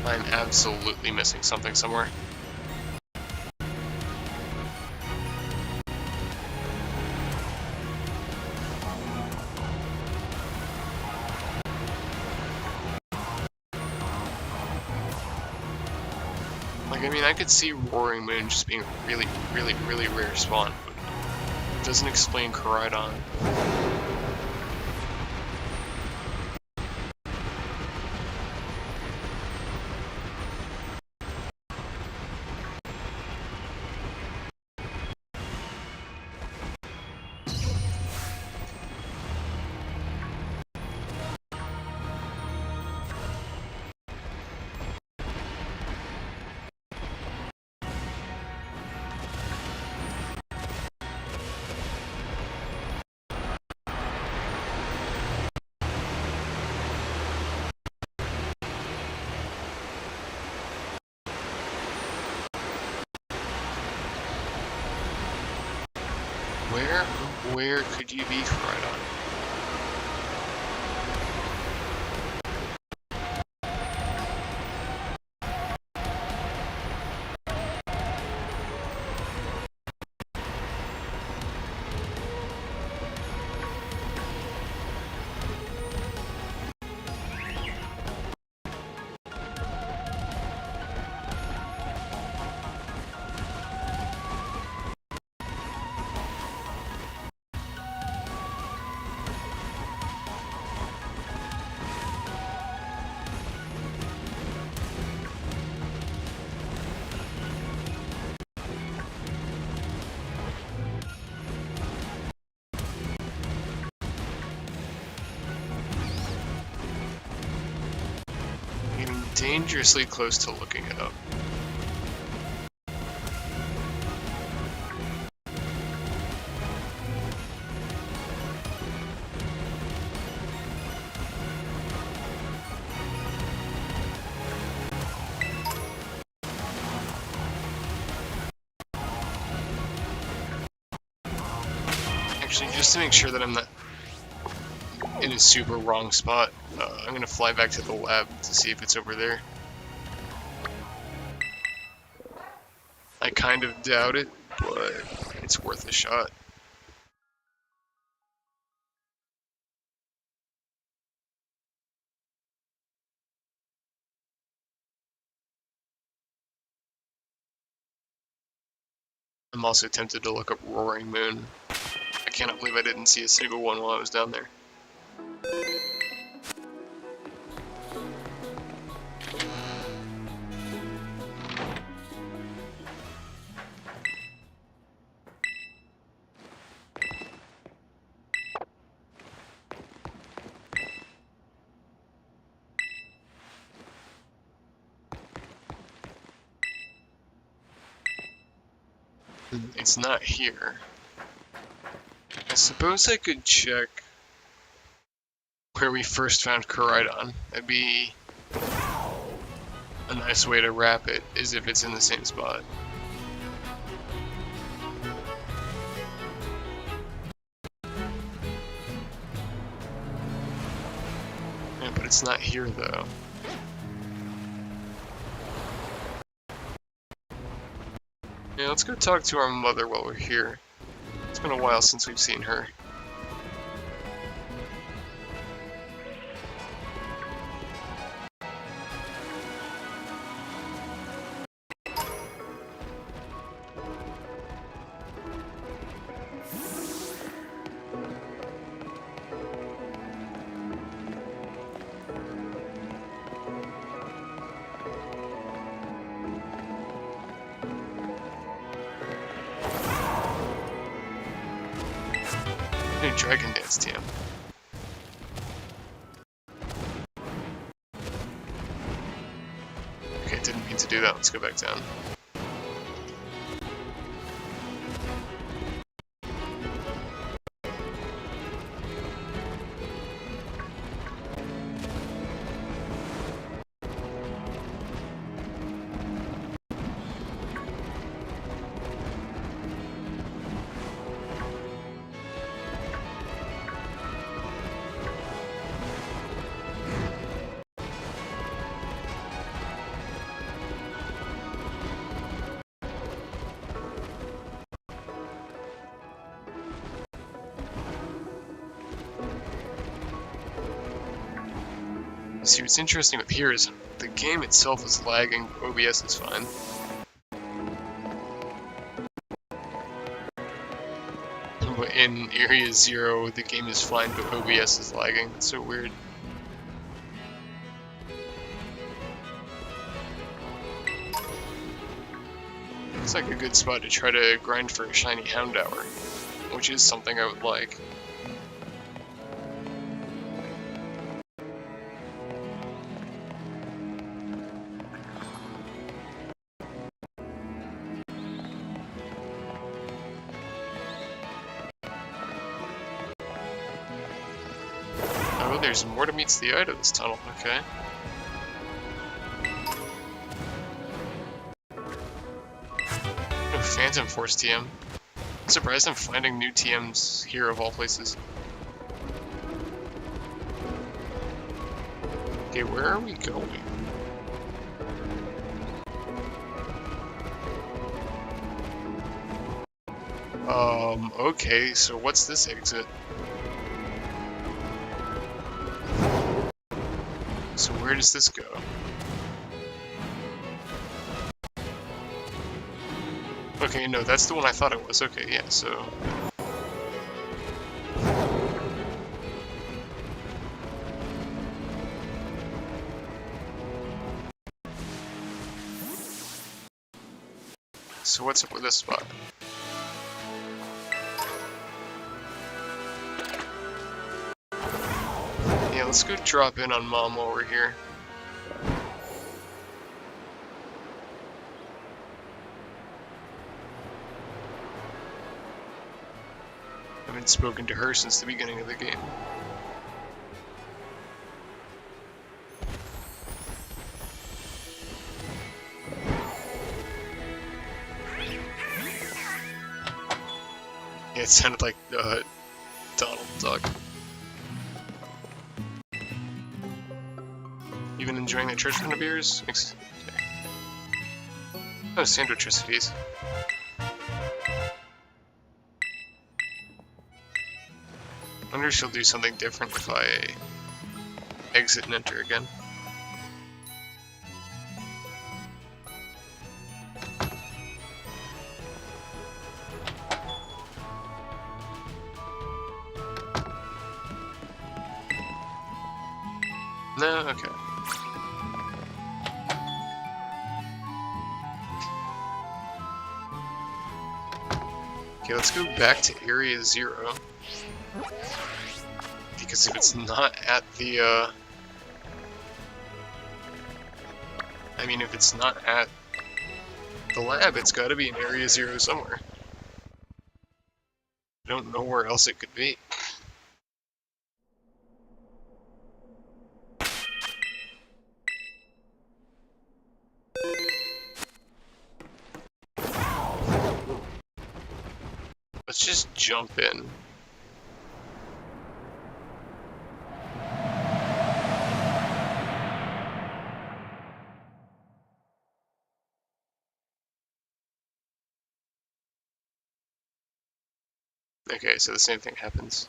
I'm absolutely missing something somewhere. Like, I mean, I could see Roaring Moon just being a really, really, really rare spawn, but it doesn't explain Koraidon. Where could you be, Koraidon? Getting dangerously close to looking it up. Actually, just to make sure that I'm not in a super wrong spot, I'm gonna fly back to the lab to see if it's over there. I kind of doubt it, but it's worth a shot. I'm also tempted to look up Roaring Moon. I cannot believe I didn't see a single one while I was down there. It's not here. I suppose I could check where we first found Koraidon. That'd be a nice way to wrap it, is if it's in the same spot. Yeah, but it's not here though. Yeah, let's go talk to our mother while we're here. been a while since we've seen her. New Dragon Dance TM. Okay, didn't mean to do that. Let's go back down. See, what's interesting with here is the game itself is lagging, OBS is fine. But in Area 0, the game is fine, but OBS is lagging. It's so weird. It's like a good spot to try to grind for a shiny Hound Hour, which is something I would like. Oh, there's more to meets the eye to this tunnel, okay. Oh, Phantom Force TM. I'm surprised I'm finding new TMs here of all places. Okay, where are we going? Okay, so what's this exit? So where does this go? Okay, no, that's the one I thought it was. Okay, yeah, so... So what's up with this spot? Yeah, let's go drop in on Mom while we're here. I haven't spoken to her since the beginning of the game. Yeah, it sounded like Donald Duck. You been enjoying the treasure hunt of yours? Okay. Oh, sandwich recipes. I wonder if she'll do something different if I exit and enter again. No, okay. Okay, let's go back to Area 0. Because if it's not at the, I mean, if it's not at the lab, it's gotta be in Area 0 somewhere. I don't know where else it could be. Let's just jump in. Okay, so the same thing happens.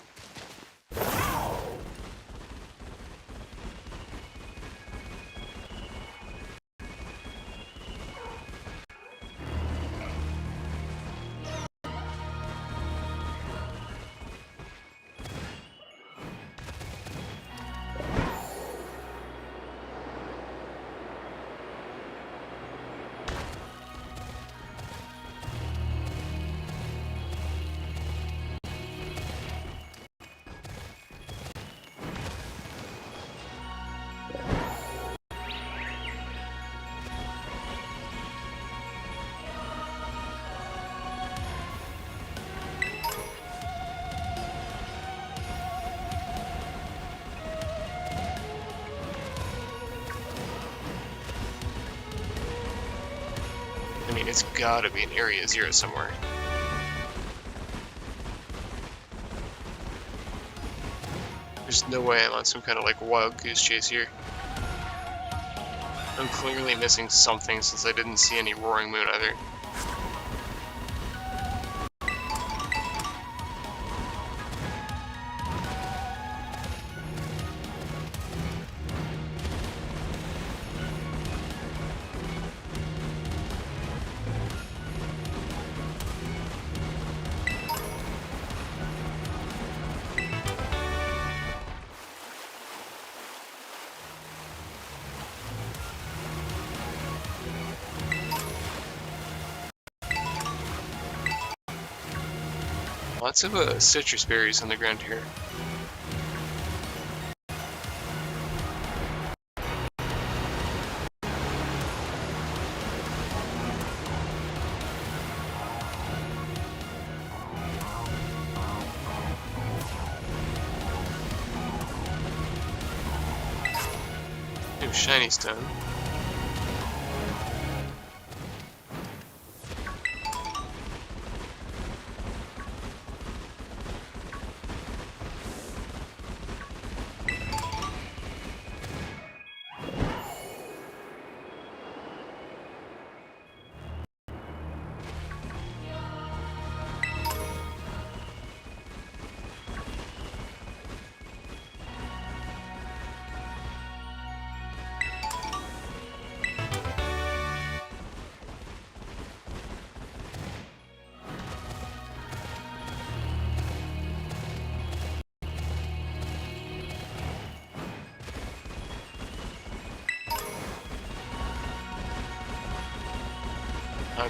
I mean, it's gotta be in Area 0 somewhere. There's no way I'm on some kind of like wild goose chase here. I'm clearly missing something since I didn't see any Roaring Moon either. Lots of citrus berries on the ground here. New shiny stone.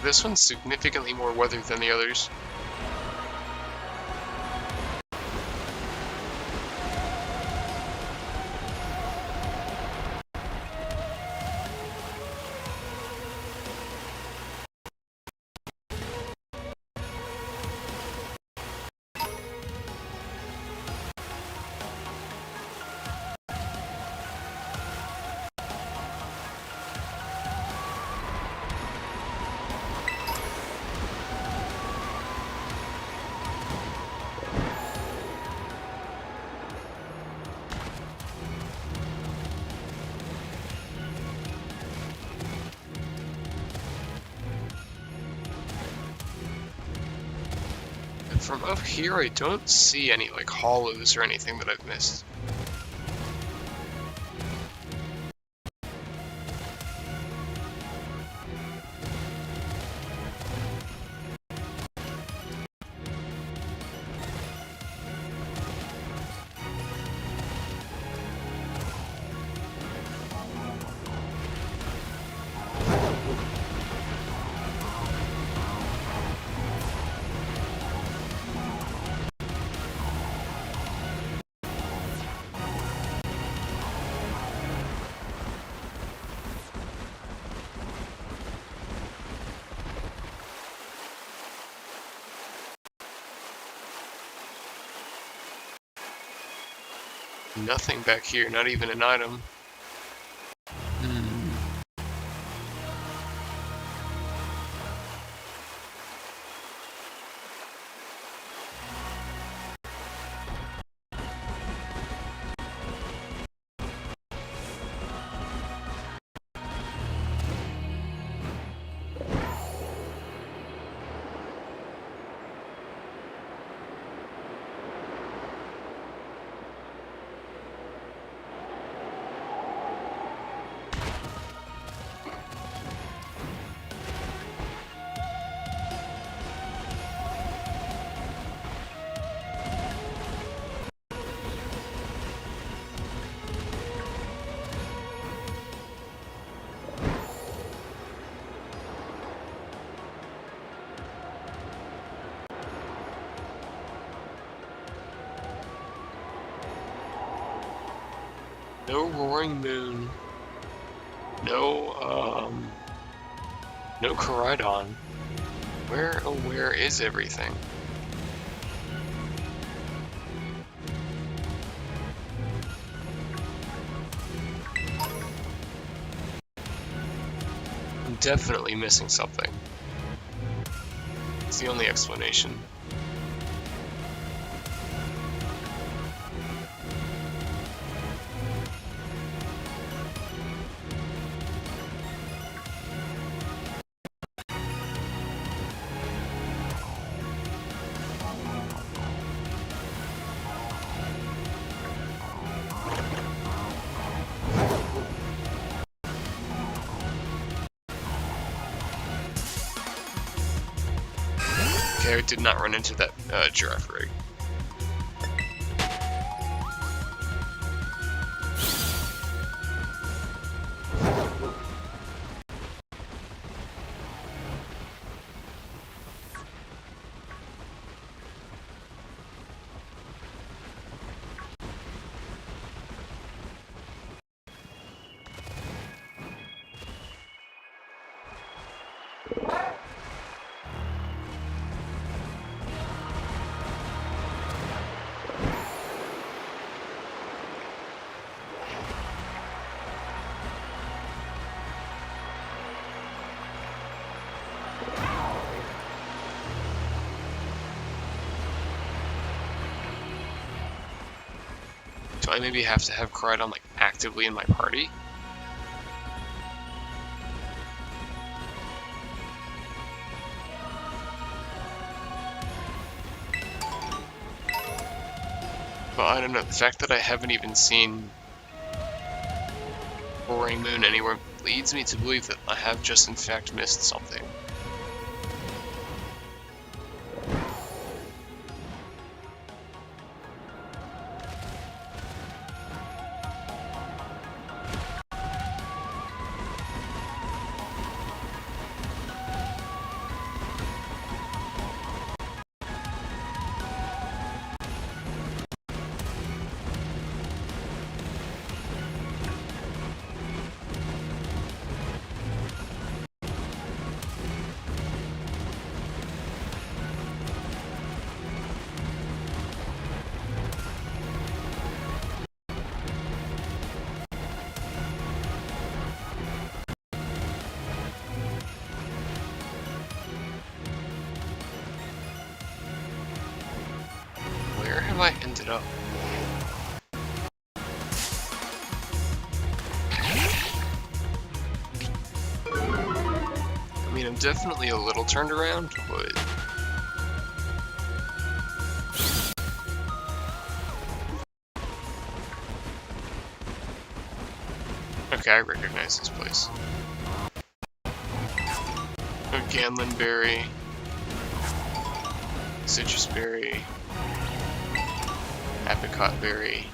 This one's significantly more weathered than the others. From up here, I don't see any like hollows or anything that I've missed. Nothing back here, not even an item. No Roaring Moon. No, no Koraidon. Where, oh, where is everything? I'm definitely missing something. It's the only explanation. Okay, I did not run into that giraffe rig. Do I maybe have to have Koraidon like actively in my party? Well, I don't know. The fact that I haven't even seen Roaring Moon anywhere leads me to believe that I have just in fact missed something. Where have I ended up? I mean, I'm definitely a little turned around, but... Okay, I recognize this place. A Ganlin berry, citrus berry, apricot berry.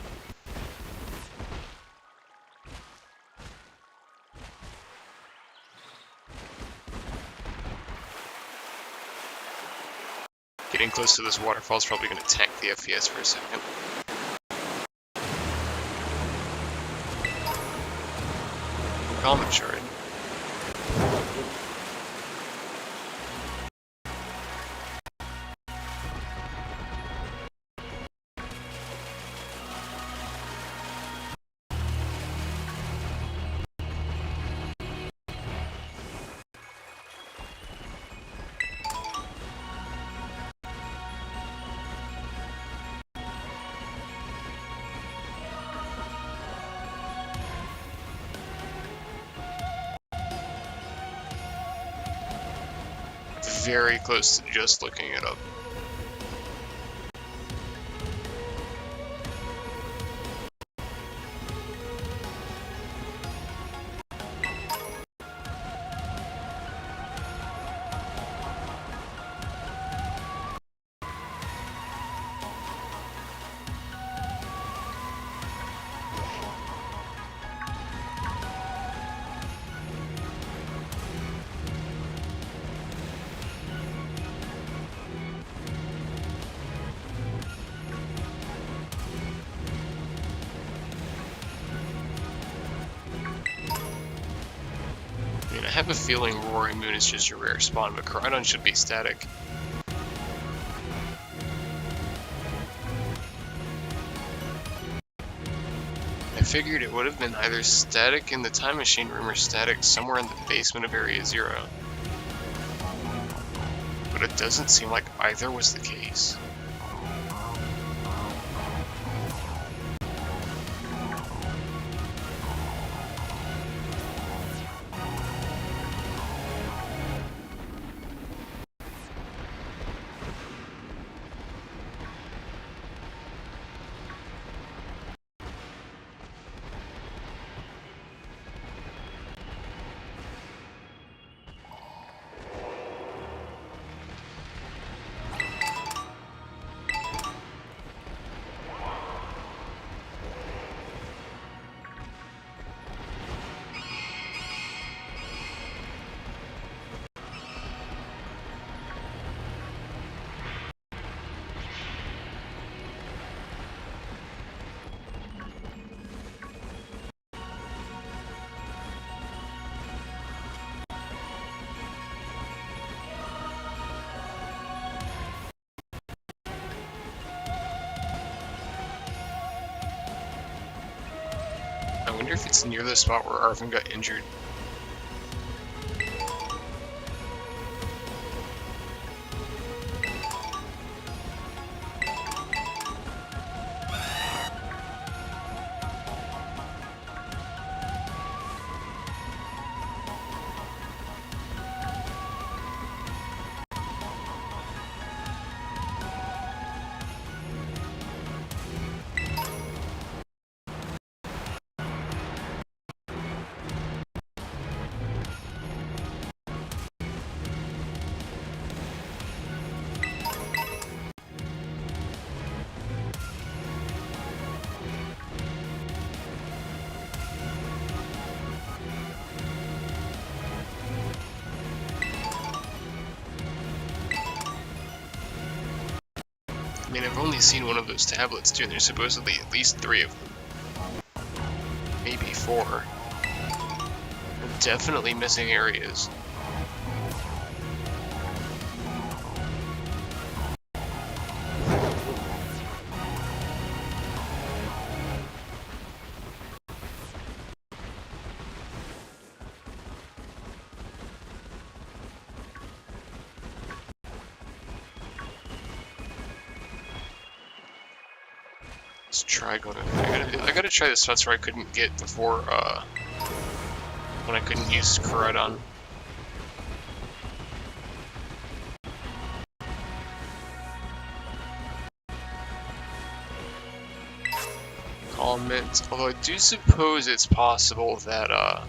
Getting close to this waterfall is probably going to tank the FPS for a second. Comet shard. Very close to just looking it up. have a feeling Roaring Moon is just a rare spawn, but Koraidon should be static. I figured it would have been either static in the time machine room or static somewhere in the basement of Area 0. But it doesn't seem like either was the case. I wonder if it's near the spot where Arvin got injured. I mean, I've only seen one of those tablets too, and there's supposedly at least 3 of them. Maybe 4. We're definitely missing areas. Let's try going. I gotta try the spots where I couldn't get before, when I couldn't use Koraidon. Comment. Although I do suppose it's possible that,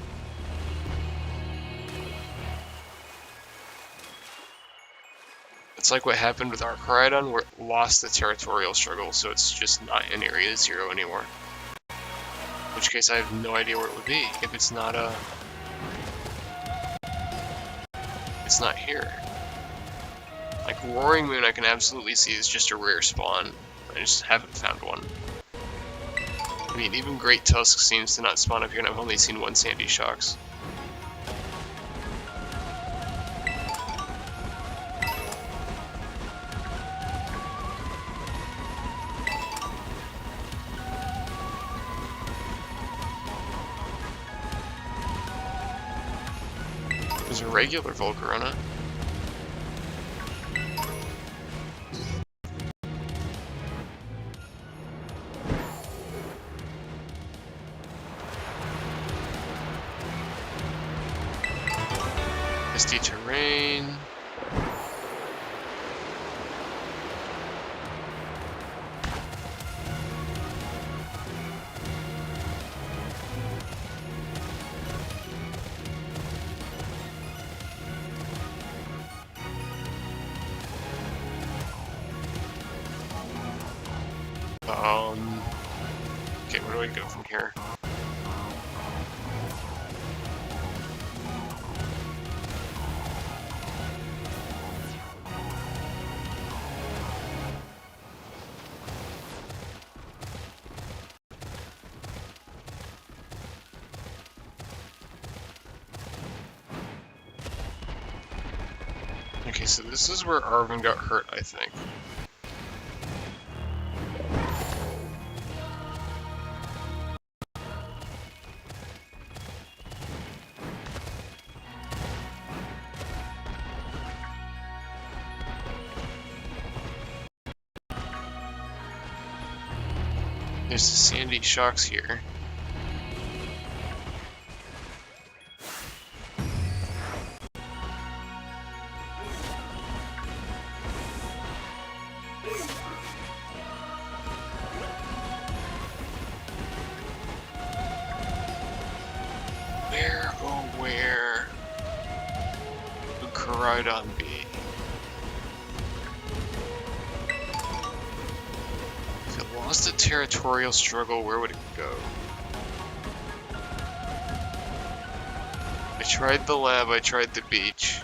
it's like what happened with our Koraidon, where it lost the territorial struggle, so it's just not in Area 0 anymore. In which case I have no idea where it would be, if it's not, it's not here. Like, Roaring Moon I can absolutely see is just a rare spawn. I just haven't found one. I mean, even Great Tusk seems to not spawn up here, and I've only seen 1 Sandy Shocks. There's a regular Volcarona. Misty terrain. Okay, where do I go from here? Okay, so this is where Arvin got hurt, I think. There's the sandy shocks here. Where, oh where would Koraidon be? If it lost a territorial struggle, where would it go? I tried the lab, I tried the beach.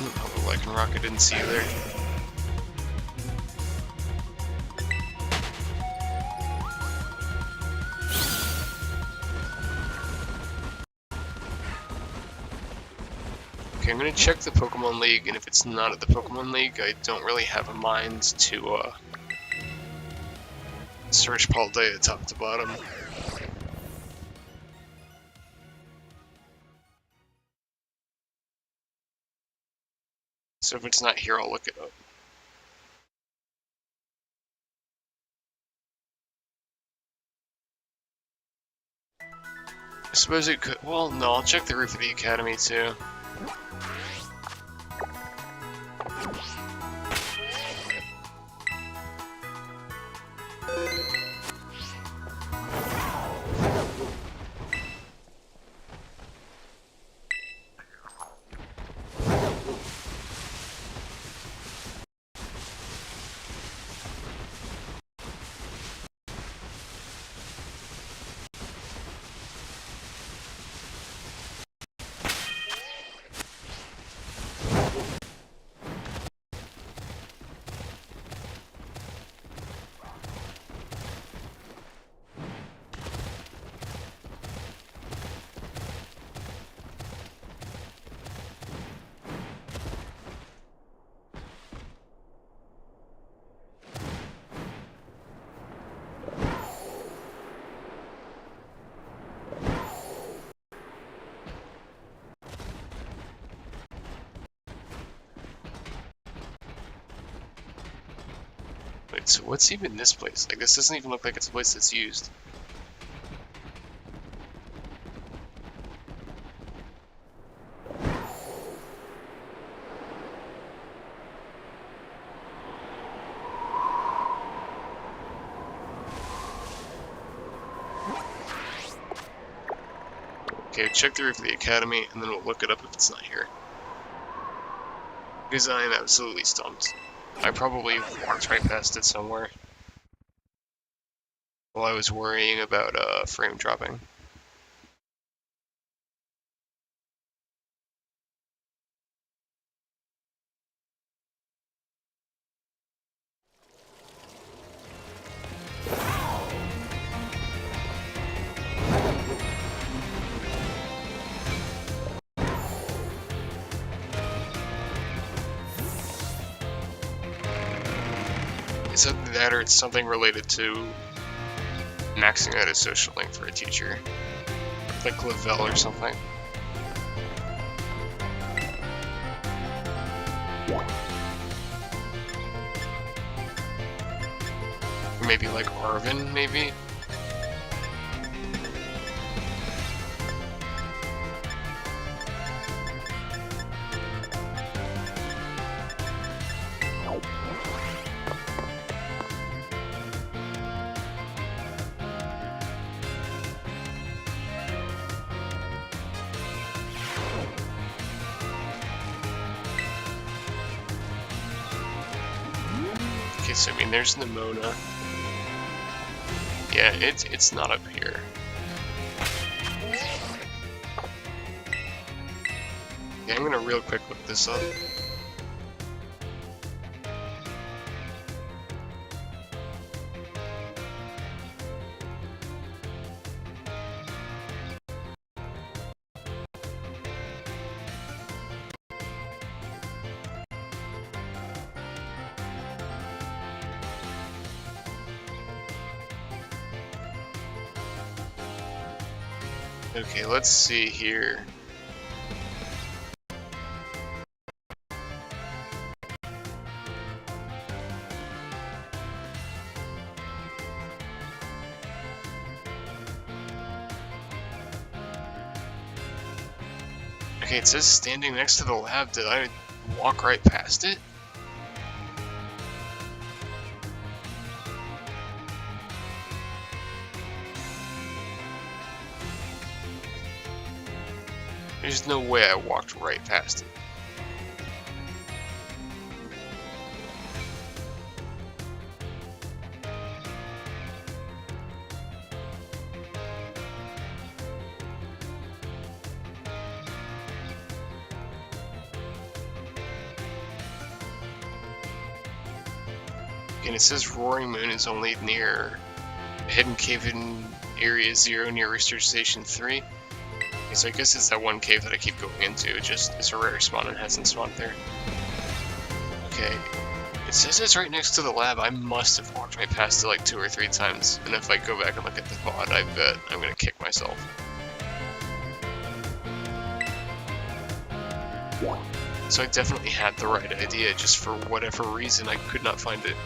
Oh, like Rock, I didn't see you there. Okay, I'm gonna check the Pokemon League, and if it's not at the Pokemon League, I don't really have a mind to search Paldea top to bottom. So if it's not here, I'll look it up. I suppose it could. Well, no, I'll check the roof of the academy too. Wait, so what's even this place? Like, this doesn't even look like it's a place that's used. Okay, check the roof of the academy, and then we'll look it up if it's not here. Because I am absolutely stumped. I probably walked right past it somewhere while I was worrying about frame dropping. It's either that or it's something related to maxing out a social link for a teacher. Like Lavelle or something. Or maybe like Arvin, maybe? Okay, so I mean, there's Nimona. Yeah, it's not up here. Yeah, I'm gonna real quick look this up. Okay, let's see here. Okay, it says standing next to the lab. Did I walk right past it? There's no way I walked right past it. And it says Roaring Moon is only near Hidden Cave in Area 0 near Research Station 3. Okay, so I guess it's that one cave that I keep going into. It's a rare spawn and hasn't spawned there. Okay, it says it's right next to the lab. I must have walked right past it like 2 or 3 times. And if I go back and look at the VOD, I bet I'm gonna kick myself. So I definitely had the right idea, just for whatever reason I could not find it.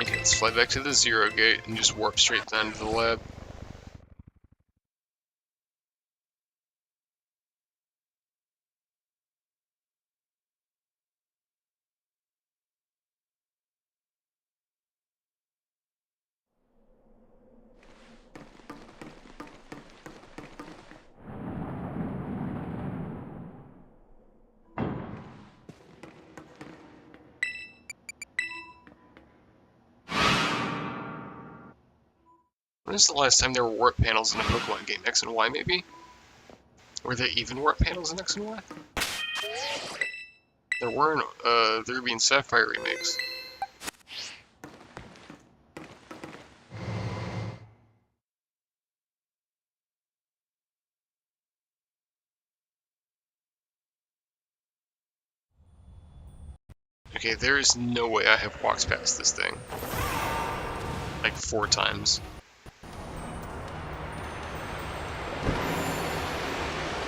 Okay, let's fly back to the 0 gate and just warp straight down to the lab. When was the last time there were warp panels in a Pokemon game? X and Y, maybe? Were there even warp panels in X and Y? There were in the Ruby and Sapphire remakes. Okay, there is no way I have walked past this thing. Like 4 times.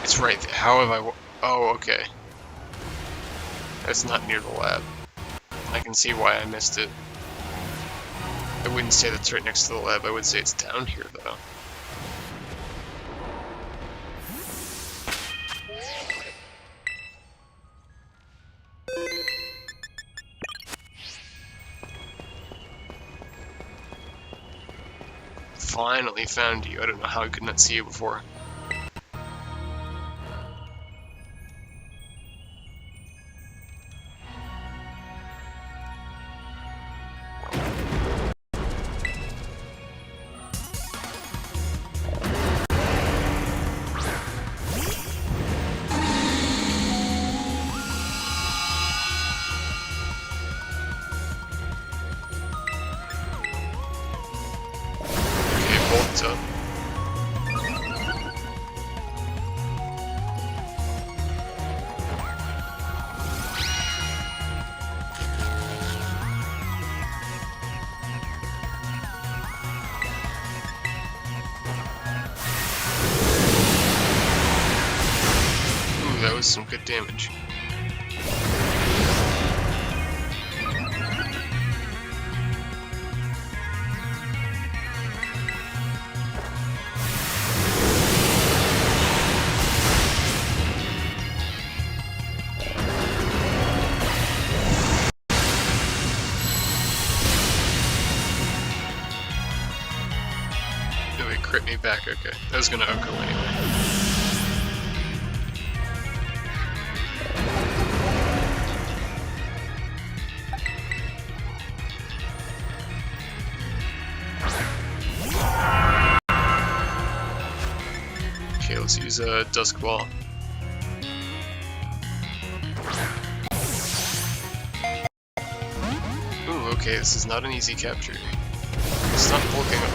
It's right there. How have I oh, okay. That's not near the lab. I can see why I missed it. I wouldn't say that's right next to the lab. I would say it's down here, though. Finally found you. I don't know how I could not see you before. Up. Ooh, that was some good damage. Oh, it crit me back, okay. That was gonna Oko anyway. Okay, let's use a Dusk Ball. Ooh, okay, this is not an easy capture. It's not bulking up.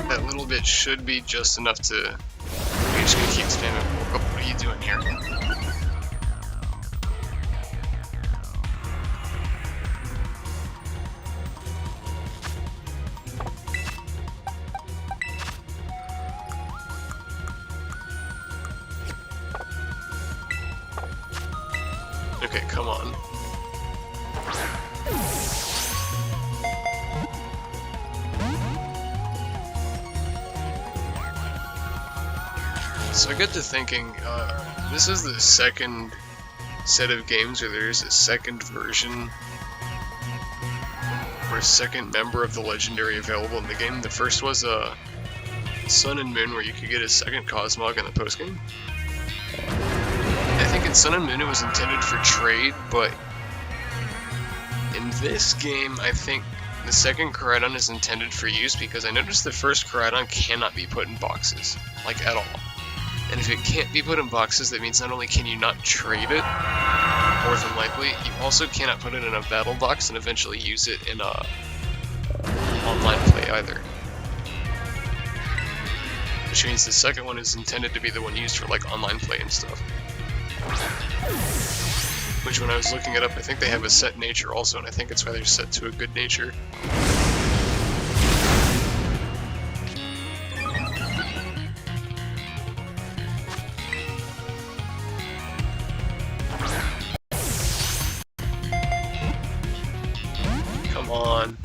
That little bit should be just enough to... We're just gonna keep spamming. Oh, what are you doing here? Okay, come on. So I get to thinking, this is the second set of games where there's a second version or a second member of the Legendary available in the game. The first was Sun and Moon, where you could get a second Cosmog in the postgame. I think in Sun and Moon it was intended for trade, but in this game I think the second Koraidon is intended for use, because I noticed the first Koraidon cannot be put in boxes, like at all. And if it can't be put in boxes, that means not only can you not trade it, more than likely, you also cannot put it in a battle box and eventually use it in online play either. Which means the second one is intended to be the one used for like online play and stuff. Which, when I was looking it up, I think they have a set nature also, and I think it's why they're set to a good nature. Come on.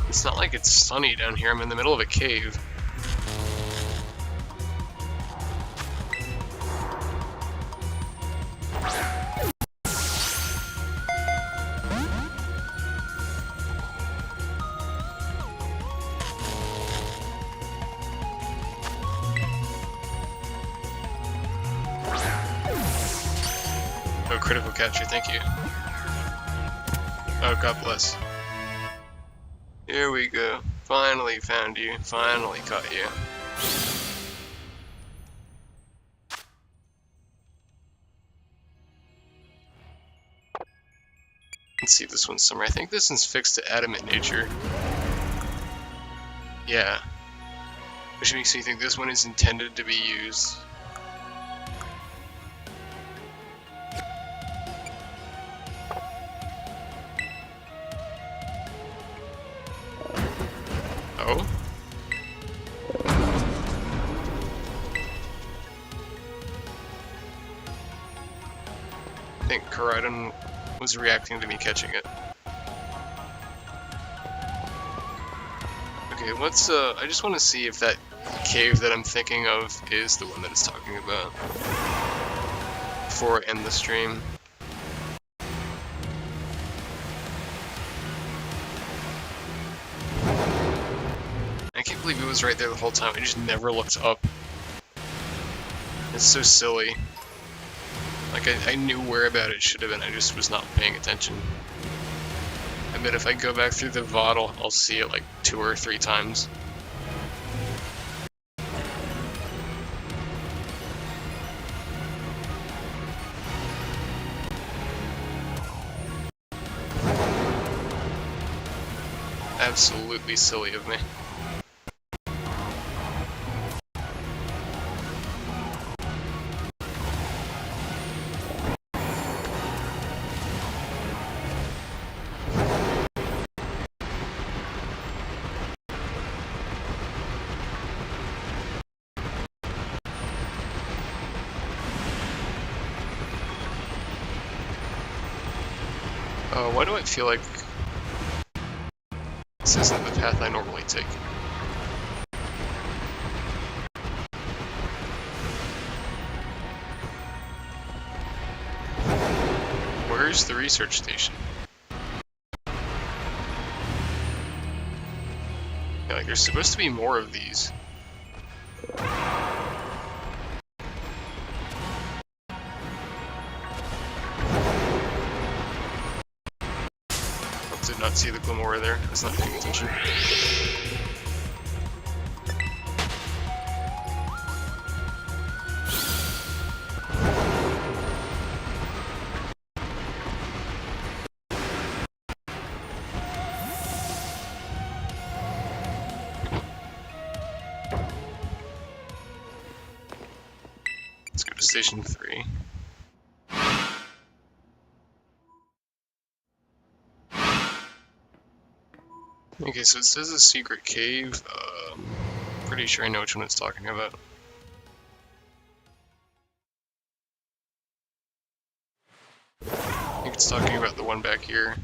It's not like it's sunny down here, I'm in the middle of a cave. Oh, critical capture, thank you. Oh, God bless. Here we go. Finally found you. Finally caught you. Let's see if this one's summer. I think this one's fixed to adamant nature. Yeah. Which makes me think this one is intended to be used. Oh? I think Koraidon was reacting to me catching it. Okay, let's, I just want to see if that cave that I'm thinking of is the one that it's talking about. Before I end the stream. I can't believe it was right there the whole time. I just never looked up. It's so silly. Like, I knew where about it should have been, I just was not paying attention. I bet if I go back through the VOD, I'll see it like 2 or 3 times. Absolutely silly of me. Why do I feel like this isn't the path I normally take? Where's the research station? Yeah, like there's supposed to be more of these. Did not see the Glimmer there. I was not paying attention. Let's go to Station 3. Okay, so it says a secret cave. Pretty sure I know which one it's talking about. I think it's talking about the one back here.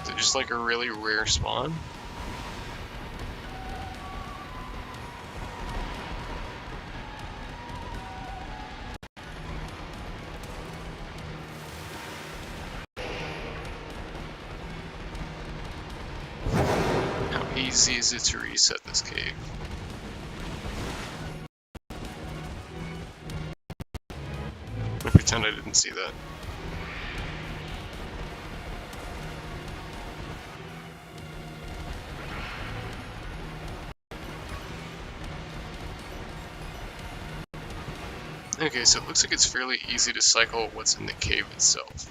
Is it just like a really rare spawn? How easy is it to reset this cave? I pretend I didn't see that. Okay, so it looks like it's fairly easy to cycle what's in the cave itself.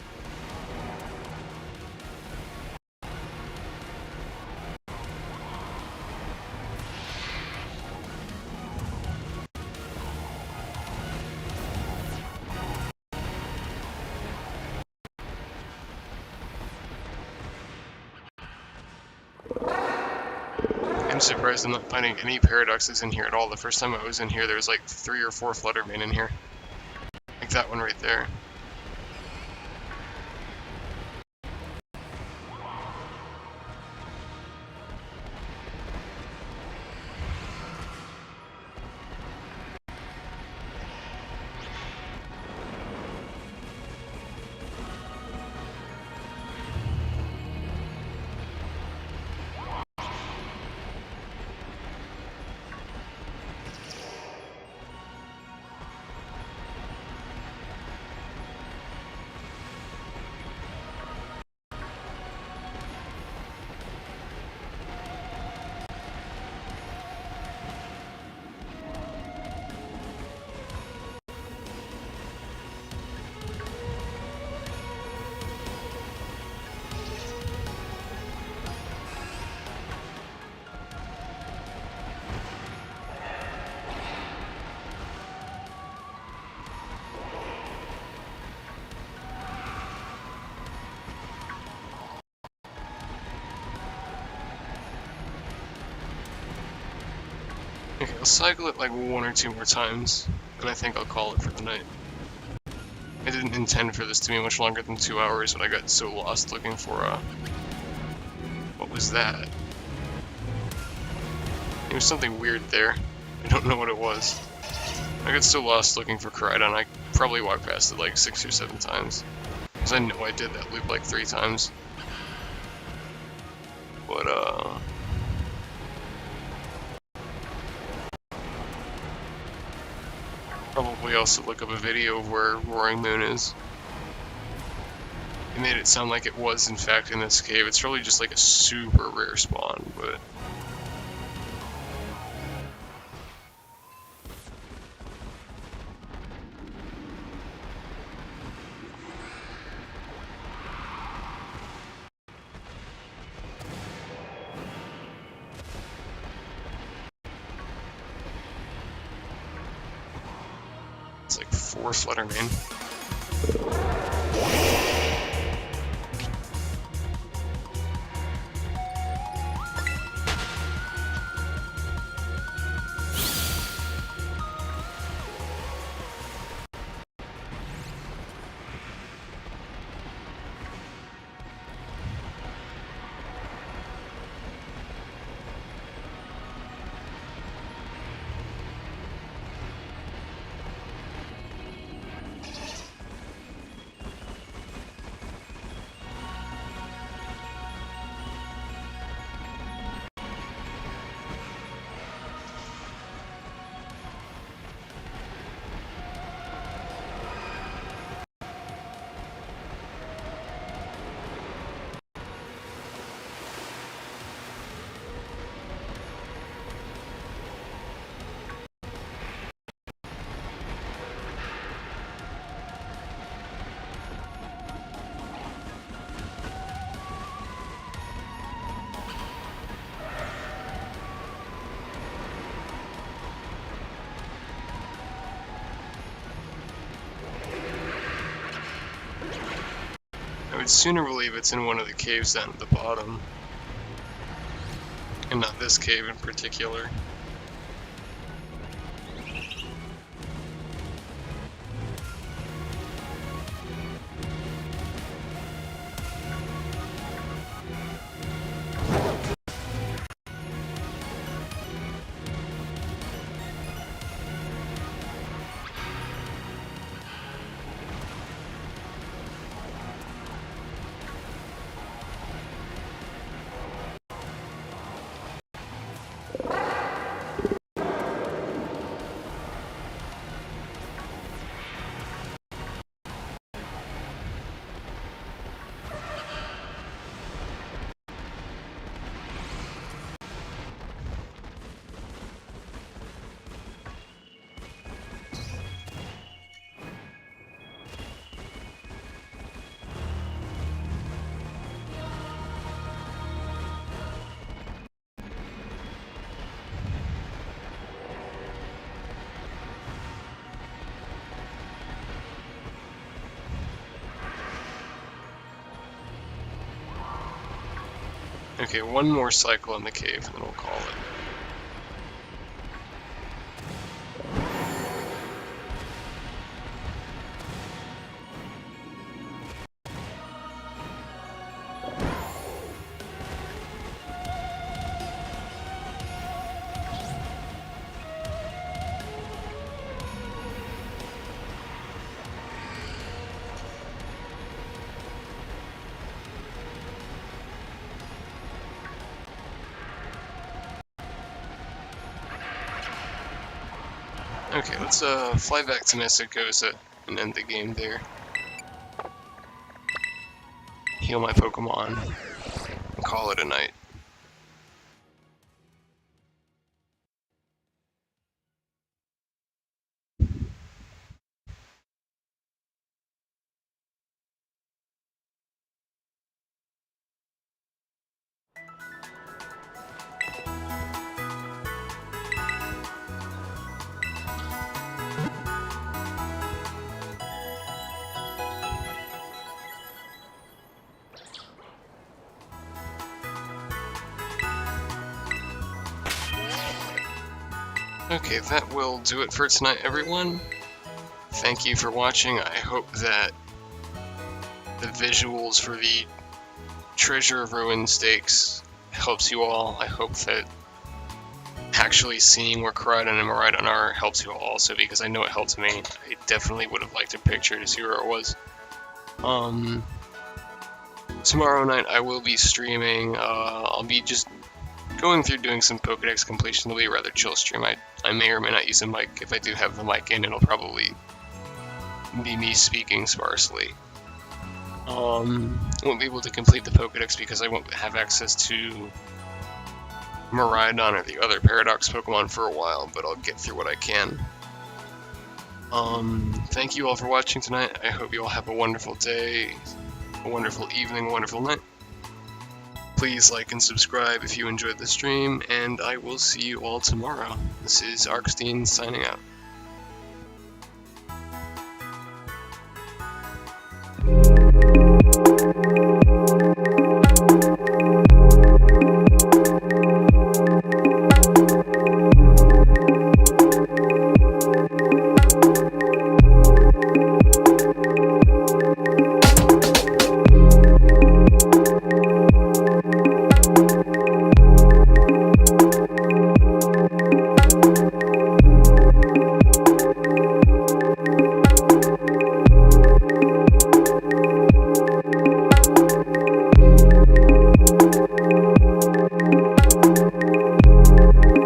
I'm surprised I'm not finding any paradoxes in here at all. The first time I was in here, there was like 3 or 4 Fluttermen in here. Like that one right there. Okay, I'll cycle it like 1 or 2 more times, and I think I'll call it for the night. I didn't intend for this to be much longer than 2 hours, but I got so lost looking for, what was that? There was something weird there. I don't know what it was. I got so lost looking for Koraidon, I probably walked past it like 6 or 7 times. Because I know I did that loop like 3 times. But, probably also look up a video of where Roaring Moon is. It made it sound like it was in fact in this cave. It's really just like a super rare spawn, but... It's like 4 Fluttermen. would sooner believe it's in one of the caves down at the bottom. And not this cave in particular. Okay, one more cycle in the cave, and then we'll call it. Okay, let's fly back to Mesagoza and end the game there. Heal my Pokemon and call it a night. Okay, that will do it for tonight, everyone. Thank you for watching. I hope that the visuals for the Treasure of Ruin stakes helps you all. I hope that actually seeing where Koraidon and Miraidon are helps you all also, because I know it helped me. I definitely would have liked a picture to see where it was. Tomorrow night I will be streaming. I'll be just going through doing some Pokedex completion. It'll be a rather chill stream. I may or may not use a mic. If I do have the mic in, it'll probably be me speaking sparsely. Won't be able to complete the Pokedex because I won't have access to Miraidon or the other Paradox Pokemon for a while, but I'll get through what I can. Thank you all for watching tonight. I hope you all have a wonderful day, a wonderful evening, a wonderful night. Please like and subscribe if you enjoyed the stream, and I will see you all tomorrow. This is Arkstein signing out.